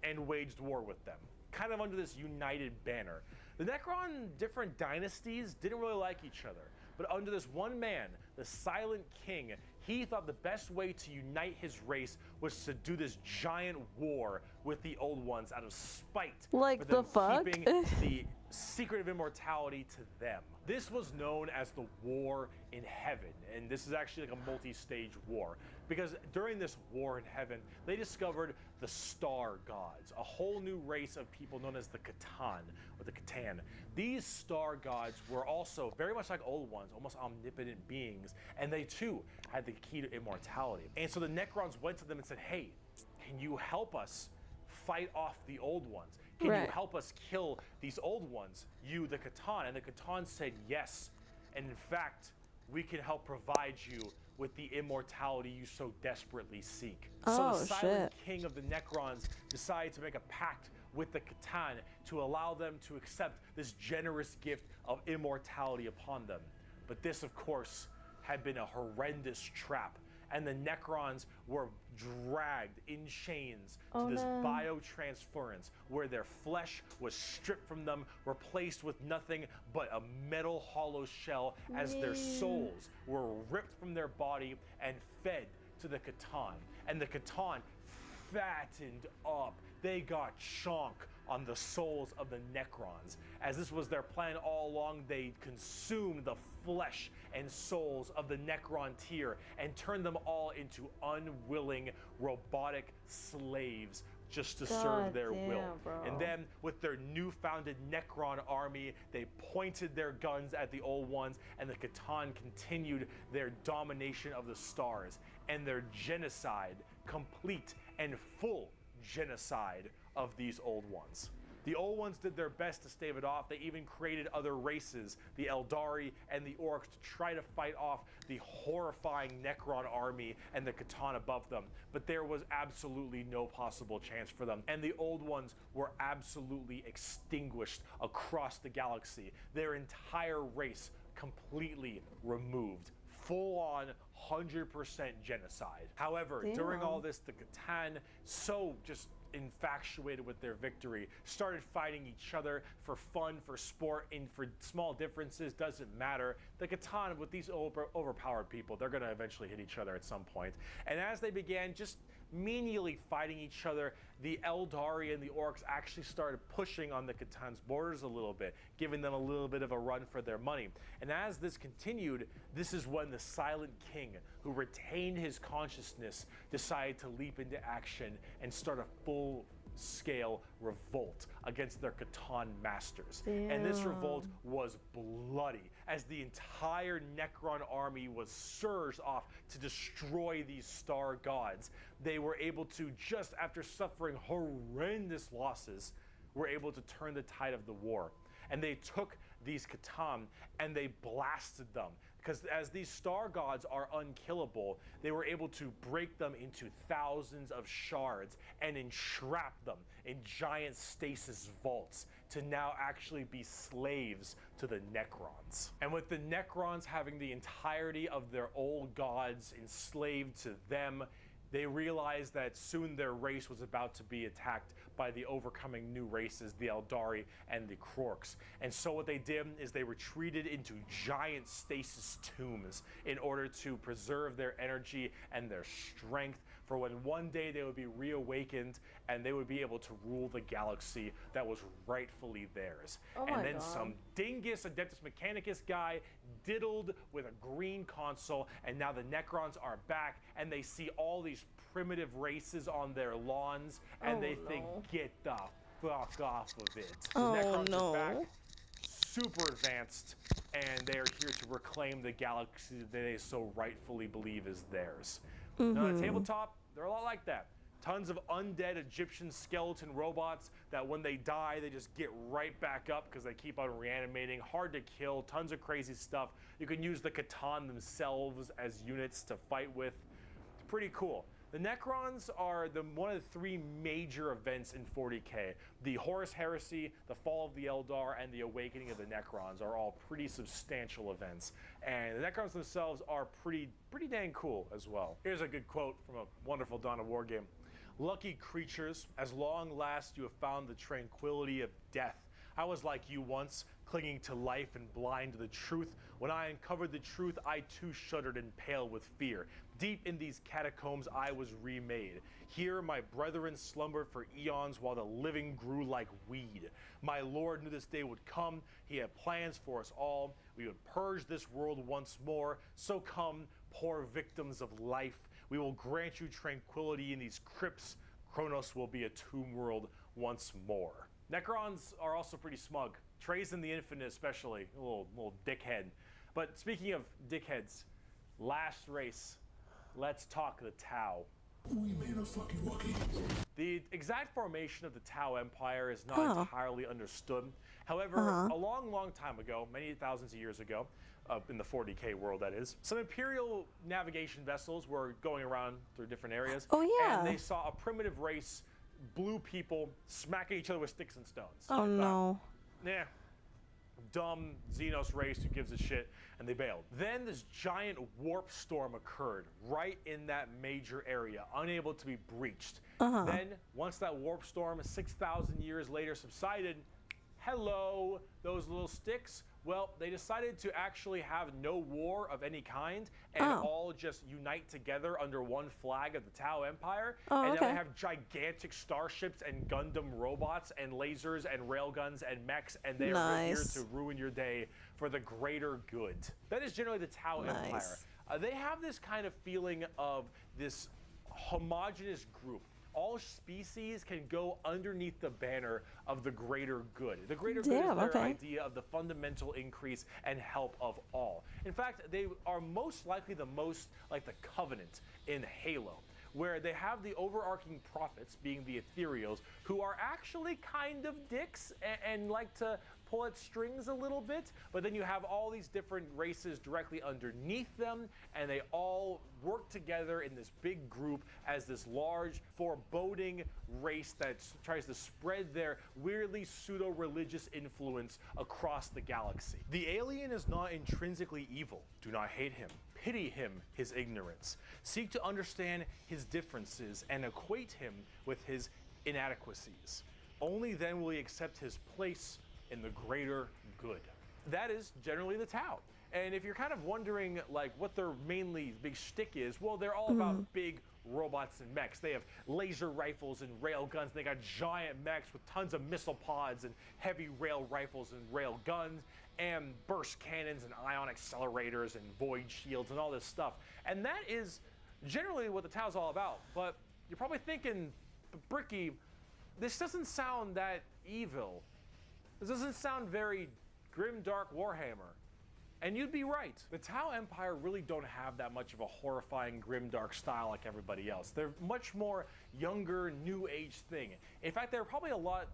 and waged war with them, kind of under this united banner. The Necron different dynasties didn't really like each other, but under this one man, the Silent King, he thought the best way to unite his race was to do this giant war with the Old Ones out of spite like for them keeping the secret of immortality to them. This was known as the War in Heaven, and this is actually like a multi-stage war, because during this war in heaven, they discovered the Star Gods, a whole new race of people known as the Catan, or the Catan. These Star Gods were also very much like Old Ones, almost omnipotent beings, and they too had the key to immortality. And so the Necrons went to them and said, hey, can you help us fight off the Old Ones? Can you help us kill these Old Ones, you, the Catan? And the Catan said yes. And in fact, we can help provide you with the immortality you so desperately seek. So the Silent King of the Necrons decided to make a pact with the Catan to allow them to accept this generous gift of immortality upon them. But this, of course, had been a horrendous trap, and the Necrons were dragged in chains to this biotransference, where their flesh was stripped from them, replaced with nothing but a metal hollow shell, as their souls were ripped from their body and fed to the Catan. And the Catan fattened up. They got chonk on the souls of the Necrons. As this was their plan all along, they consumed the flesh and souls of the Necrontyr and turned them all into unwilling robotic slaves just to serve their will. And then with their newfounded Necron army, they pointed their guns at the Old Ones, and the Catan continued their domination of the stars and their genocide, complete and full genocide of these Old Ones. The Old Ones did their best to stave it off. They even created other races, the Eldari and the Orcs, to try to fight off the horrifying Necron army and the Catan above them. But there was absolutely no possible chance for them. And the Old Ones were absolutely extinguished across the galaxy. Their entire race completely removed. Full on 100% genocide. However, during all this, the Catan, so just infatuated with their victory, started fighting each other for fun, for sport, and for small differences, doesn't matter. The Catan, with these overpowered people, they're gonna eventually hit each other at some point. And as they began just menially fighting each other, the Eldari and the Orcs actually started pushing on the Catan's borders a little bit, giving them a little bit of a run for their money. And as this continued, this is when the Silent King, who retained his consciousness, decided to leap into action and start a full-scale revolt against their Catan masters. And this revolt was bloody, as the entire Necron army was surged off to destroy these star gods. They were able to, just after suffering horrendous losses, were able to turn the tide of the war. And they took these Catan and they blasted them, because as these star gods are unkillable, they were able to break them into thousands of shards and entrap them in giant stasis vaults to now actually be slaves to the Necrons. And with the Necrons having the entirety of their old gods enslaved to them, they realized that soon their race was about to be attacked by the overcoming new races, the Eldari and the Krorks. And so what they did is they retreated into giant stasis tombs in order to preserve their energy and their strength for for when one day they would be reawakened and they would be able to rule the galaxy that was rightfully theirs. And then some dingus Adeptus Mechanicus guy diddled with a green console, and now the Necrons are back, and they see all these primitive races on their lawns, and they think, get the fuck off of it. The Necrons are back, super advanced, and they are here to reclaim the galaxy that they so rightfully believe is theirs. Now, on the tabletop, they're a lot like that. Tons of undead Egyptian skeleton robots that when they die, they just get right back up because they keep on reanimating. Hard to kill, tons of crazy stuff. You can use the Catan themselves as units to fight with. It's pretty cool. The Necrons are one of the three major events in 40K. The Horus Heresy, the Fall of the Eldar, and the Awakening of the Necrons are all pretty substantial events. And the Necrons themselves are pretty dang cool as well. Here's a good quote from a wonderful Dawn of War game. Lucky creatures, as long last you have found the tranquility of death. I was like you once, clinging to life and blind to the truth. When I uncovered the truth, I too shuddered and paled with fear. Deep in these catacombs, I was remade. Here, my brethren slumbered for eons while the living grew like weed. My Lord knew this day would come. He had plans for us all. We would purge this world once more. So come, poor victims of life. We will grant you tranquility in these crypts. Kronos will be a tomb world once more. Necrons are also pretty smug. Trazen the Infinite especially, a little dickhead. But speaking of dickheads, last race, let's talk the Tau. We made a fucking Wookiee. The exact formation of the Tau Empire is not entirely understood. However, a long time ago, many thousands of years ago, in the 40K world that is, some Imperial navigation vessels were going around through different areas. And they saw a primitive race, blue people, smacking each other with sticks and stones. Oh no. Nah. Dumb Xenos race who gives a shit, and they bailed. Then this giant warp storm occurred right in that major area, unable to be breached. Then, once that warp storm 6,000 years later subsided, hello, those little sticks. Well, they decided to actually have no war of any kind and all just unite together under one flag of the Tau Empire. And now they have gigantic starships and Gundam robots and lasers and railguns and mechs, and they are here to ruin your day for the greater good. That is generally the Tau Empire. They have this kind of feeling of this homogenous group. All species can go underneath the banner of the greater good. The greater good is their idea of the fundamental increase and help of all. In fact, they are most likely the most like the Covenant in Halo, where they have the overarching prophets, being the ethereals, who are actually kind of dicks and like to pull at strings a little bit, but then you have all these different races directly underneath them, and they all work together in this big group as this large, foreboding race that tries to spread their weirdly pseudo-religious influence across the galaxy. The alien is not intrinsically evil. Do not hate him. Pity him, his ignorance. Seek to understand his differences and equate him with his inadequacies. Only then will he accept his place in the greater good. That is generally the Tau. And if you're kind of wondering like what their mainly big shtick is, well, they're all about big robots and mechs. They have laser rifles and rail guns. They got giant mechs with tons of missile pods and heavy rail rifles and rail guns and burst cannons and ion accelerators and void shields and all this stuff. And that is generally what the Tau's all about. But you're probably thinking, Bricky, this doesn't sound that evil. This doesn't sound very grim, dark Warhammer. And you'd be right. The Tau Empire really don't have that much of a horrifying, grim, dark style like everybody else. They're much more younger, new age thing. In fact, they're probably a lot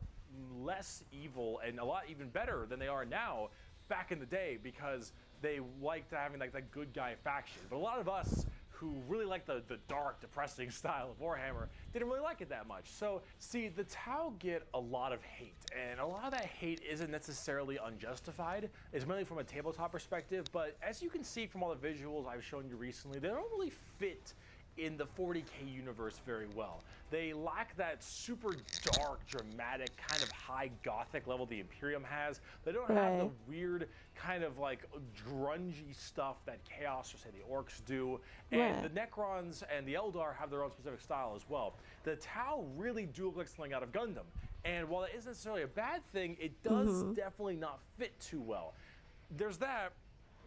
less evil and a lot even better than they are now back in the day, because they liked having like that good guy faction. But a lot of us who really like the dark, depressing style of Warhammer didn't really like it that much. So, see, the Tau get a lot of hate, and a lot of that hate isn't necessarily unjustified. It's mainly from a tabletop perspective, but as you can see from all the visuals I've shown you recently, they don't really fit in the 40K universe very well. They lack that super dark, dramatic, kind of high gothic level the Imperium has. They don't have the weird kind of like grungy stuff that Chaos or say the Orcs do. And the Necrons and the Eldar have their own specific style as well. The Tau really do look like something out of Gundam. And while it isn't necessarily a bad thing, it does definitely not fit too well. There's that.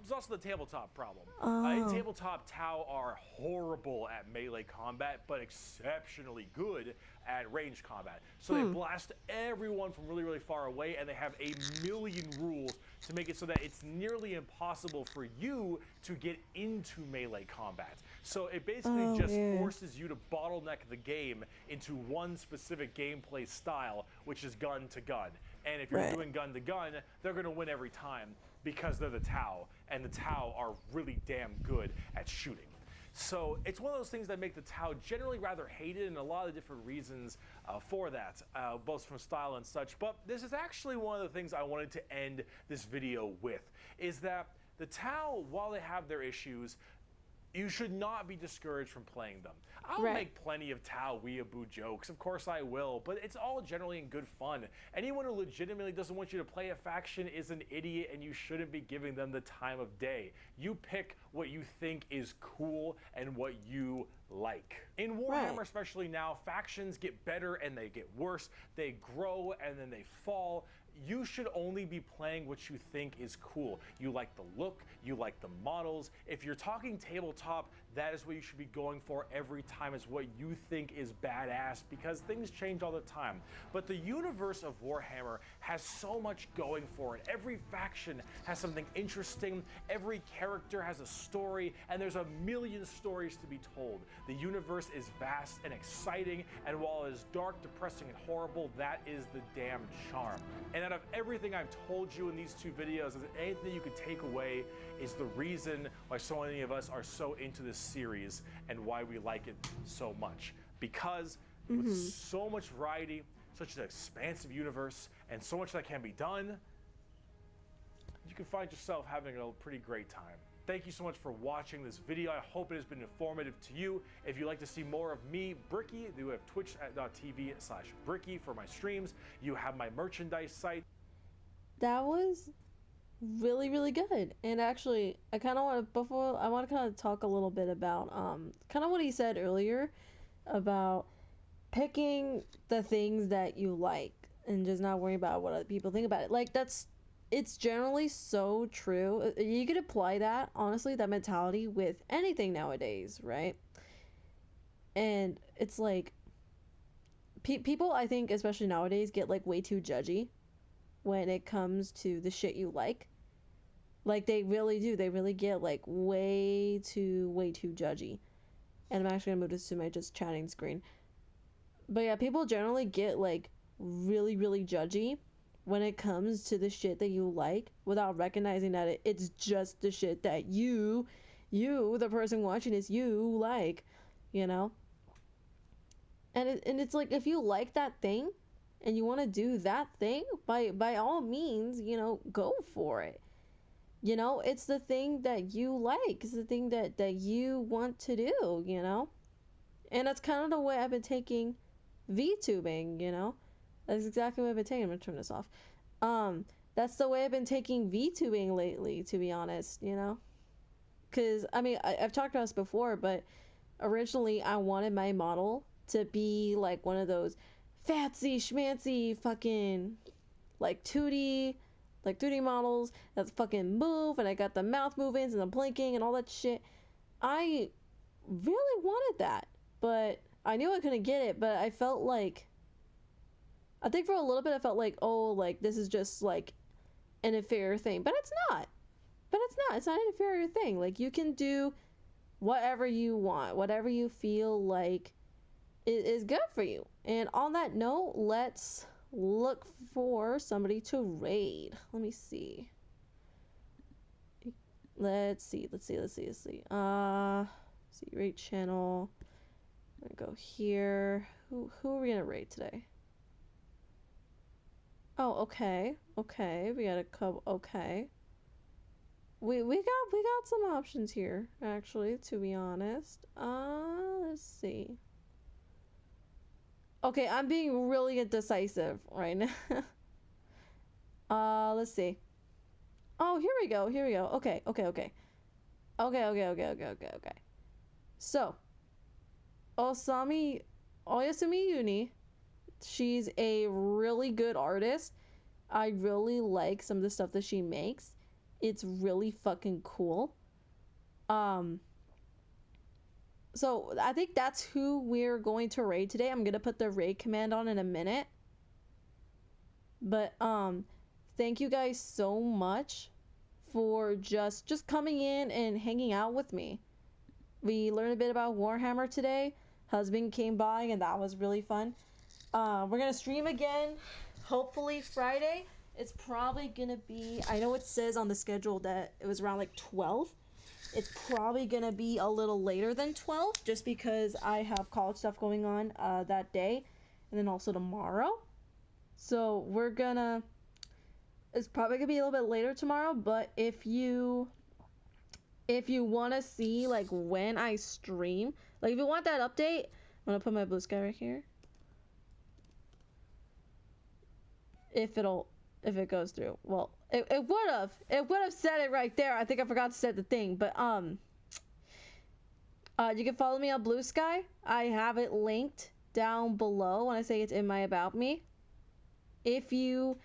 There's also the tabletop problem. In tabletop, Tau are horrible at melee combat, but exceptionally good at range combat. So they blast everyone from really, really far away, and they have a million rules to make it so that it's nearly impossible for you to get into melee combat. So it basically just forces you to bottleneck the game into one specific gameplay style, which is gun to gun. And if you're doing gun to gun, they're going to win every time because they're the Tau, and the Tau are really damn good at shooting. So it's one of those things that make the Tau generally rather hated, and a lot of different reasons for that, both from style and such. But this is actually one of the things I wanted to end this video with, is that the Tau, while they have their issues, you should not be discouraged from playing them. I'll make plenty of Tau weeaboo jokes, of course I will, but it's all generally in good fun. Anyone who legitimately doesn't want you to play a faction is an idiot, and you shouldn't be giving them the time of day. You pick what you think is cool and what you like. In Warhammer, especially now, factions get better and they get worse. They grow and then they fall. You should only be playing what you think is cool. You like the look, you like the models. If you're talking tabletop, that is what you should be going for every time, is what you think is badass, because things change all the time. But the universe of Warhammer has so much going for it. Every faction has something interesting, every character has a story, and there's a million stories to be told. The universe is vast and exciting, and while it is dark, depressing, and horrible, that is the damn charm. And out of everything I've told you in these two videos, is anything you could take away is the reason why so many of us are so into this series and why we like it so much. Because with so much variety, such an expansive universe, and so much that can be done, you can find yourself having a pretty great time. Thank you so much for watching this video. I hope it has been informative to you. If you'd like to see more of me, Bricky, you have twitch.tv/Bricky for my streams. You have my merchandise site. That was really, really good. And actually, I kind of want to kind of talk a little bit about kind of what he said earlier about picking the things that you like and just not worrying about what other people think about it. Like, it's generally so true. You could apply that, honestly, that mentality with anything nowadays, right? And it's like, people, I think, especially nowadays, get like way too judgy when it comes to the shit you like. Like, they really do. They really get like way too judgy. And I'm actually gonna move this to my just chatting screen. But yeah, people generally get like really, really judgy when it comes to the shit that you like, without recognizing that it's just the shit that you, the person watching this, you like, you know? And it's like, if you like that thing and you want to do that thing, by all means, you know, go for it. You know, it's the thing that you like. It's the thing that you want to do, you know? And that's kind of the way I've been taking VTubing, you know? That's exactly what I've been taking. I'm gonna turn this off. That's the way I've been taking VTubing lately, to be honest, you know? Because, I mean, I've talked about this before, but originally I wanted my model to be like one of those fancy schmancy fucking like 2D models that fucking move, and I got the mouth movements and the blinking and all that shit. I really wanted that, but I knew I couldn't get it. But I felt like, I think for a little bit I felt like, oh, like this is just like an inferior thing, but it's not. It's not an inferior thing. Like, you can do whatever you want, whatever you feel like is good for you. And on that note, let's look for somebody to raid. Let me see. Let's see. Raid channel. I'm gonna go here. Who are we gonna raid today? Oh, okay. We got a couple. Okay. we got some options here, actually, to be honest. Let's see. Okay, I'm being really indecisive right now. Let's see. Oh, here we go. Okay. So, Oyasumi Uni, she's a really good artist. I really like some of the stuff that she makes. It's really fucking cool. So I think that's who we're going to raid today. I'm gonna put the raid command on in a minute. But thank you guys so much for just coming in and hanging out with me. We learned a bit about Warhammer today. Husband came by and that was really fun. We're gonna stream again, hopefully Friday. It's probably gonna be, I know it says on the schedule that it was around like 12. It's probably gonna be a little later than 12 just because I have college stuff going on that day and then also tomorrow. So it's probably gonna be a little bit later tomorrow, but if you want to see like when I stream, like if you want that update, I'm gonna put my blue sky right here. If it goes through. Well, it would have said it right there. I think I forgot to set the thing, but you can follow me on Blue Sky. I have it linked down below when I say it's in my about me. If you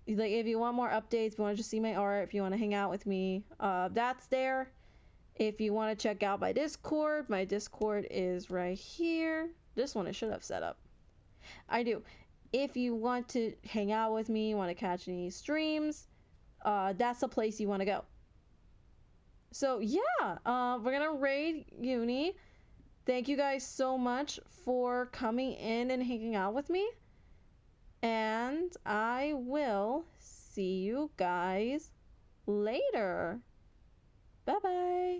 want more updates, if you want to just see my art, if you want to hang out with me, that's there. If you want to check out my Discord is right here. This one I should have set up. I do. If you want to hang out with me, want to catch any streams, that's the place you want to go. So yeah, we're gonna raid Uni. Thank you guys so much for coming in and hanging out with me. And I will see you guys later. Bye bye.